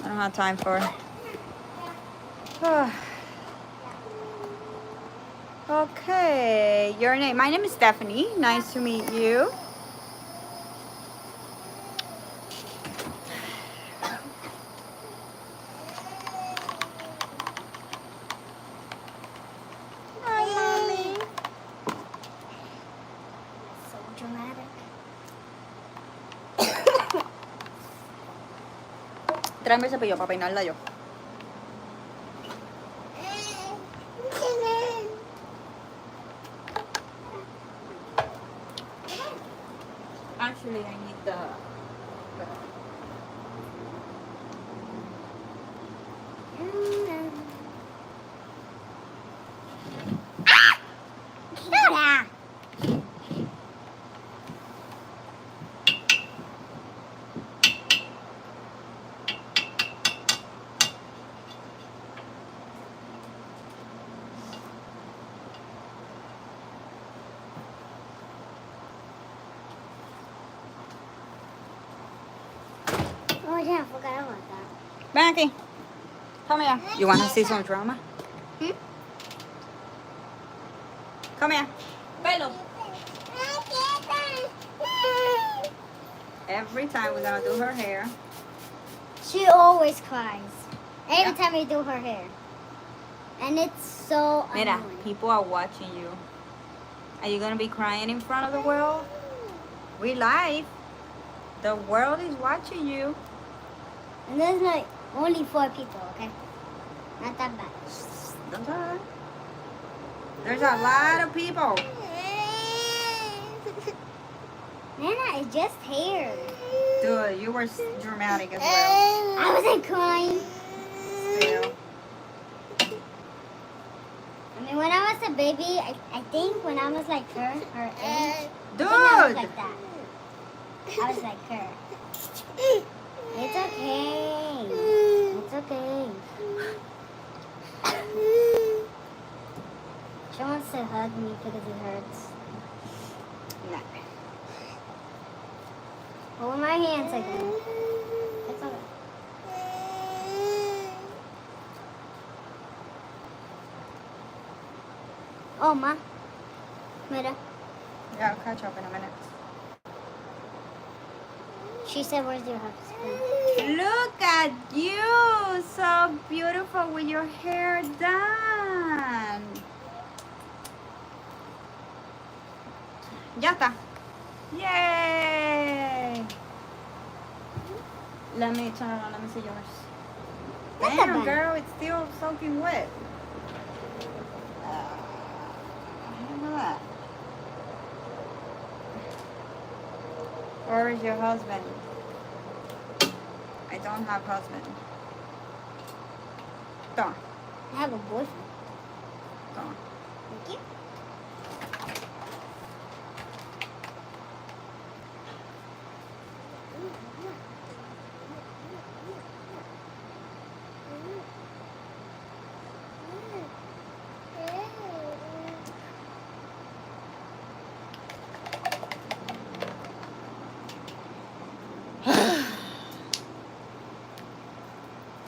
Speaker 1: I don't have time for her. Okay, your name. My name is Stephanie. Nice to meet you. Hi, mommy.
Speaker 2: So dramatic.
Speaker 1: Tráeme el cepillo para peinarla yo. Actually, I need the...
Speaker 2: Lola! yeah, I forgot about that.
Speaker 1: Ven aquí. Come here. You want to see some drama?
Speaker 2: Hmm?
Speaker 1: Come here. Pelo. Every time we're gonna do her hair.
Speaker 2: She always cries. Every
Speaker 1: Yeah.
Speaker 2: time we do her hair. And it's so
Speaker 1: Mira,
Speaker 2: annoying.
Speaker 1: people are watching you. Are you gonna be crying in front of the world? We live. The world is watching you.
Speaker 2: And there's like only 4 people, okay? Not that bad.
Speaker 1: Don't tell her. There's a lot of people.
Speaker 2: Nana, it's just hair.
Speaker 1: Dude, you were dramatic as well.
Speaker 2: I wasn't crying.
Speaker 1: Still.
Speaker 2: I mean, when I was a baby, I think when I was like her age, I think I
Speaker 1: Dude!
Speaker 2: was like that. I was like her. It's okay. It's okay. She wants to hug me because it hurts.
Speaker 1: Nah.
Speaker 2: Hold my hands again. It's okay. Oh, Ma. Mira.
Speaker 1: Yeah, I'll catch up in a minute.
Speaker 2: She said, where's your husband?
Speaker 1: Look at you! So beautiful with your hair done. Ya está. Yay! Let me turn around. Let me see yours.
Speaker 2: Not that
Speaker 1: Damn,
Speaker 2: bad.
Speaker 1: girl, it's still soaking wet. Look at that. Where is your husband? I don't have husband. Don't.
Speaker 2: I have a boyfriend.
Speaker 1: Don't.
Speaker 2: Thank you.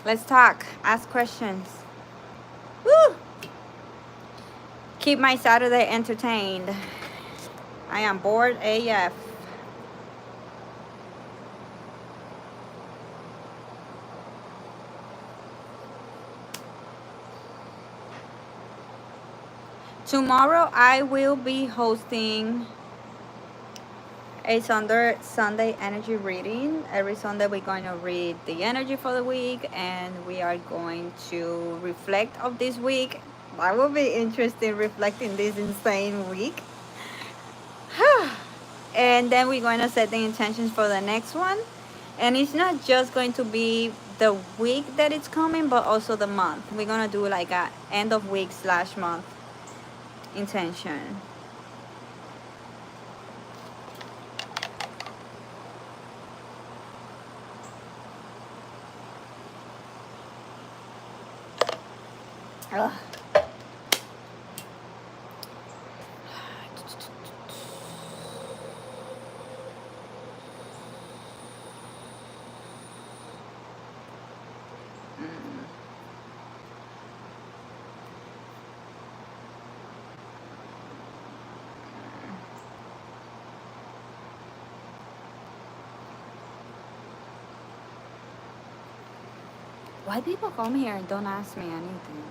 Speaker 1: Let's talk. Ask questions. Woo! Keep my Saturday entertained. I am bored AF. Tomorrow I will be hosting a Sunday energy reading. Every Sunday we're going to read the energy for the week and we are going to reflect of this week. That will be interesting, reflecting this insane week. And then we're going to set the intentions for the next one. And it's not just going to be the week that it's coming, but also the month. We're going to do like a end of week / month intention. Ugh. Why people come here and don't ask me anything?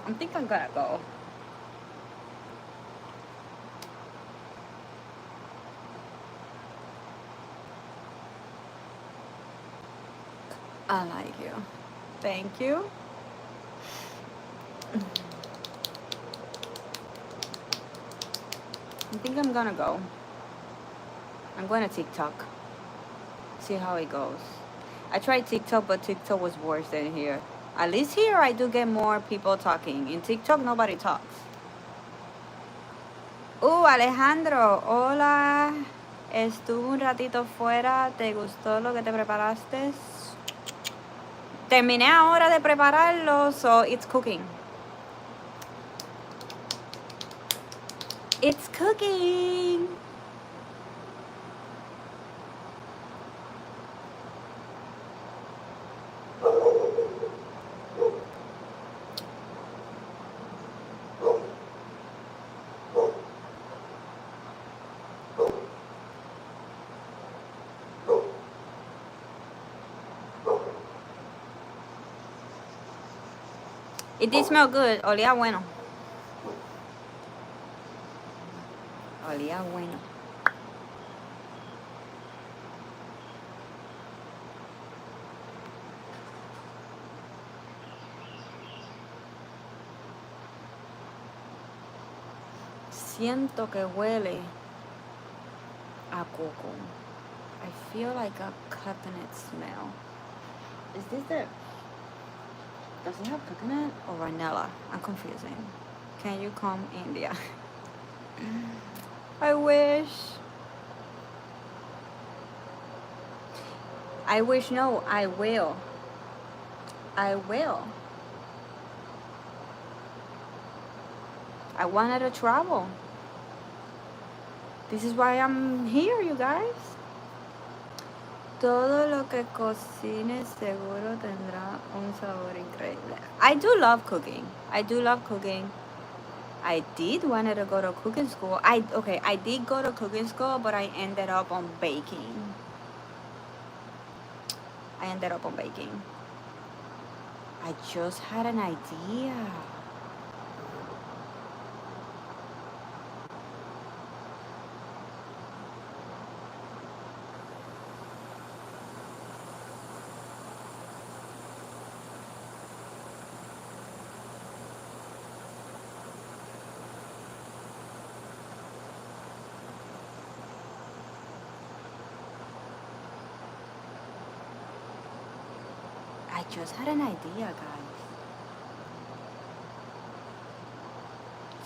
Speaker 1: I think I'm gonna go. I like you. Thank you. I think I'm gonna go. I'm going to TikTok. See how it goes. I tried TikTok, but TikTok was worse than here. At least here I do get more people talking. In TikTok, nobody talks. Alejandro, hola. Estuve un ratito fuera. ¿Te gustó lo que te preparaste? Terminé ahora de prepararlo, so it's cooking. It's cooking. It did smell good. Olía bueno. Olía bueno. Siento que huele a coco. I feel like a coconut smell. Is this the... Does it have coconut or vanilla? I'm confusing. Can you come India? I wish. I wish, no, I will. I will. I wanted to travel. This is why I'm here, you guys. Todo lo que cocines seguro tendrá un sabor increíble. I do love cooking. I do love cooking. I did wanted to go to cooking school. I did go to cooking school, but I ended up on baking. I just had an idea. I just had an idea, guys.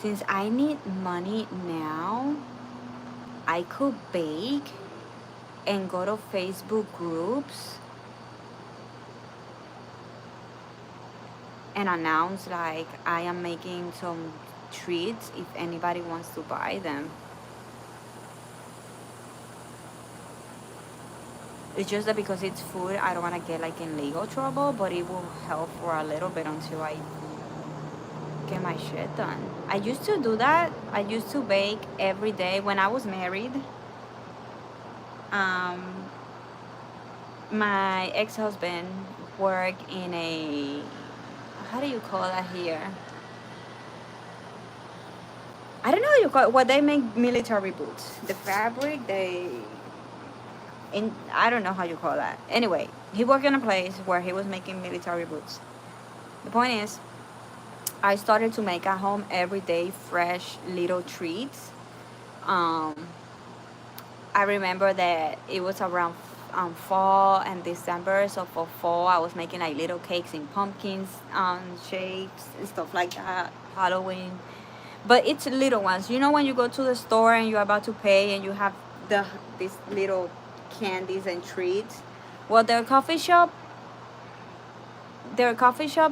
Speaker 1: Since I need money now, I could bake and go to Facebook groups and announce like I am making some treats if anybody wants to buy them. It's just that because it's food, I don't want to get like in legal trouble, but it will help for a little bit until I get my shit done. I used to do that. I used to bake every day when I was married. My ex-husband worked in a, how do you call that here? I don't know how you call it. What they make military boots. The fabric, I don't know how you call that. Anyway, he worked in a place where he was making military boots. The point is, I started to make at home every day fresh little treats. I remember that it was around fall and December, so for fall I was making like little cakes in pumpkins, shapes and stuff like that, Halloween. But it's little ones. You know when you go to the store and you're about to pay and you have these little candies and treats? Well, their coffee shop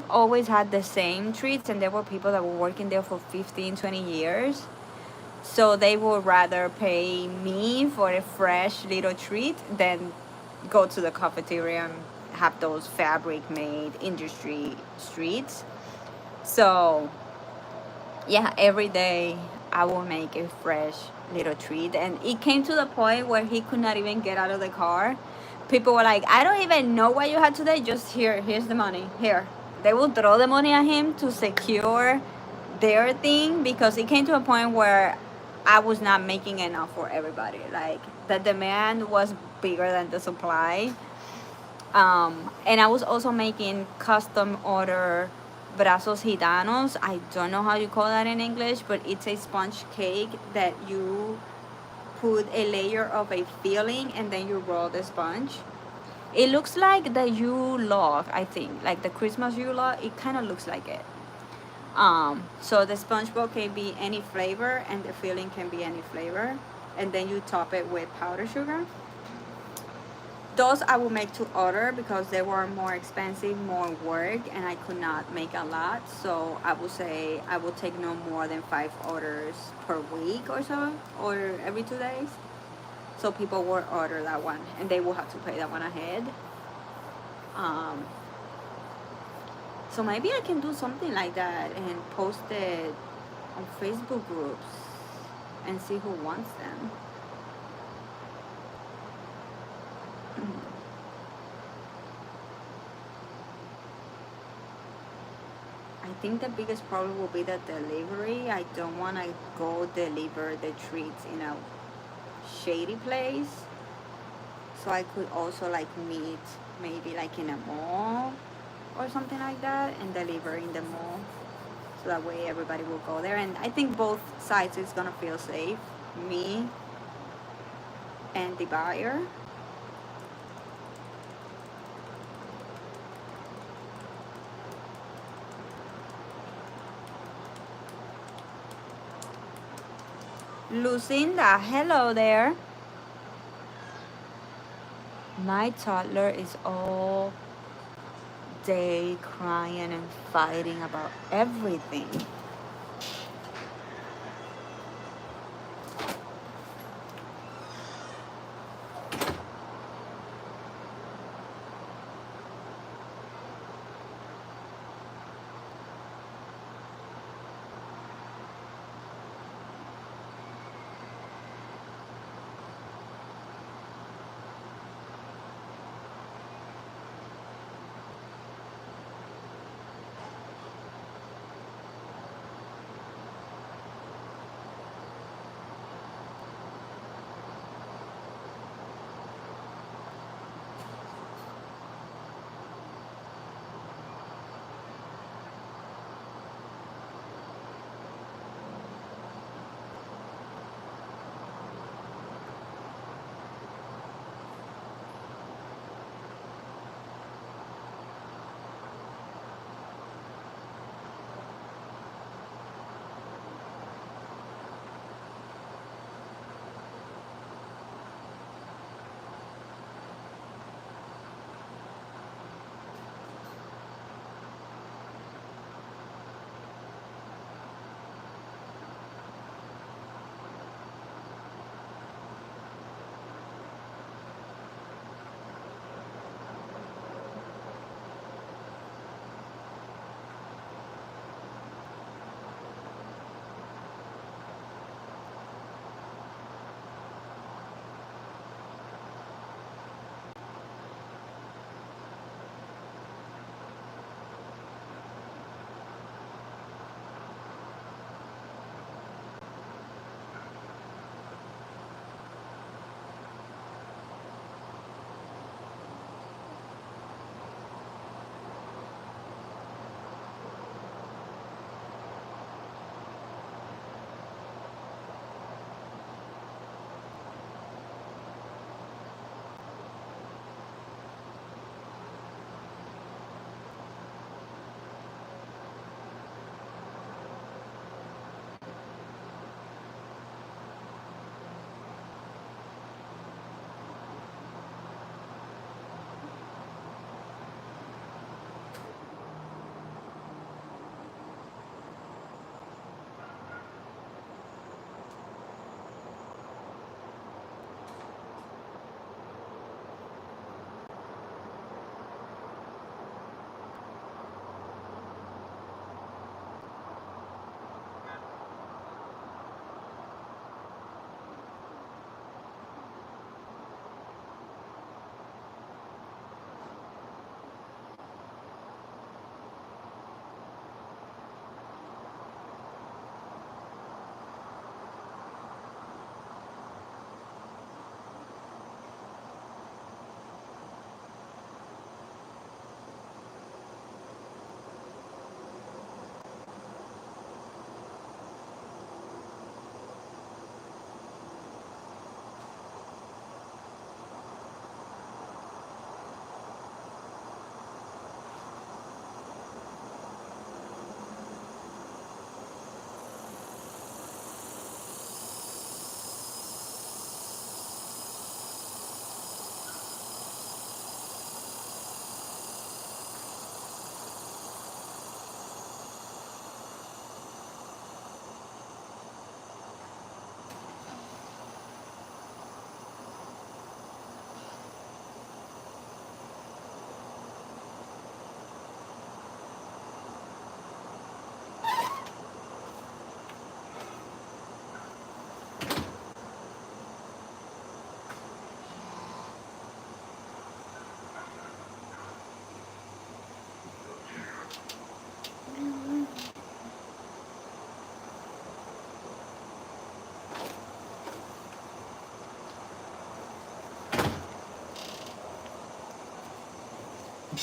Speaker 1: always had the same treats, and there were people that were working there for 15-20 years, so they would rather pay me for a fresh little treat than go to the cafeteria and have those fabric made industry treats. So yeah, every day I will make a fresh little treat, and it came to the point where he could not even get out of the car. People were like, I don't even know what you had today, just here's the money, here. They will throw the money at him to secure their thing, because it came to a point where I was not making enough for everybody. Like, the demand was bigger than the supply. And I was also making custom order brazos gitanos. I don't know how you call that in English, but it's a sponge cake that you put a layer of a filling and then you roll the sponge. It looks like the Yule log, I think, like the Christmas Yule log. It kind of looks like it. So the sponge ball can be any flavor, and the filling can be any flavor, and then you top it with powdered sugar. Those I will make to order because they were more expensive, more work, and I could not make a lot. So I would say I will take no more than 5 orders per week or so, or every 2 days. So people will order that one, and they will have to pay that one ahead. So maybe I can do something like that and post it on Facebook groups and see who wants them. I think the biggest problem will be the delivery. I don't want to go deliver the treats in a shady place. So I could also like meet maybe like in a mall or something like that and deliver in the mall. So that way everybody will go there. And I think both sides is gonna feel safe. Me and the buyer. Lucinda, hello there. My toddler is all day crying and fighting about everything.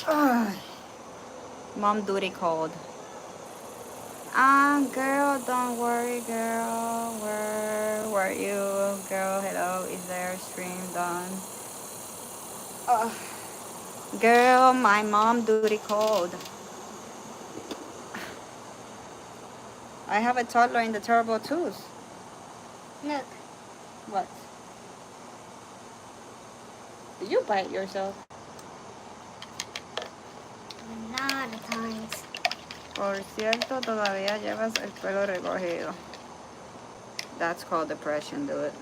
Speaker 1: Ugh. Mom duty called. Girl, don't worry, girl. Where were you? Girl, hello, is there stream done? Ugh. Girl, my mom duty called. I have a toddler in the terrible twos.
Speaker 2: Look.
Speaker 1: What? Did you bite yourself?
Speaker 2: A lot of times.
Speaker 1: Por cierto, todavía llevas el pelo recogido. That's called depression, dude.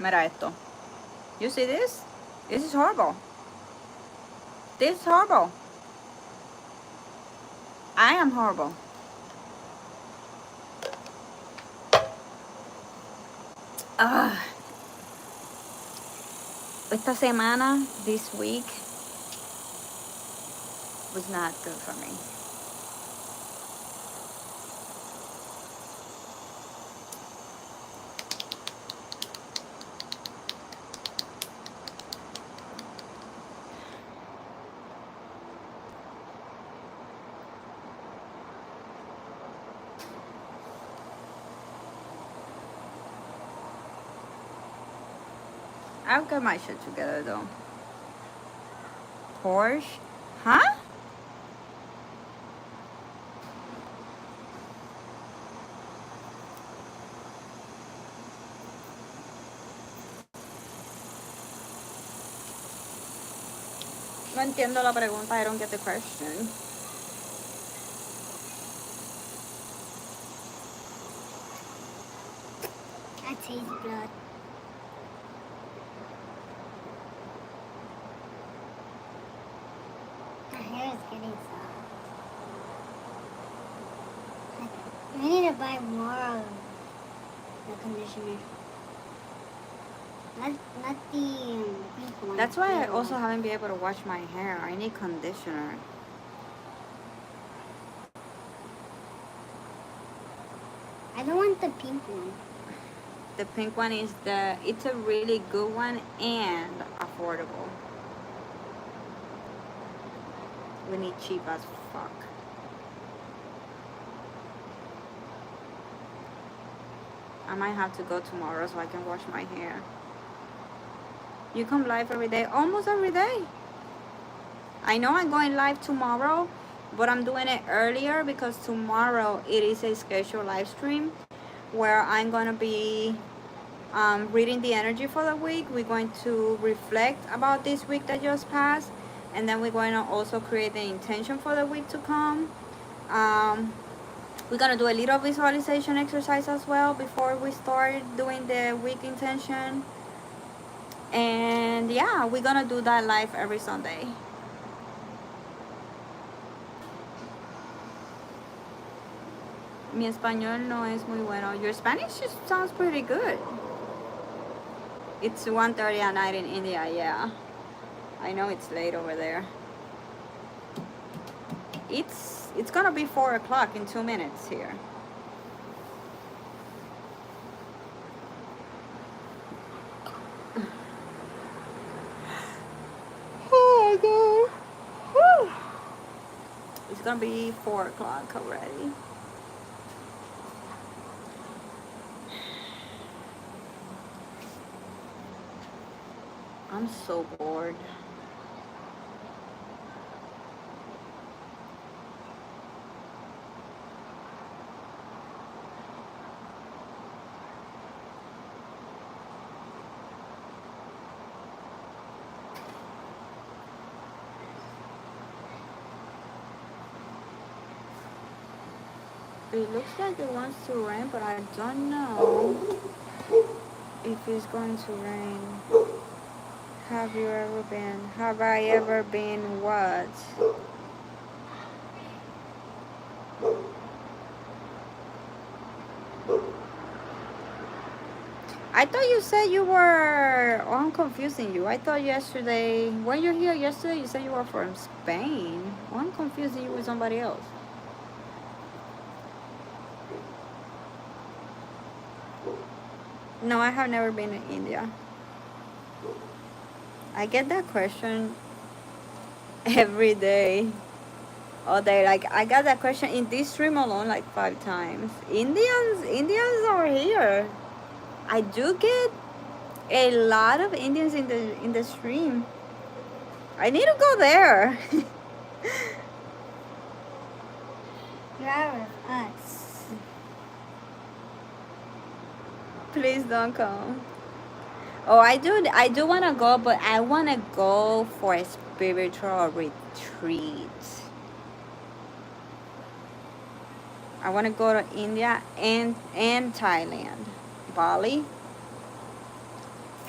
Speaker 1: Mira esto. You see this? This is horrible. This is horrible. I am horrible. Esta semana, this week, was not good for me. I'll get my shit together though. Porsche? Huh? No entiendo la pregunta. I don't get the question.
Speaker 2: I taste blood. My hair is getting soft. We need to buy more of the conditioner. Not the pink one.
Speaker 1: That's why I
Speaker 2: the
Speaker 1: also
Speaker 2: one.
Speaker 1: haven't been able to wash my hair. I need conditioner.
Speaker 2: I don't want the pink one.
Speaker 1: The pink one is it's a really good one and affordable. We need cheap as fuck. I might have to go tomorrow so I can wash my hair. You come live every day? Almost every day. I know I'm going live tomorrow, but I'm doing it earlier because tomorrow it is a scheduled live stream where I'm going to be reading the energy for the week. We're going to reflect about this week that just passed, and then we're going to also create the intention for the week to come. We're going to do a little visualization exercise as well before we start doing the week intention. And yeah, we're going to do that live every Sunday. Mi español no es muy bueno. Your Spanish just sounds pretty good. It's 1:30 at night in India, yeah. I know it's late over there. It's gonna be 4 o'clock in 2 minutes here. Oh my god. Whew. It's gonna be 4 o'clock already. I'm so bored. It looks like it wants to rain, but I don't know if it's going to rain. Have you ever been? Have I ever been what? I thought you said you were... Oh, I'm confusing you. I thought yesterday... When you were here yesterday, you said you were from Spain. Oh, I'm confusing you with somebody else. No, I have never been in India. I get that question every day, all day. Like I got that question in this stream alone like 5 times. Indians are here. I do get a lot of Indians in the stream. I need to go there.
Speaker 2: Driver us.
Speaker 1: Please don't come. Oh, I do want to go, but I want to go for a spiritual retreat. I want to go to India and Thailand, Bali,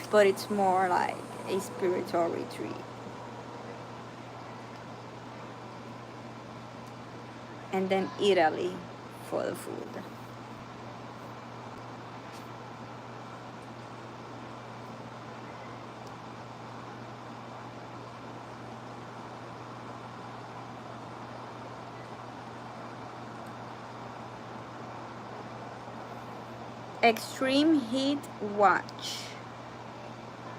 Speaker 1: but it's more like a spiritual retreat. And then Italy for the food. Extreme heat watch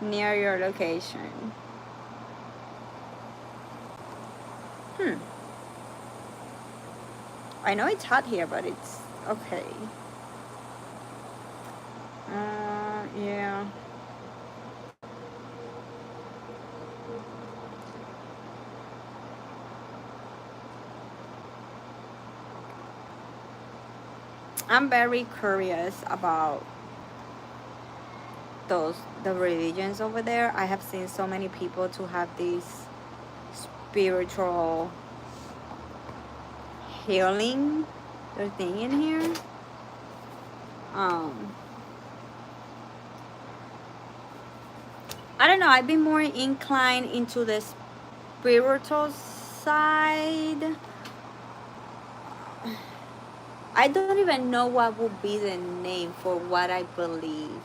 Speaker 1: near your location. I know it's hot here, but it's okay. Yeah. I'm very curious about the religions over there. I have seen so many people to have this spiritual healing thing in here. I don't know, I've been more inclined into the spiritual side. I don't even know what would be the name for what I believe.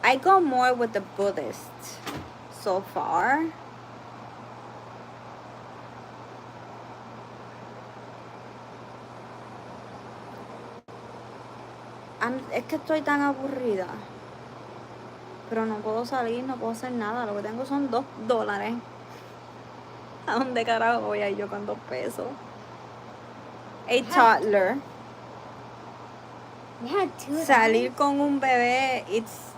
Speaker 1: I go more with the Buddhist so far. Es que estoy tan aburrida. Pero no puedo salir, no puedo hacer nada. Lo que tengo son $2. ¿A dónde carajo voy a ir yo con $2? A toddler.
Speaker 2: We had $2.
Speaker 1: Salir con un bebé, it's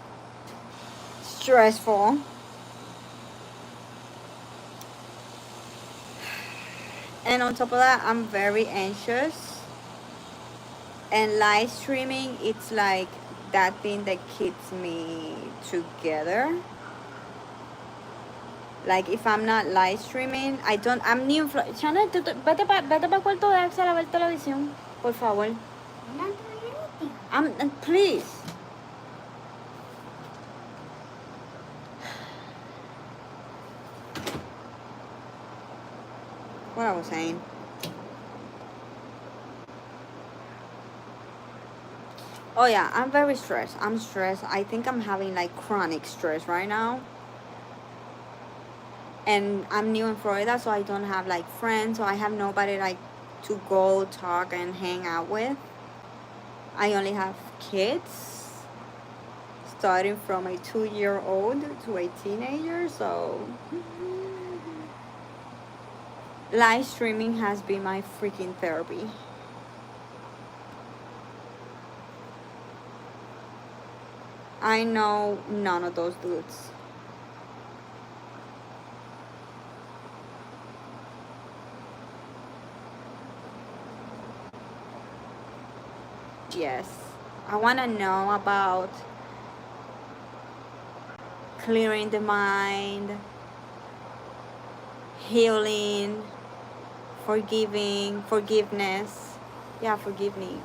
Speaker 1: stressful. And on top of that, I'm very anxious. And live streaming, it's like that thing that keeps me together. Like if I'm not live streaming, I'm new in Florida. Chana, vete pa cuarto de Axel a ver televisión, por favor.
Speaker 2: I'm not doing anything.
Speaker 1: Please. What I was saying. Oh yeah, I'm very stressed. I'm stressed. I think I'm having like chronic stress right now. And I'm new in Florida, so I don't have like friends, so I have nobody like to go talk and hang out with. I only have kids, starting from a 2-year-old to a teenager, so live streaming has been my freaking therapy. I know none of those dudes. Yes, I want to know about clearing the mind, healing, forgiveness. Yeah, forgiving.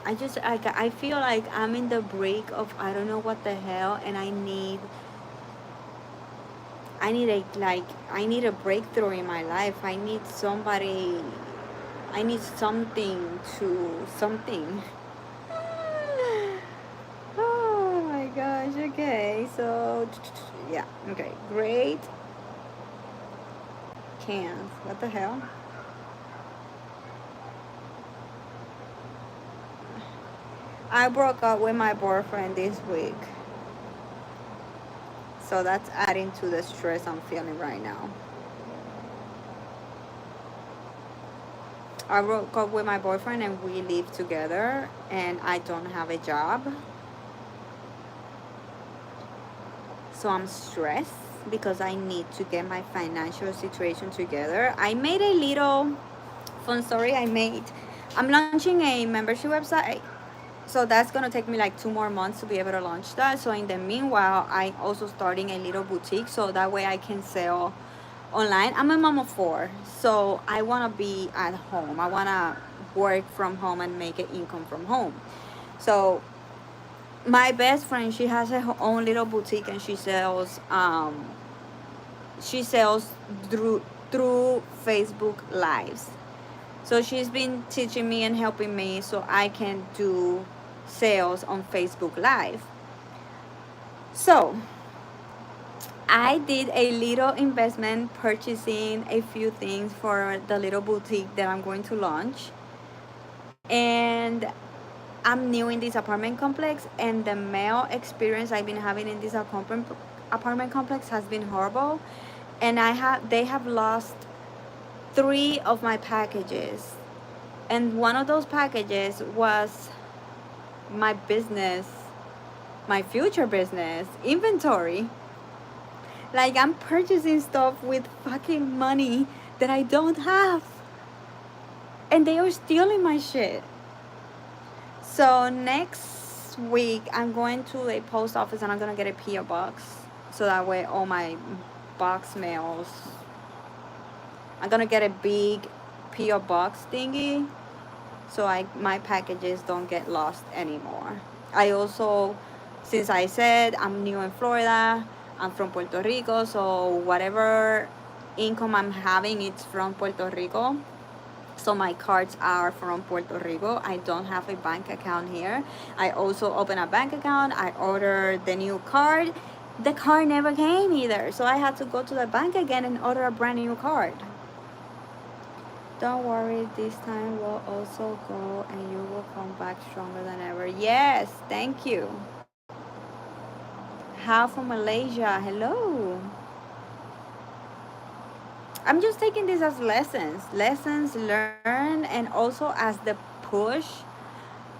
Speaker 1: I feel like I'm in the break of I don't know what the hell, and I need a breakthrough in my life. I need something. Oh my gosh, okay, so yeah, okay, great cans, what the hell? I broke up with my boyfriend this week. So that's adding to the stress I'm feeling right now. I broke up with my boyfriend and we live together and I don't have a job. So I'm stressed because I need to get my financial situation together. I made a little fun story. I'm launching a membership website. So that's gonna take me like 2 more months to be able to launch that. So in the meanwhile, I also starting a little boutique so that way I can sell online. I'm a mom of 4, so I wanna be at home. I wanna work from home and make an income from home. So my best friend, she has her own little boutique and she sells through Facebook lives. So she's been teaching me and helping me so I can do sales on Facebook Live. So I did a little investment purchasing a few things for the little boutique that I'm going to launch. And I'm new in this apartment complex, and the mail experience I've been having in this apartment complex has been horrible. And they have lost 3 of my packages. And one of those packages was my business, my future business inventory. Like, I'm purchasing stuff with fucking money that I don't have. And they are stealing my shit. So next week, I'm going to a post office and I'm going to get a P.O. box. So that way all my box mails, I'm going to get a big P.O. box thingy. So my packages don't get lost anymore. I also, since I said I'm new in Florida, I'm from Puerto Rico, so whatever income I'm having, it's from Puerto Rico. So my cards are from Puerto Rico. I don't have a bank account here. I also opened a bank account. I ordered the new card. The card never came either. So I had to go to the bank again and order a brand new card. Don't worry, this time will also go and you will come back stronger than ever. Yes, thank you. How from Malaysia? Hello. I'm just taking this as lessons learned, and also as the push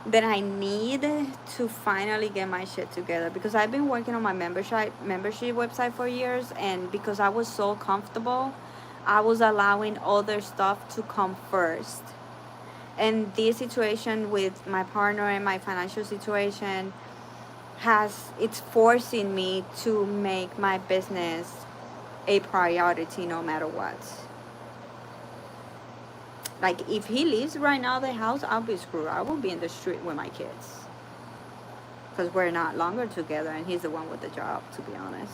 Speaker 1: that I need to finally get my shit together, because I've been working on my membership website for years, and because I was so comfortable, I was allowing other stuff to come first. And this situation with my partner and my financial situation it's forcing me to make my business a priority no matter what. Like, if he leaves right now the house, I'll be screwed. I will be in the street with my kids because we're not longer together, and he's the one with the job, to be honest.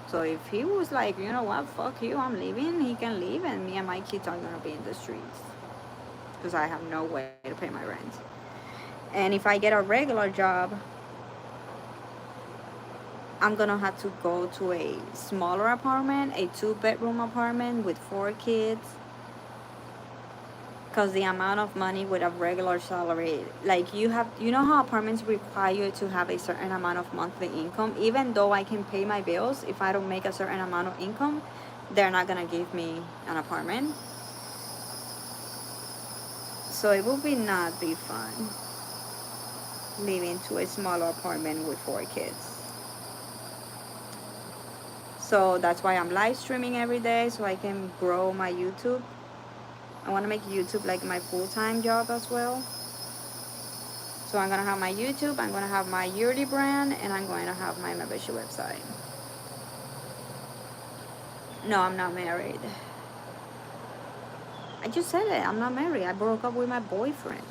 Speaker 1: So if he was like, you know what, fuck you, I'm leaving, he can leave, and me and my kids are gonna be in the streets because I have no way to pay my rent. And if I get a regular job, I'm gonna have to go to a smaller apartment, a 2-bedroom apartment with 4 kids, because the amount of money with a regular salary, like, you know how apartments require you to have a certain amount of monthly income. Even though I can pay my bills, if I don't make a certain amount of income, they're not gonna give me an apartment. So it will not be fun living to a smaller apartment with 4 kids. So that's why I'm live streaming every day, so I can grow my YouTube. I want to make YouTube like my full-time job as well. So I'm going to have my YouTube, I'm going to have my yearly brand, and I'm going to have my membership website. No, I'm not married. I just said it, I'm not married. I broke up with my boyfriend.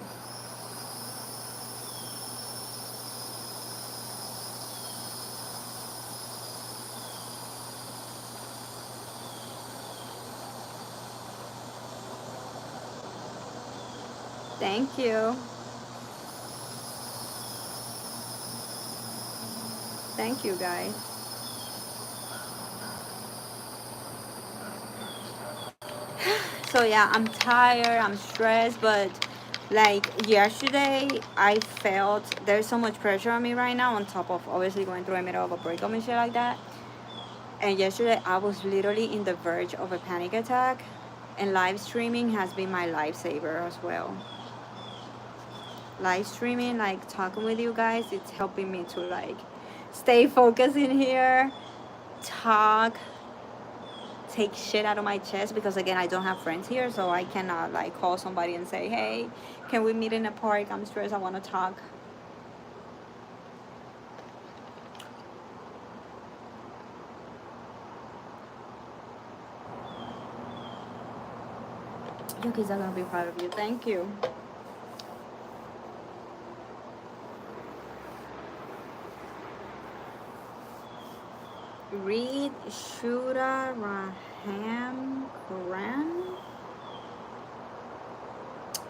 Speaker 1: Thank you. Thank you, guys. So yeah, I'm tired, I'm stressed, but Like yesterday, I felt there's so much pressure on me right now, on top of obviously going through the middle of a breakup and shit like that. And yesterday, I was literally in the verge of a panic attack, and live streaming has been my lifesaver as well. Live streaming, like talking with you guys, it's helping me to like stay focused in here, talk, take shit out of my chest, because again, I don't have friends here, so I cannot like call somebody and say, hey, can we meet in a park? I'm stressed, I want to talk. Your kids are gonna be proud of you. Thank you. Read Shura Raham Quran.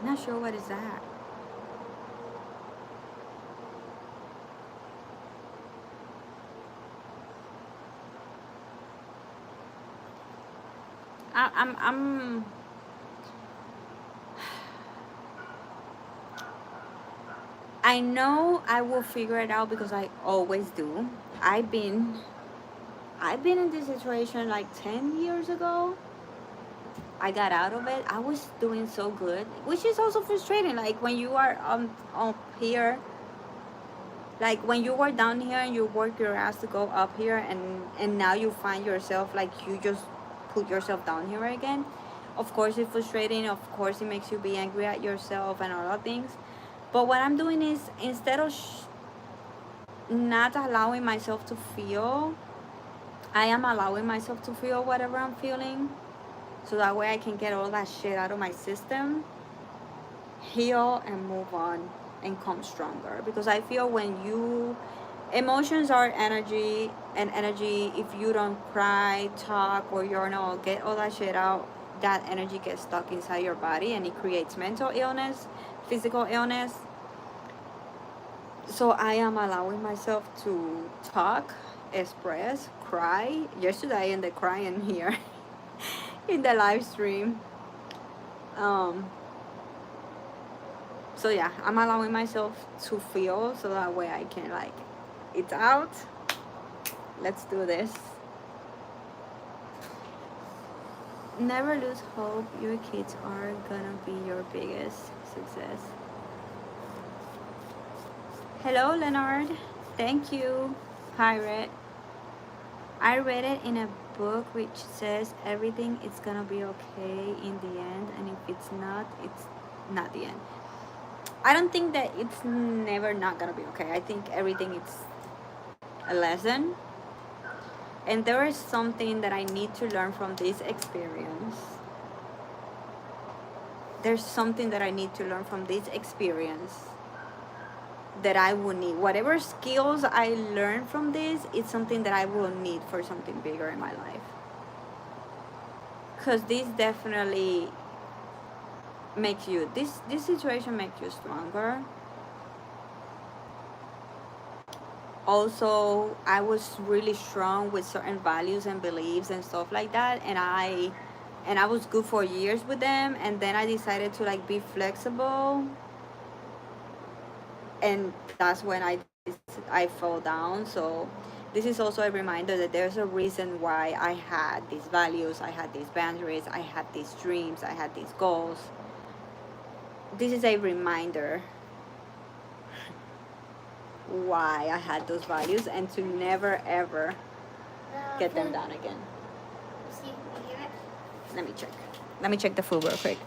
Speaker 1: Not sure what is that. I'm I know I will figure it out because I always do. I've been in this situation like 10 years ago. I got out of it. I was doing so good, which is also frustrating. Like when you are up here, like when you were down here and you work your ass to go up here, and now you find yourself like you just put yourself down here again. Of course it's frustrating. Of course it makes you be angry at yourself and all of things. But what I'm doing is, instead of not allowing myself to feel, I am allowing myself to feel whatever I'm feeling, so that way I can get all that shit out of my system, heal, and move on and come stronger. Because I feel when emotions are energy, and energy, if you don't cry, talk, or journal, get all that shit out, that energy gets stuck inside your body and it creates mental illness, physical illness. So I am allowing myself to talk, express, cry. Yesterday I ended crying here in the live stream. So yeah, I'm allowing myself to feel, so that way I can like, it's out. Let's do this. Never lose hope. Your kids are gonna be your biggest success. Hello, Leonard. Thank you, Pirate. I read it in a book which says everything is gonna be okay in the end, and if it's not the end. I don't think that it's never not gonna be okay. I think everything is a lesson, and there is something that I need to learn from this experience. There's something that I need to learn from this experience that I will need. Whatever skills I learn from this, it's something that I will need for something bigger in my life. Because this definitely makes you, this situation makes you stronger. Also, I was really strong with certain values and beliefs and stuff like that, and I was good for years with them, and then I decided to like be flexible, and that's when I fell down. So this is also a reminder that there's a reason why I had these values, I had these boundaries, I had these dreams, I had these goals. This is a reminder why I had those values, and to never ever get them down again.
Speaker 2: See, you hear it?
Speaker 1: Let me check the food real quick.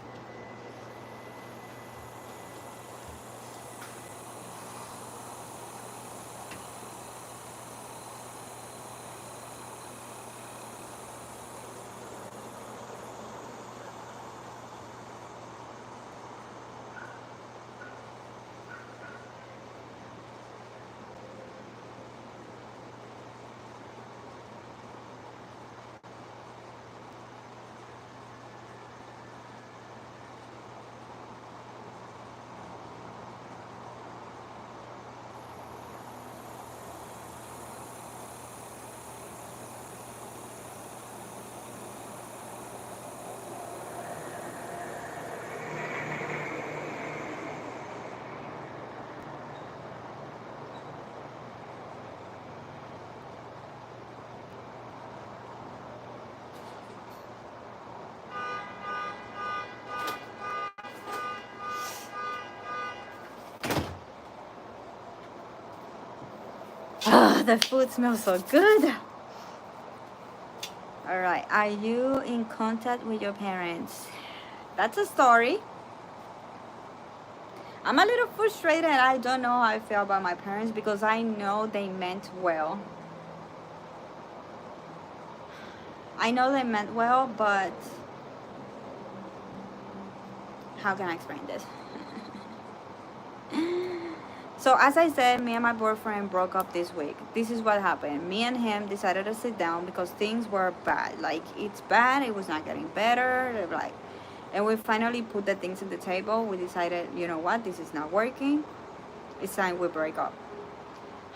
Speaker 1: Oh, the food smells so good. All right. Are you in contact with your parents? That's a story. I'm a little frustrated. I don't know how I feel about my parents because I know they meant well. I know they meant well, but how can I explain this? So as I said, me and my boyfriend broke up this week. This is what happened. Me and him decided to sit down because things were bad. Like, it's bad. It was not getting better. Like, and we finally put the things on the table. We decided, you know what? This is not working. It's time we break up.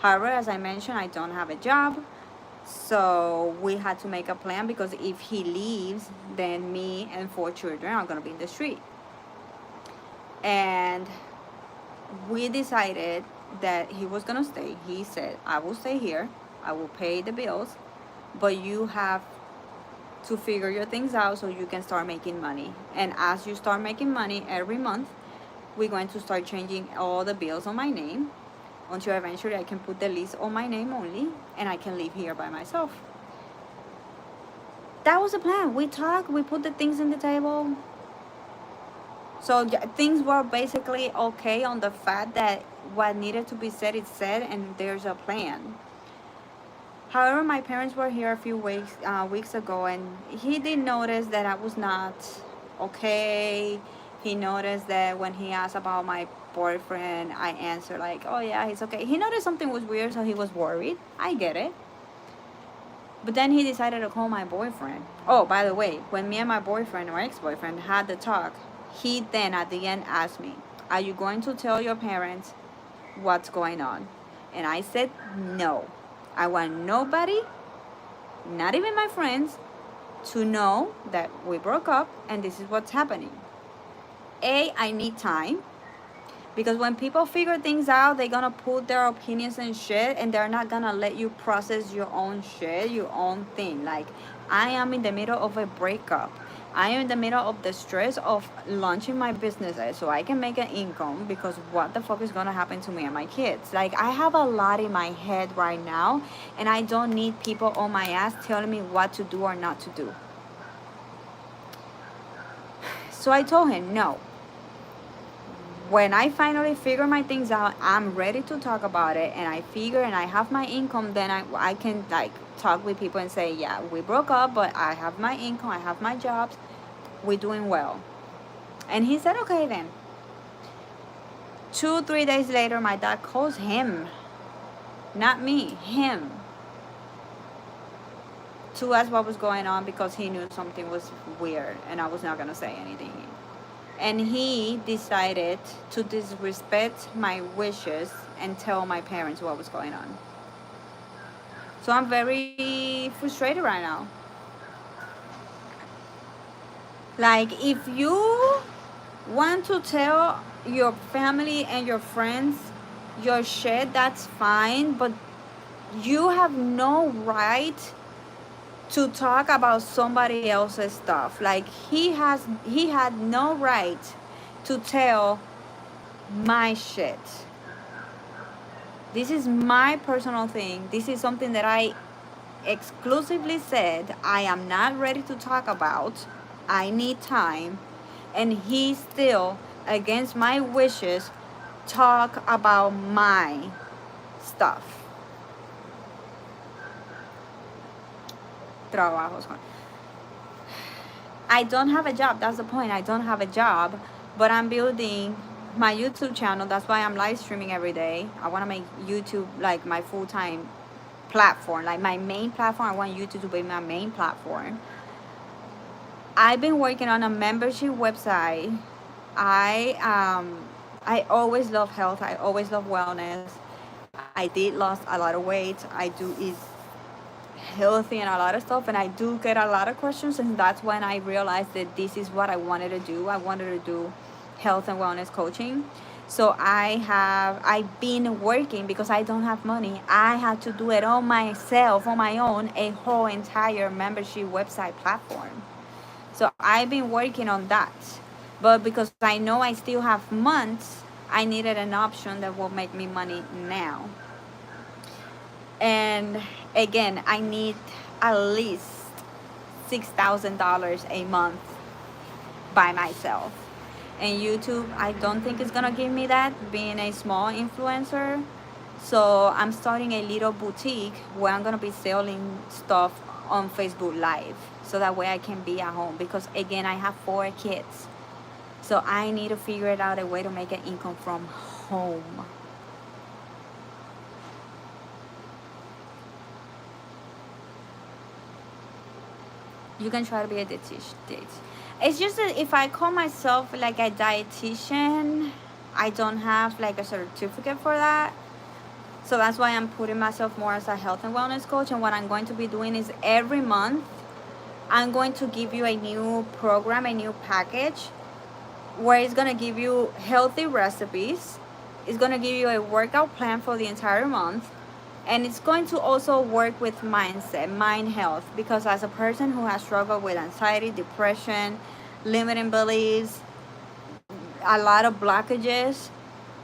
Speaker 1: However, as I mentioned, I don't have a job. So we had to make a plan because if he leaves, then me and 4 children are going to be in the street. And we decided that he was going to stay. He said, I will stay here. I will pay the bills. But you have to figure your things out so you can start making money. And as you start making money every month, we're going to start changing all the bills on my name until eventually I can put the lease on my name only and I can live here by myself. That was the plan. We talked, we put the things on the table. So things were basically okay on the fact that what needed to be said is said and there's a plan. However, my parents were here a few weeks ago and he did notice that I was not okay. He noticed that when he asked about my boyfriend, I answered like, oh yeah, he's okay. He noticed something was weird, so he was worried. I get it. But then he decided to call my boyfriend. Oh, by the way, when me and my boyfriend or ex-boyfriend had the talk, he then at the end asked me, are you going to tell your parents what's going on? And I said, no. I want nobody, not even my friends, to know that we broke up and this is what's happening. I need time. Because when people figure things out, they're gonna put their opinions and shit, and they're not gonna let you process your own shit, your own thing. Like, I am in the middle of a breakup. I am in the middle of the stress of launching my businesses so I can make an income, because what the fuck is gonna happen to me and my kids? Like, I have a lot in my head right now, and I don't need people on my ass telling me what to do or not to do. So I told him, no. When I finally figure my things out, I'm ready to talk about it, and I figure and I have my income, then I can like talk with people and say, yeah, we broke up, but I have my income, I have my jobs, we're doing well. And he said, okay then. 2-3 days later, my dad calls him, not me, him, to ask what was going on because he knew something was weird and I was not gonna say anything. And he decided to disrespect my wishes and tell my parents what was going on. So I'm very frustrated right now. Like, if you want to tell your family and your friends your shit, that's fine, but you have no right to talk about somebody else's stuff. Like, he had no right to tell my shit. This is my personal thing. This is something that I exclusively said I am not ready to talk about. I need time. And he still, against my wishes, talk about my stuff. I don't have a job. That's the point. I don't have a job, but I'm building my YouTube channel. That's why I'm live streaming every day. I want to make YouTube like my full-time platform, like my main platform. I want YouTube to be my main platform. I've been working on a membership website. I always love health. I always love wellness. I did lost a lot of weight. I do eat healthy and a lot of stuff, and I do get a lot of questions, and that's when I realized that this is what I wanted to do. I wanted to do health and wellness coaching. So I've been working because I don't have money. I had to do it on myself, on my own, a whole entire membership website platform. So I've been working on that. But because I know I still have months, I needed an option that will make me money now. And again, I need at least $6,000 a month by myself. And YouTube, I don't think it's gonna give me that, being a small influencer. So I'm starting a little boutique where I'm gonna be selling stuff on Facebook Live, so that way I can be at home, because again, I have 4 kids. So I need to figure it out a way to make an income from home. You can try to be a dietitian. It's just that if I call myself like a dietitian, I don't have like a certificate for that. So that's why I'm putting myself more as a health and wellness coach. And what I'm going to be doing is every month, I'm going to give you a new program, a new package, where it's going to give you healthy recipes. It's going to give you a workout plan for the entire month. And it's going to also work with mindset, mind health, because as a person who has struggled with anxiety, depression, limiting beliefs, a lot of blockages,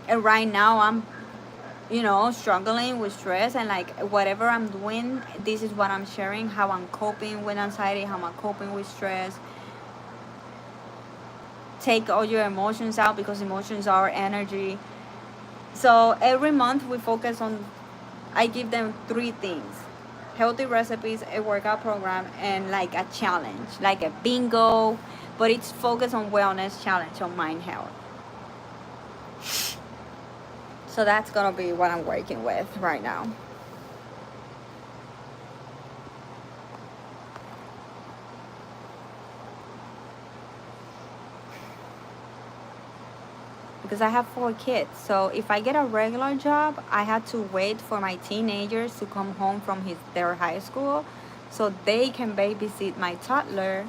Speaker 1: and right now I'm, struggling with stress, and like whatever I'm doing, this is what I'm sharing, how I'm coping with anxiety, how I'm coping with stress. Take all your emotions out, because emotions are energy. So every month we focus on, I give them 3 things: healthy recipes, a workout program, and like a challenge, like a bingo, but it's focused on wellness challenge, on mind health. So that's gonna be what I'm working with right now. Because I have 4 kids. So if I get a regular job, I had to wait for my teenagers to come home from their high school so they can babysit my toddler,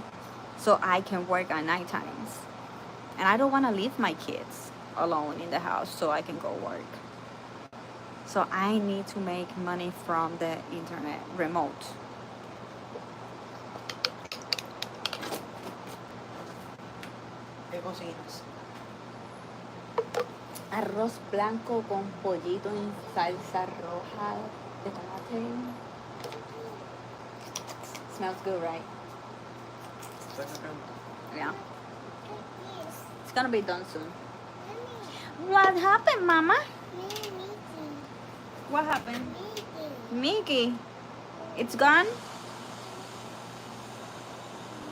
Speaker 1: so I can work at night times. And I don't want to leave my kids alone in the house so I can go work. So I need to make money from the internet, remote.
Speaker 3: ¿Qué conseguimos?
Speaker 1: Arroz blanco con pollito en salsa roja de tomate. Smells good, right? Yeah. It's gonna be done soon. What happened, Mama? What happened? Mickey. It's gone?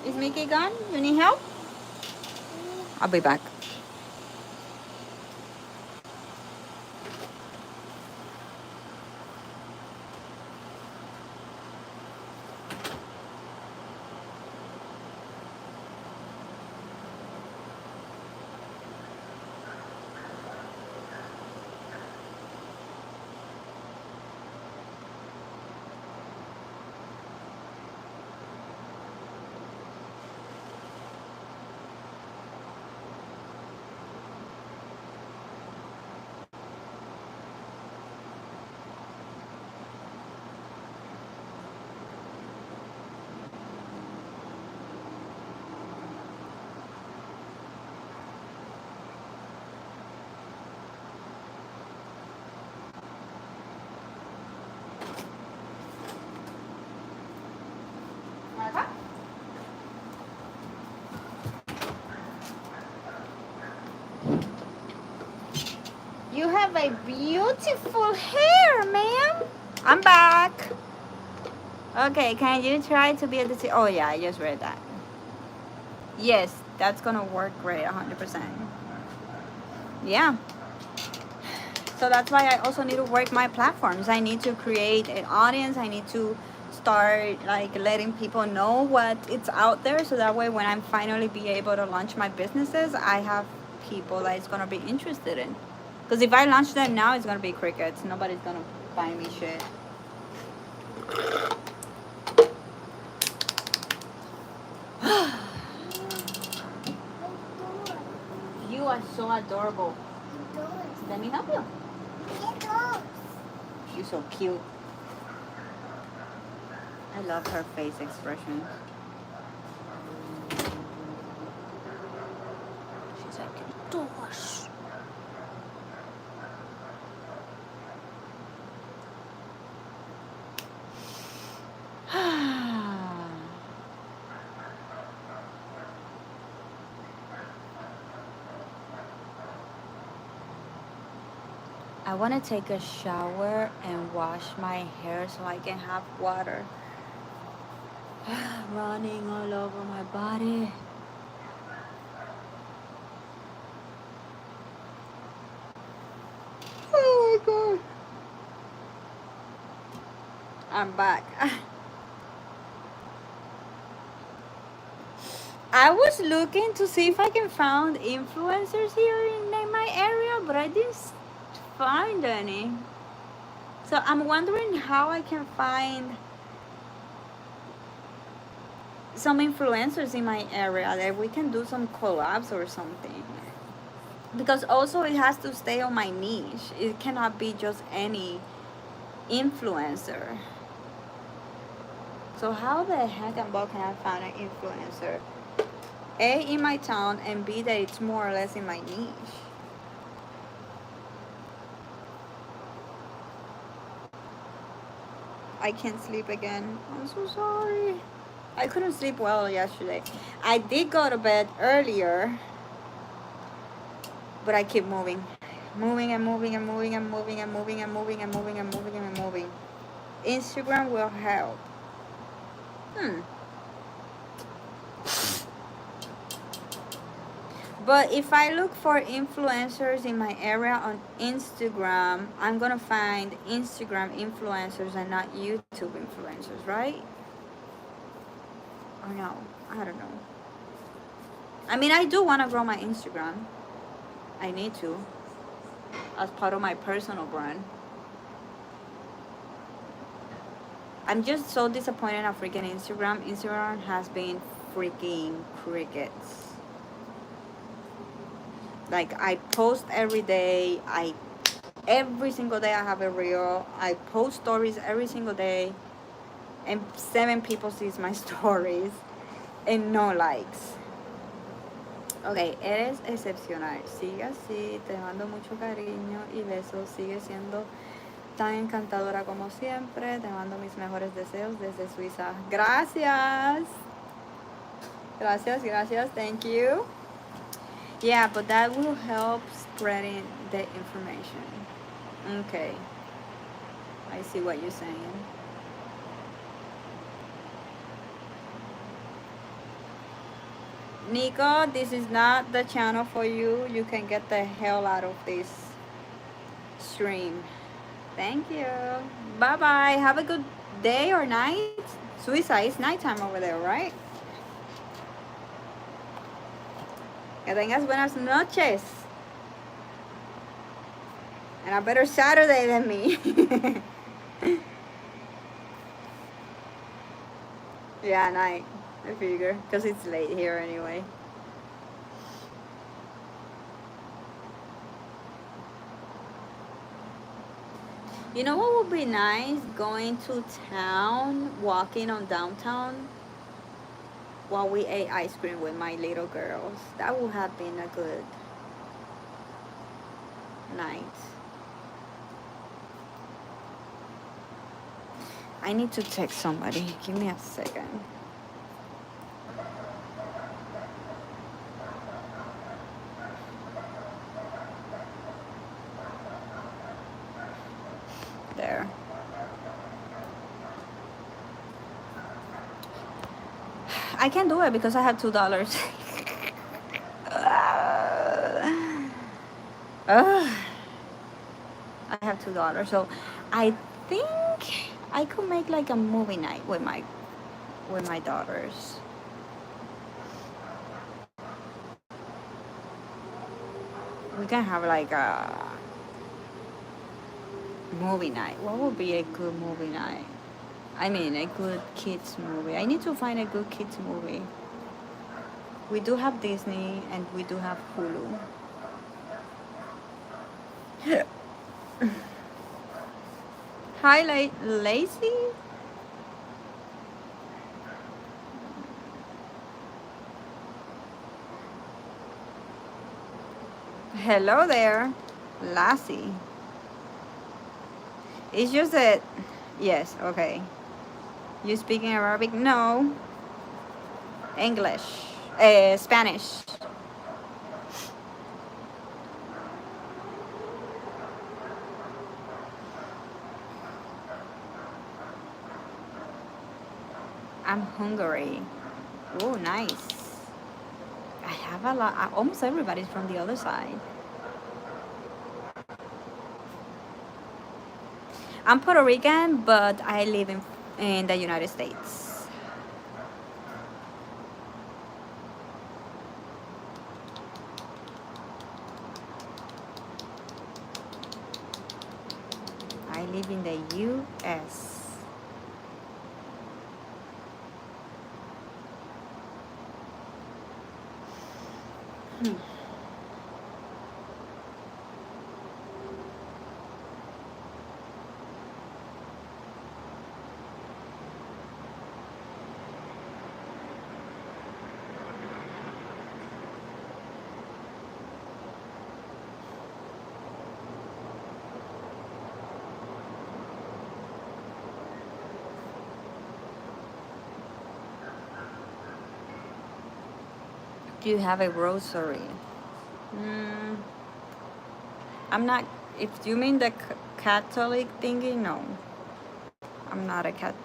Speaker 1: Is Mickey gone? You need help? I'll be back. You have a beautiful hair, ma'am. I'm back. Okay, can you try to be a detective? Oh yeah, I just read that. Yes, that's gonna work great, 100%. Yeah. So that's why I also need to work my platforms. I need to create an audience. I need to start like letting people know what it's out there, so that way when I'm finally be able to launch my businesses, I have people that it's gonna be interested in. Because if I launch them now, it's gonna be crickets. Nobody's gonna buy me shit. You are so adorable. Let me help you. You're so cute. I love her face expression. She's like, doors. I want to take a shower and wash my hair so I can have water running all over my body. Oh my god. I'm back. I was looking to see if I can find influencers here in my area, but I didn't find any. So I'm wondering how I can find some influencers in my area that we can do some collabs or something. Because also it has to stay on my niche. It cannot be just any influencer. So how the heck and what can I find an influencer? A, in my town, and B, that it's more or less in my niche. I can't sleep again. I'm so sorry. I couldn't sleep well yesterday. I did go to bed earlier, but I keep moving. Moving and moving and moving and moving and moving and moving and moving and moving and moving. Instagram will help. But if I look for influencers in my area on Instagram, I'm gonna find Instagram influencers and not YouTube influencers, right? Or no, I don't know. I mean, I do want to grow my Instagram. I need to, as part of my personal brand. I'm just so disappointed in freaking Instagram. Instagram has been freaking crickets. Like, I post every day. Every single day I have a reel. I post stories every single day. And 7 people sees my stories. And no likes. Ok, eres excepcional. Sigue así. Te mando mucho cariño y besos. Sigue siendo tan encantadora como siempre. Te mando mis mejores deseos desde Suiza. Gracias. Gracias, gracias. Thank you. Yeah, but that will help spreading the information. Okay. I see what you're saying. Nico, this is not the channel for you. You can get the hell out of this stream. Thank you. Bye-bye. Have a good day or night. Suiza, it's nighttime over there, right? Que tengas buenas noches. And a better Saturday than me. Yeah, night. I figure. Because it's late here anyway. You know what would be nice? Going to town, walking on downtown while we ate ice cream with my little girls. That would have been a good night. I need to text somebody. Give me a second. There. I can't do it because I have $2. I have $2, so I think I could make like a movie night with my daughters. We can have like a movie night. What would be a good movie night? I mean, a good kids movie. I need to find a good kids movie. We do have Disney and we do have Hulu. Hi, Lacey. Hello there, Lassie. It's just that, yes, okay. You speaking Arabic? No. English. Spanish. I'm hungry. Oh, nice. I have a lot. Almost everybody's from the other side. I'm Puerto Rican, but I live in the United States. I live in the U.S. Do you have a rosary? I'm not. If you mean the Catholic thingy, no. I'm not a Catholic.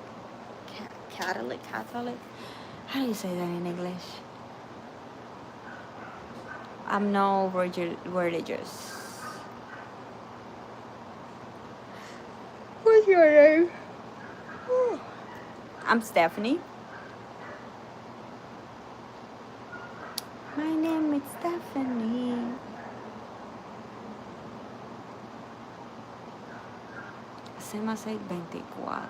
Speaker 1: How do you say that in English? I'm no religious. What's your name? I'm Stephanie. My name is Stephanie. Hacemos 24.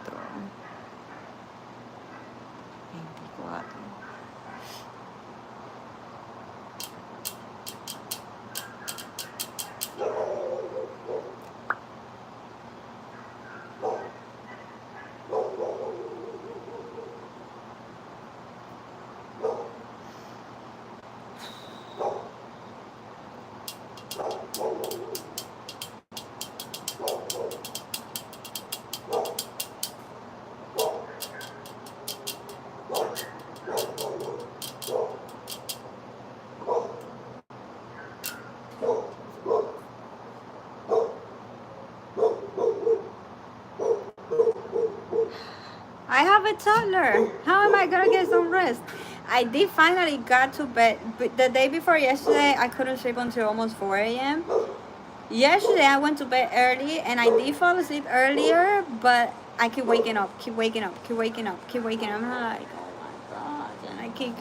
Speaker 1: I have a toddler. How am I gonna get some rest? I did finally got to bed. But the day before yesterday, I couldn't sleep until almost 4 a.m. Yesterday, I went to bed early, and I did fall asleep earlier, but I keep waking up. I'm like, oh my God. And I keep...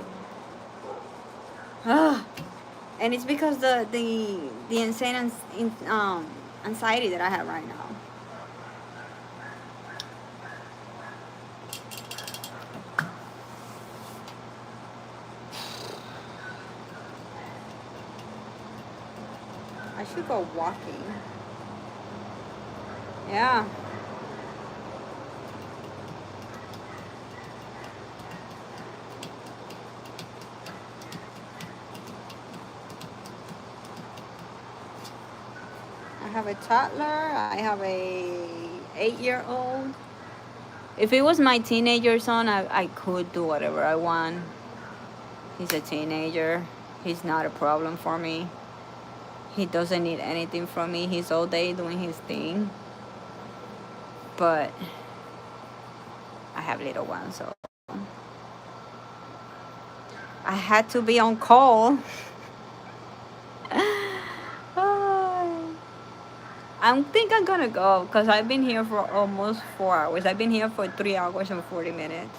Speaker 1: and it's because the insane anxiety that I have right now. I should go walking. Yeah. I have a toddler. I have a 8-year-old. If it was my teenager son, I could do whatever I want. He's a teenager. He's not a problem for me. He doesn't need anything from me. He's all day doing his thing. But I have little ones, so I had to be on call. I think I'm gonna go because I've been here for almost 4 hours. I've been here for 3 hours and 40 minutes.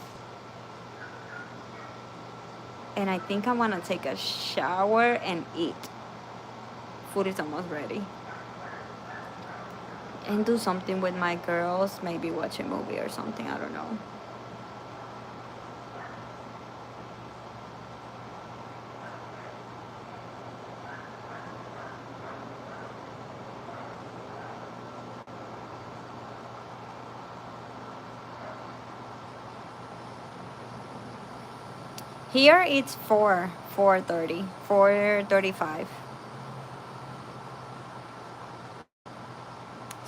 Speaker 1: And I think I'm gonna take a shower and eat. Food is almost ready. And do something with my girls. Maybe watch a movie or something. I don't know. Here it's 4:35.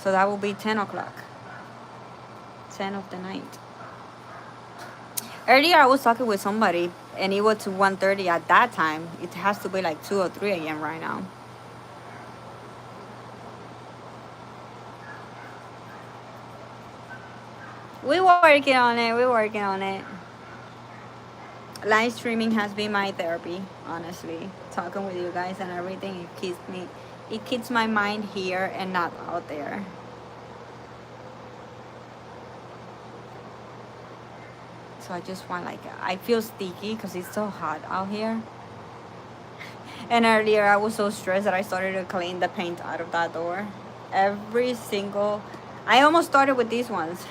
Speaker 1: So that will be 10 o'clock. 10 of the night. Earlier I was talking with somebody and it was 1:30 at that time. It has to be like 2 or 3 a.m. right now. We're working on it. live streaming has been my therapy, honestly. Talking with you guys and everything, it keeps my mind here and not out there. So I just want, like, I feel sticky because it's so hot out here. And earlier I was so stressed that I started to clean the paint out of that door. Every single, I almost started with these ones,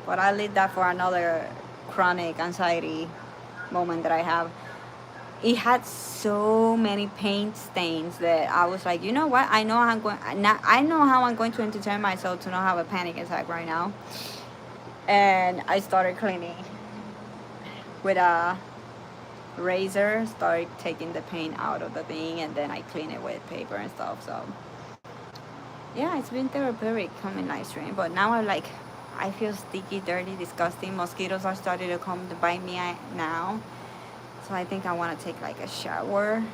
Speaker 1: but I leave that for another chronic anxiety moment that I have. It had so many paint stains that I was like, you know what? I know how I'm going to entertain myself to not have a panic attack right now. And I started cleaning with a razor, started taking the paint out of the thing, and then I clean it with paper and stuff. So yeah, it's been therapeutic coming live stream, but now I feel sticky, dirty, disgusting. Mosquitoes are starting to come to bite me now. So I think I want to take like a shower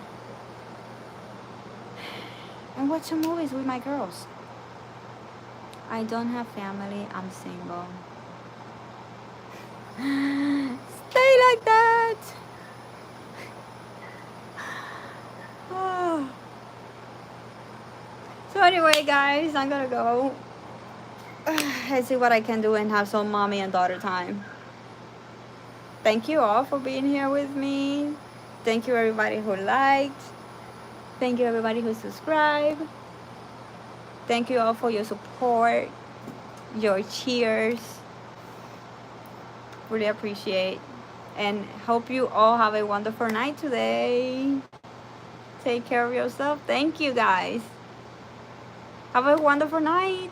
Speaker 1: and watch some movies with my girls. I don't have family, I'm single. Stay like that. Oh. So anyway, guys, I'm gonna go and see what I can do and have some mommy and daughter time. Thank you all for being here with me. Thank you everybody who liked. Thank you everybody who subscribed. Thank you all for your support, your cheers. Really appreciate, and hope you all have a wonderful night today. Take care of yourself. Thank you guys. Have a wonderful night.